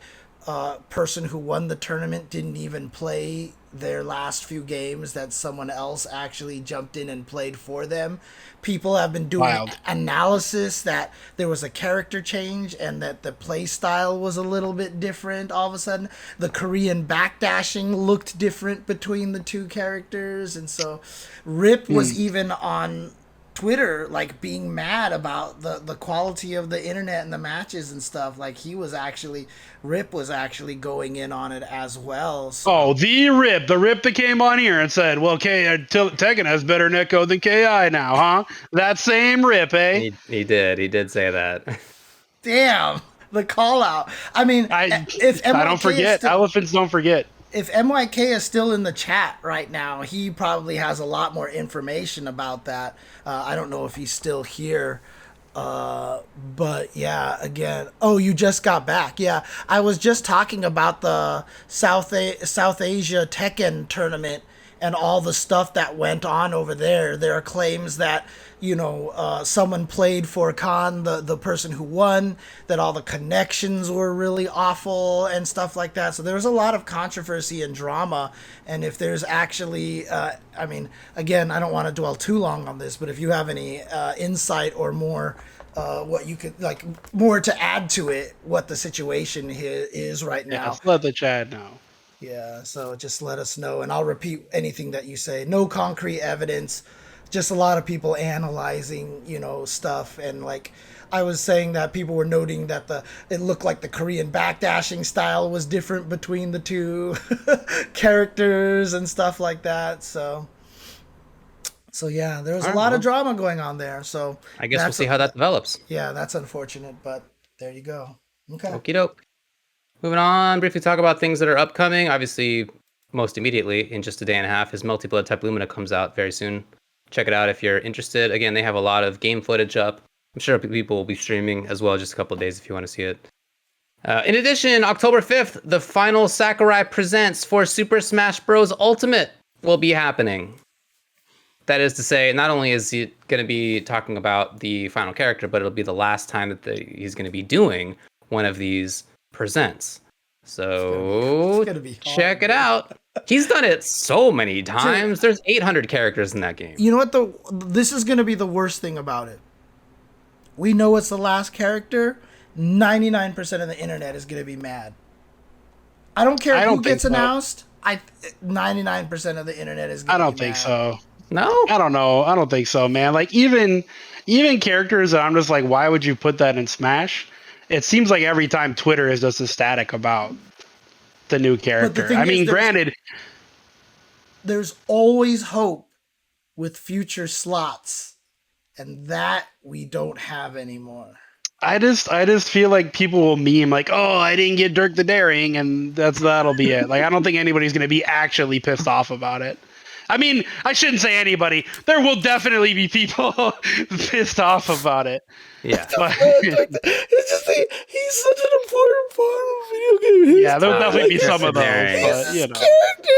person who won the tournament didn't even play their last few games, that someone else actually jumped in and played for them. People have been doing Wild. analysis that there was a character change and that the play style was a little bit different all of a sudden. The Korean backdashing looked different between the two characters, and so Rip was even on Twitter like being mad about the quality of the internet and the matches and stuff. Like Rip was actually going in on it as well. So. Oh, the Rip that came on here and said, well, Tekken has better netcode than KI now, huh? That same Rip, eh? He did say that. Damn, the call out. I mean, if I don't MYK forget. Elephants don't forget. If MYK is still in the chat right now, he probably has a lot more information about that. I don't know if he's still here. But yeah, again, you just got back. Yeah, I was just talking about the South Asia Tekken tournament and all the stuff that went on over there. There are claims that, someone played for Khan, the person who won, that all the connections were really awful and stuff like that. So there was a lot of controversy and drama. And if there's actually, again, I don't want to dwell too long on this, but if you have any insight or more, what you could more to add to it, what the situation is right now. Yes, let the chat know. Yeah, so just let us know, and I'll repeat anything that you say. No concrete evidence, just a lot of people analyzing, stuff. And like I was saying, that people were noting that it looked like the Korean backdashing style was different between the two characters and stuff like that. So yeah, there was a lot of drama going on there. So I guess we'll see how that develops. Yeah, that's unfortunate, but there you go. Okay. Okie doke. Moving on, briefly talk about things that are upcoming. Obviously, most immediately, in just a day and a half, his Melty Blood type Lumina comes out very soon. Check it out if you're interested. Again, they have a lot of game footage up. I'm sure people will be streaming as well, just a couple of days if you want to see it. In addition, October 5th, the final Sakurai Presents for Super Smash Bros. Ultimate will be happening. That is to say, not only is he going to be talking about the final character, but it'll be the last time that he's going to be doing one of these presents. So it's gonna be hard, check it out. He's done it so many times. There's 800 characters in that game. You know what? This is going to be the worst thing about it. We know it's the last character. 99% of the internet is going to be mad. I don't care who gets announced. 99% of the internet is going to be mad. I don't think so. No? I don't know. I don't think so, man. Like even characters that I'm just like, why would you put that in Smash? It seems like every time Twitter is just ecstatic about the new character. I mean, granted, there's always hope with future slots, and that we don't have anymore. I just feel like people will meme like, oh, I didn't get Dirk the Daring, and that'll be it. Like, I don't think anybody's gonna be actually pissed off about it. I mean, I shouldn't say anybody. There will definitely be people pissed off about it. Yeah. But, It's just he's such an important part of video game history. yeah, there'll definitely be some of those.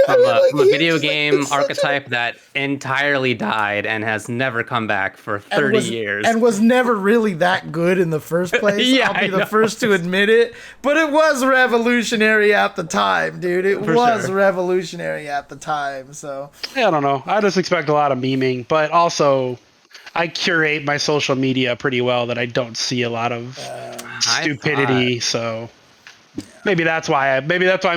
But, From a video game archetype that entirely died and has never come back for 30 years. And was never really that good in the first place. Yeah, I'll be the first to admit it. But it was revolutionary at the time, dude. It was revolutionary at the time. So I don't know. I just expect a lot of memeing, but also I curate my social media pretty well that I don't see a lot of stupidity. So Maybe that's why I'm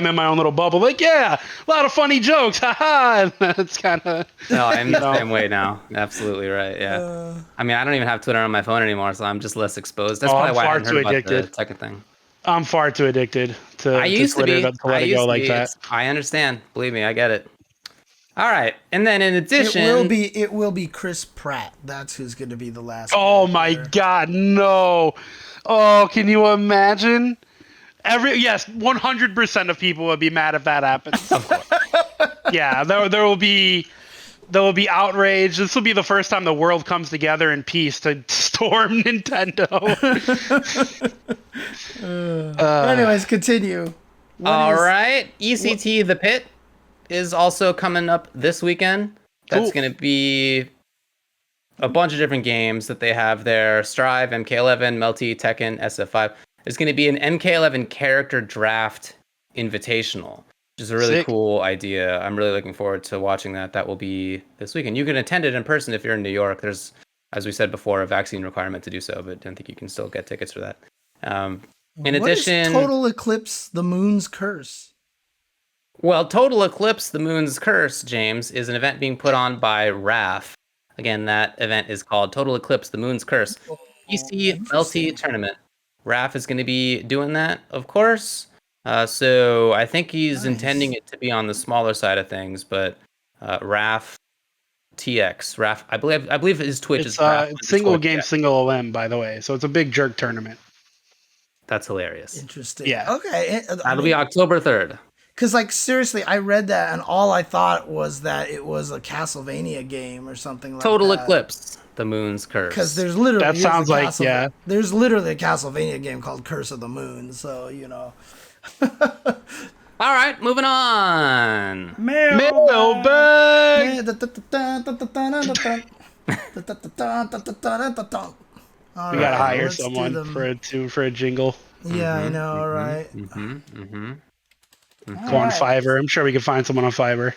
in my own little bubble. Like, yeah, a lot of funny jokes. Haha. It's kind of. No, I'm the same way now. Absolutely right. Yeah. I mean, I don't even have Twitter on my phone anymore, so I'm just less exposed. That's probably I'm why I far hadn't too heard about the addicted. Tekken thing. I'm far too addicted to I used to Twitter be. to let it go like that. I understand. Believe me, I get it. All right, and then in It addition, will be Chris Pratt. That's who's going to be the last. Oh my character. God, no! Oh, can you imagine? 100% of people would be mad if that happens. of course. Yeah, there will be outrage. This will be the first time the world comes together in peace to storm Nintendo. Anyways, continue. All right, ECT The Pit is also coming up this weekend. That's Cool. going to be a bunch of different games that they have there. Strive, MK11, Melty, Tekken, SF5. There's going to be an MK11 character draft invitational, which is a really Sick. cool idea. I'm really looking forward to watching that. That will be this weekend. You can attend it in person if you're in New York. There's, as we said before, a vaccine requirement to do so, but I don't think you can still get tickets for that. In What addition, is Total Eclipse: The Moon's Curse? well, Total Eclipse: The Moon's Curse, James, is an event being put on by RAF. Again, that event is called Total Eclipse: The Moon's Curse. PC Melty Tournament. RAF is going to be doing that, of course. So I think he's intending it to be on the smaller side of things, but RAF TX, RAF. I believe his Twitch is RAF single game, TX. single LM, by the way. So it's a big jerk tournament. That's hilarious. Interesting. Yeah. Okay. That'll be October 3rd. Because, like, seriously, I read that and all I thought was that it was a Castlevania game or something like Total that. Eclipse: The Moon's Curse. Because there's literally That sounds like, yeah. There's literally a Castlevania game called Curse of the Moon. So you know. All right, moving on. Mailbag! We gotta hire someone for a jingle. Yeah, I know, right? Go on Fiverr. I'm sure we can find someone on Fiverr.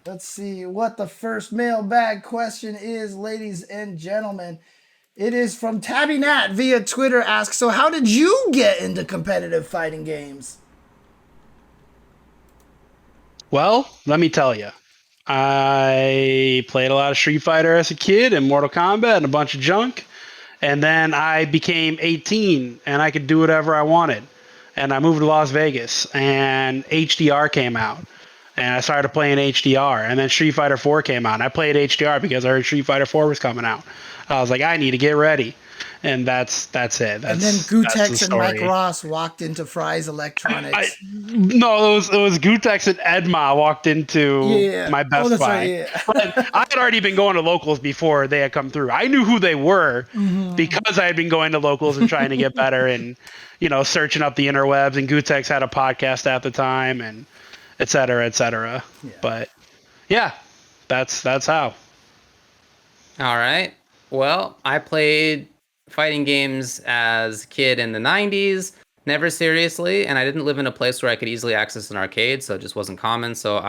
Let's see what the first mailbag question is, ladies and gentlemen. It is from Tabby Nat via Twitter. Asks, so how did you get into competitive fighting games? Well, let me tell you. I played a lot of Street Fighter as a kid and Mortal Kombat and a bunch of junk. And then I became 18 and I could do whatever I wanted. And I moved to Las Vegas and HDR came out. And I started playing HDR. And then Street Fighter 4 came out. And I played HDR because I heard Street Fighter 4 was coming out. I was like, I need to get ready. And that's it. And then Gutex and Mike Ross walked into Fry's Electronics. No, it was Gutex and Edma walked into my Best Buy. Right, yeah. But I had already been going to locals before they had come through. I knew who they were because I had been going to locals and trying to get better and, searching up the interwebs. And Gutex had a podcast at the time and et cetera, et cetera. Yeah. But yeah, that's how. All right. Well, I played fighting games as a kid in the 90s, never seriously, and I didn't live in a place where I could easily access an arcade, so it just wasn't common. So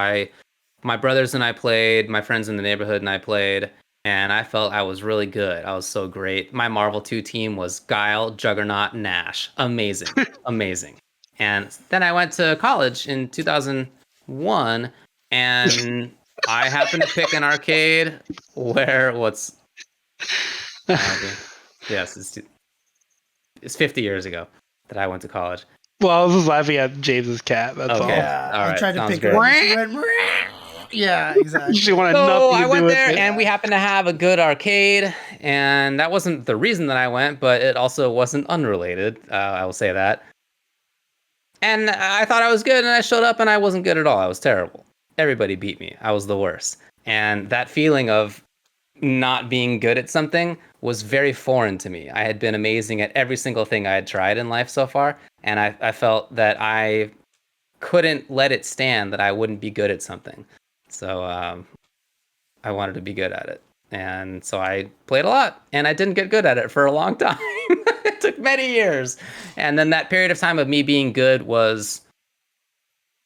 my brothers and I played, my friends in the neighborhood and I played, and I felt I was really good. I was so great. My Marvel 2 team was Guile, Juggernaut, Nash. Amazing. Amazing. And then I went to college in 2001, and I happened to pick an arcade where yes, it's 50 years ago that I went to college. Well, I was just laughing at James's cat. That's all. Yeah, all right. I tried to Sounds pick great. her up. She went, yeah, exactly. She wanted So nothing to I do went with there, it. and we happened to have a good arcade, and that wasn't the reason that I went, but it also wasn't unrelated. I will say that. And I thought I was good, and I showed up, and I wasn't good at all. I was terrible. Everybody beat me. I was the worst. And that feeling of not being good at something was very foreign to me. I had been amazing at every single thing I had tried in life so far, and I felt that I couldn't let it stand that I wouldn't be good at something. So I wanted to be good at it. And so I played a lot, and I didn't get good at it for a long time. It took many years. And then that period of time of me being good was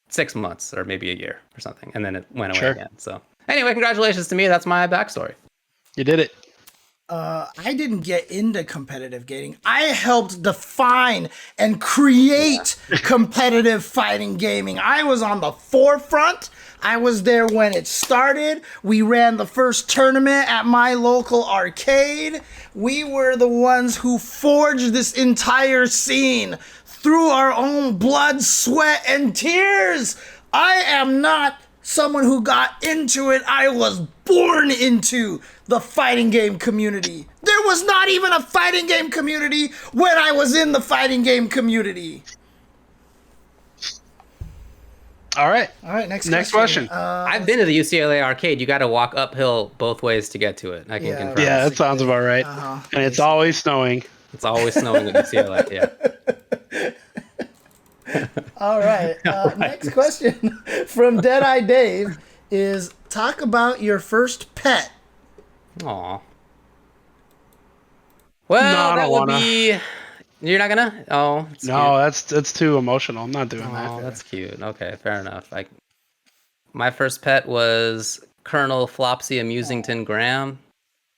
6 months or maybe a year or something. And then it went away again. So anyway, congratulations to me. That's my backstory. You did it. I didn't get into competitive gaming. I helped define and create competitive fighting gaming. I was on the forefront. I was there when it started. We ran the first tournament at my local arcade. We were the ones who forged this entire scene through our own blood, sweat, and tears. I am not someone who got into it. I was born into the fighting game community. There was not even a fighting game community when I was in the fighting game community. All right. Next question. I've been to the UCLA arcade. You got to walk uphill both ways to get to it. I can confirm. Yeah, that sounds about right. And it's always snowing. It's always snowing at UCLA. Yeah. All right. Next question from Deadeye Dave is talk about your first pet. Aw. Well, No, I that don't would wanna. be. You're not gonna? Oh, it's No, that's too emotional. I'm not doing cute. that. Oh, that's cute. Okay, fair enough. My first pet was Colonel Flopsy Amusington Graham,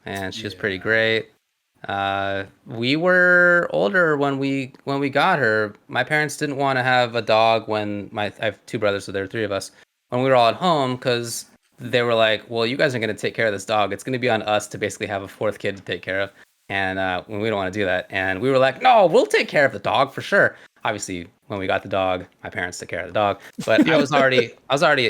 and she was pretty great. We were older when we got her. My parents didn't want to have a dog when I have two brothers, so there were three of us when we were all at home because they were like, "Well, you guys are going to take care of this dog. It's going to be on us to basically have a fourth kid to take care of." And when we don't want to do that, and we were like, "No, we'll take care of the dog for sure." Obviously, when we got the dog, my parents took care of the dog. But I was already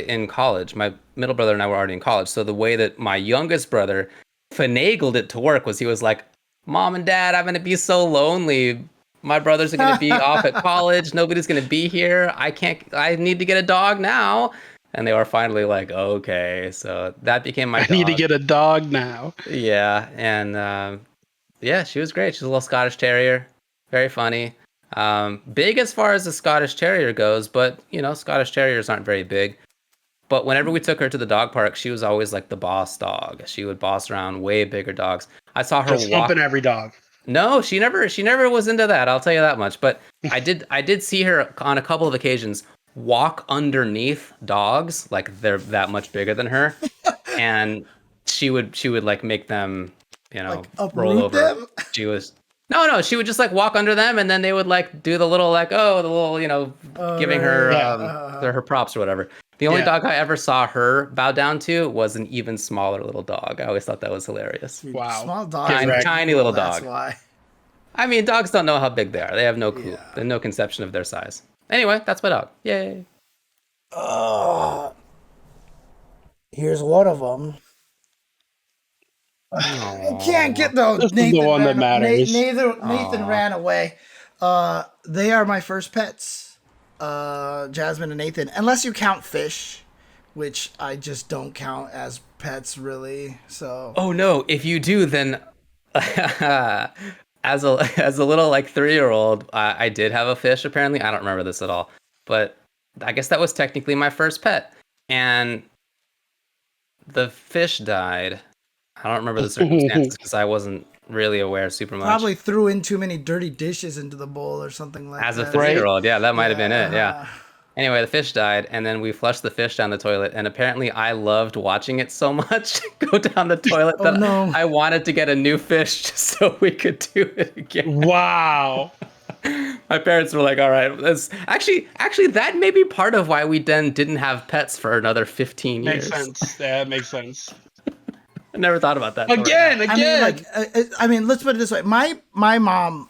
in college. My middle brother and I were already in college. So the way that my youngest brother finagled it to work was he was like, "Mom and Dad, I'm going to be so lonely. My brothers are going to be off at college. Nobody's going to be here. I need to get a dog now." And they were finally like, "Okay." So that became my dog. I need to get a dog now. Yeah. And yeah, she was great. She's a little Scottish Terrier. Very funny. Big as far as the Scottish Terrier goes, but, Scottish Terriers aren't very big. But whenever we took her to the dog park, she was always like the boss dog. She would boss around way bigger dogs. I saw her Just humping every dog. No, she never was into that. I'll tell you that much. But I did see her on a couple of occasions walk underneath dogs, like they're that much bigger than her, and she would like make them, Like roll uproot over. them? She was she would just like walk under them, and then they would like do the little giving her her props or whatever. The only dog I ever saw her bow down to was an even smaller little dog. I always thought that was hilarious. Wow. Small dogs. Tiny little That's dog. why. I mean, dogs don't know how big they are. They have no clue. They have no conception of their size. Anyway, that's my dog. Yay. Here's one of them. I can't get those. This is the one that matters. Nathan ran away. They are my first pets. Jasmine and Nathan. Unless you count fish, which I just don't count as pets really. So. Oh no! If you do, then as a little like 3-year-old, I did have a fish. Apparently, I don't remember this at all, but I guess that was technically my first pet, and the fish died. I don't remember the circumstances because I wasn't really aware super much. Probably threw in too many dirty dishes into the bowl or something like As a that. 3-year-old, yeah, that might have been it. Yeah. Anyway, the fish died, and then we flushed the fish down the toilet, and apparently I loved watching it so much go down the toilet that no. I wanted to get a new fish just so we could do it again. Wow. My parents were like, "All right, let's..." Actually, that may be part of why we then didn't have pets for another 15 years. Makes sense. Yeah, it makes sense. I never thought about that. Again. I mean, let's put it this way. My mom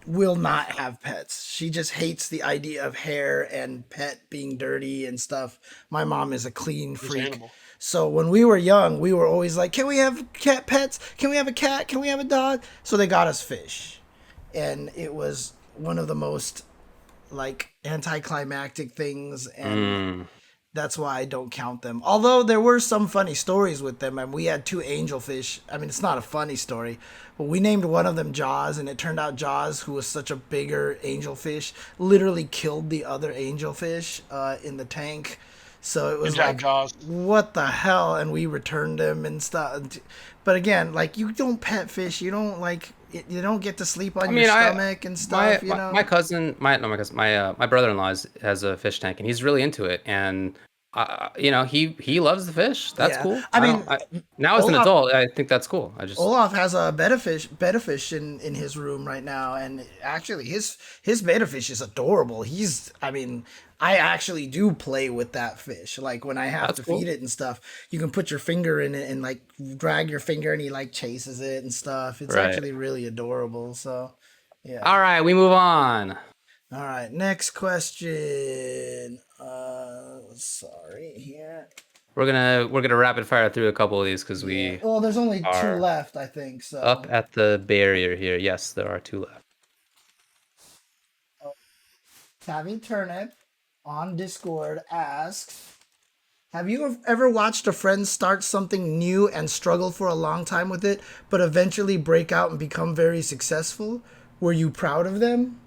will not have pets. She just hates the idea of hair and pet being dirty and stuff. My mom is a clean freak. So when we were young, we were always like, "Can we have cat pets? Can we have a cat? Can we have a dog?" So they got us fish. And it was one of the most like anticlimactic things, and that's why I don't count them. Although there were some funny stories with them, and we had 2 angelfish. I mean, it's not a funny story, but we named one of them Jaws, and it turned out Jaws, who was such a bigger angelfish, literally killed the other angelfish in the tank. So it was like, Jaws. what the hell? And we returned them and stuff. But again, like, you don't pet fish. You don't you don't get to sleep on your stomach and stuff. My brother-in-law has a fish tank, and he's really into it. And he loves the fish. That's Yeah. cool. I mean, Now as an Olaf, adult, I think that's cool. I just Olaf has a betta fish in his room right now, and actually his betta fish is adorable. I mean, I actually do play with that fish. Like when I have that's to cool. feed it and stuff, you can put your finger in it and like drag your finger, and he like chases it and stuff. It's Right. actually really adorable. So, yeah. All right, we move on. All right, next question. Sorry here. We're gonna rapid fire through a couple of these because we Well, there's only two are left, I think. So up at the barrier here. Yes, there are 2 left. Tavi Turnip on Discord asks, have you ever watched a friend start something new and struggle for a long time with it, but eventually break out and become very successful? Were you proud of them?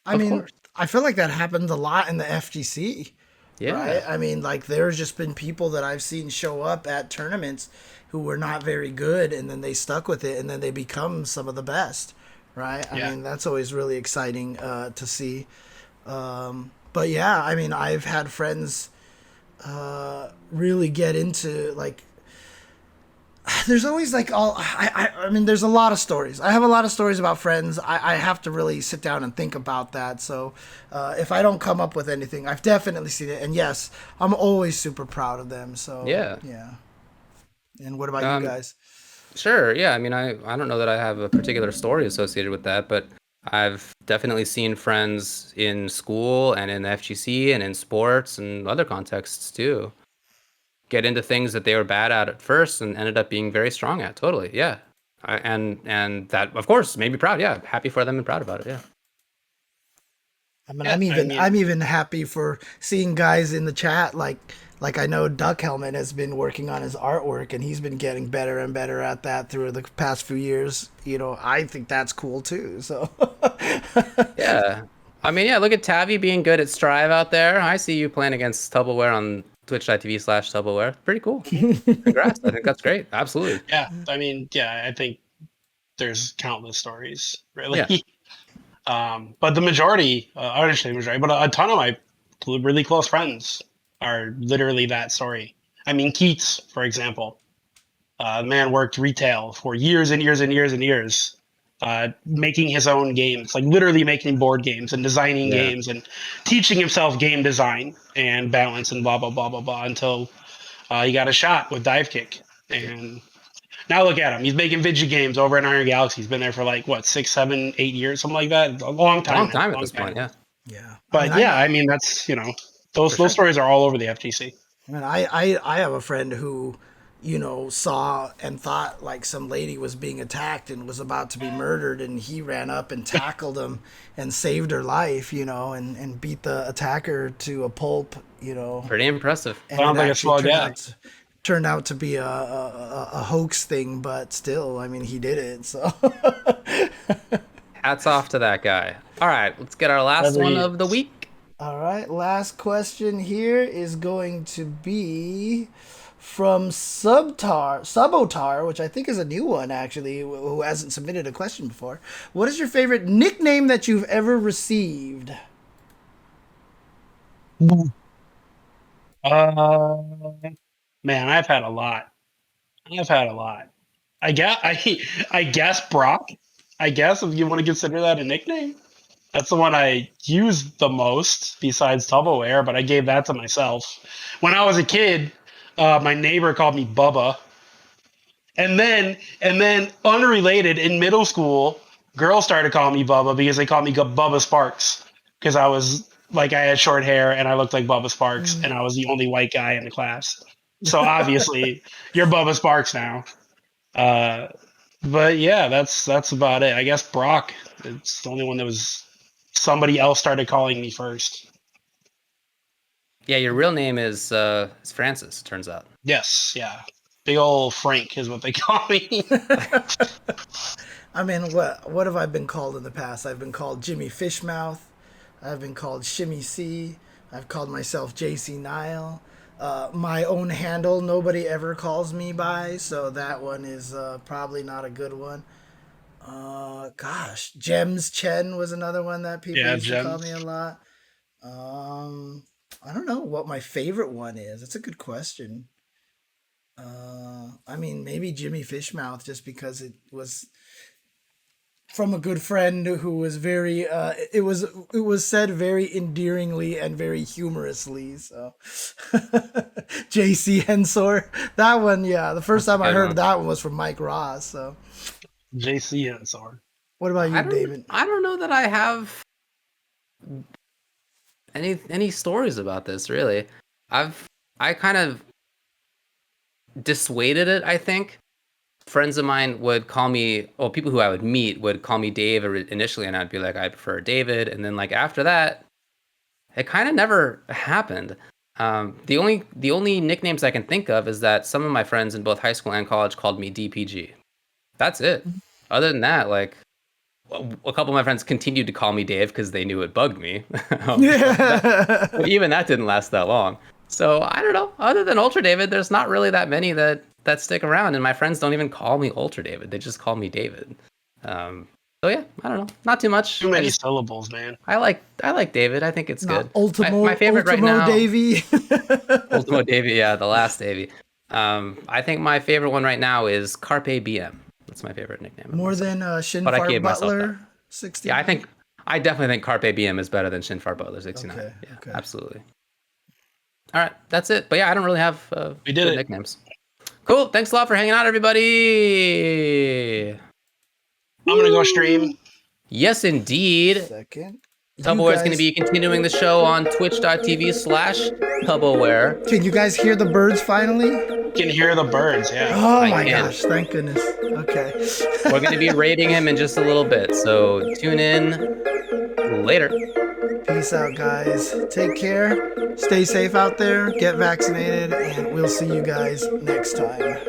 I Of mean, course. I feel like that happens a lot in the FGC. Yeah. Right? I mean, like, there's just been people that I've seen show up at tournaments who were not very good, and then they stuck with it, and then they become some of the best. Right? Yeah. I mean, that's always really exciting to see. But yeah, I mean, I've had friends really get into, like, there's always like I mean, there's a lot of stories. I have a lot of stories about friends. I have to really sit down and think about that. So if I don't come up with anything, I've definitely seen it. And yes, I'm always super proud of them. So Yeah. And what about you guys? Sure. Yeah. I mean, I don't know that I have a particular story associated with that, but I've definitely seen friends in school and in the FGC and in sports and other contexts too get into things that they were bad at first and ended up being very strong at. Totally. Yeah. And that, of course, made me proud. Yeah. Happy for them and proud about it. Yeah. I mean, Yeah, I'm even happy for seeing guys in the chat like I know Duck Helmet has been working on his artwork, and he's been getting better and better at that through the past few years. You know, I think that's cool too. So Yeah. I mean, yeah, look at Tavi being good at Strive out there. I see you playing against Tubbleware on twitch.tv/Tubbleware. Pretty cool. Congrats. I think that's great. Absolutely. Yeah, I mean, yeah, I think there's countless stories, really. Yeah. But the majority, I wouldn't say the majority, but a ton of my really close friends are literally that story. I mean, Keats, for example, the man worked retail for years and years and years and years, making his own games, like literally making board games and designing Yeah. games and teaching himself game design and balance and blah, blah, blah, blah, blah, until he got a shot with Dive Kick. And now look at him. He's making video games over in Iron Galaxy. He's been there for like, what, 6, 7, 8 years, something like that. A long time. Long time at Long this point. Yeah. yeah, But I mean, that's, those sure. stories are all over the FGC. I mean, I have a friend who, saw and thought like some lady was being attacked and was about to be murdered, and he ran up and tackled him and saved her life, and beat the attacker to a pulp, Pretty impressive. and Sounds it like a actually small guy. turned out to be a hoax thing, but still, I mean, he did it, so. Hats off to that guy. All right, let's get our last Whatever one he of the week. All right, last question here is going to be from Subotar, which I think is a new one actually, who hasn't submitted a question before. What is your favorite nickname that you've ever received? Man, I've had a lot. I guess Brock. I guess if you want to consider that a nickname, that's the one I use the most besides Tupperware. But I gave that to myself when I was a kid. My neighbor called me Bubba, and then unrelated in middle school, girls started calling me Bubba because they called me Bubba Sparks because I was like I had short hair and I looked like Bubba Sparks and I was the only white guy in the class. So obviously, you're Bubba Sparks now. But yeah, that's about it. I guess Brock. It's the only one that was somebody else started calling me first. Yeah, your real name is Francis, it turns out. Yes, yeah. Big old Frank is what they call me. I mean, what have I been called in the past? I've been called Jimmy Fishmouth. I've been called Shimmy C. I've called myself JC Nile. My own handle, nobody ever calls me by, so that one is probably not a good one. Gosh, Gems Chen was another one that people used to call me a lot. I don't know what my favorite one is. That's a good question. I mean, maybe Jimmy Fishmouth, just because it was from a good friend who was very. It was said very endearingly and very humorously. So, J.C. Hensor, that one, yeah. The first time I heard that one was from Mike Ross. So, JC Ensor. what about you, David? I don't know that I have any stories about this really. I kind of dissuaded it, I think. Friends of mine would call me, well, people who I would meet would call me Dave initially, and I'd be like, I prefer David. And then like after that, it kind of never happened. The only nicknames I can think of is that some of my friends in both high school and college called me DPG. That's it. Other than that, like a couple of my friends continued to call me Dave because they knew it bugged me. But even that didn't last that long. So I don't know. Other than Ultra David, there's not really that many that stick around, and my friends don't even call me Ultra David. They just call me David. So yeah, I don't know. Not too much. Too many syllables, man. I like David. I think it's good. Ultimo, my favorite Ultimo right now, Davy. Ultimo Davy. Yeah, the last Davy. I think my favorite one right now is Carpe BM. That's my favorite nickname. More than Shinfart Butler 60. Yeah, I definitely think Carpe BM is better than Shinfart Butler 69. Okay, Yeah, okay. absolutely. All right, that's it. But yeah, I don't really have We did good it. nicknames. Cool. Thanks a lot for hanging out, everybody. I'm gonna go stream. Yes, indeed. Second. Tubbleware is going to be continuing the show on twitch.tv/Tubbleware. Can you guys hear the birds finally? You can hear the birds, yeah. Oh I my can. gosh, thank goodness. Okay. We're going to be rating him in just a little bit, so tune in later. Peace out, guys. Take care. Stay safe out there. Get vaccinated, and we'll see you guys next time.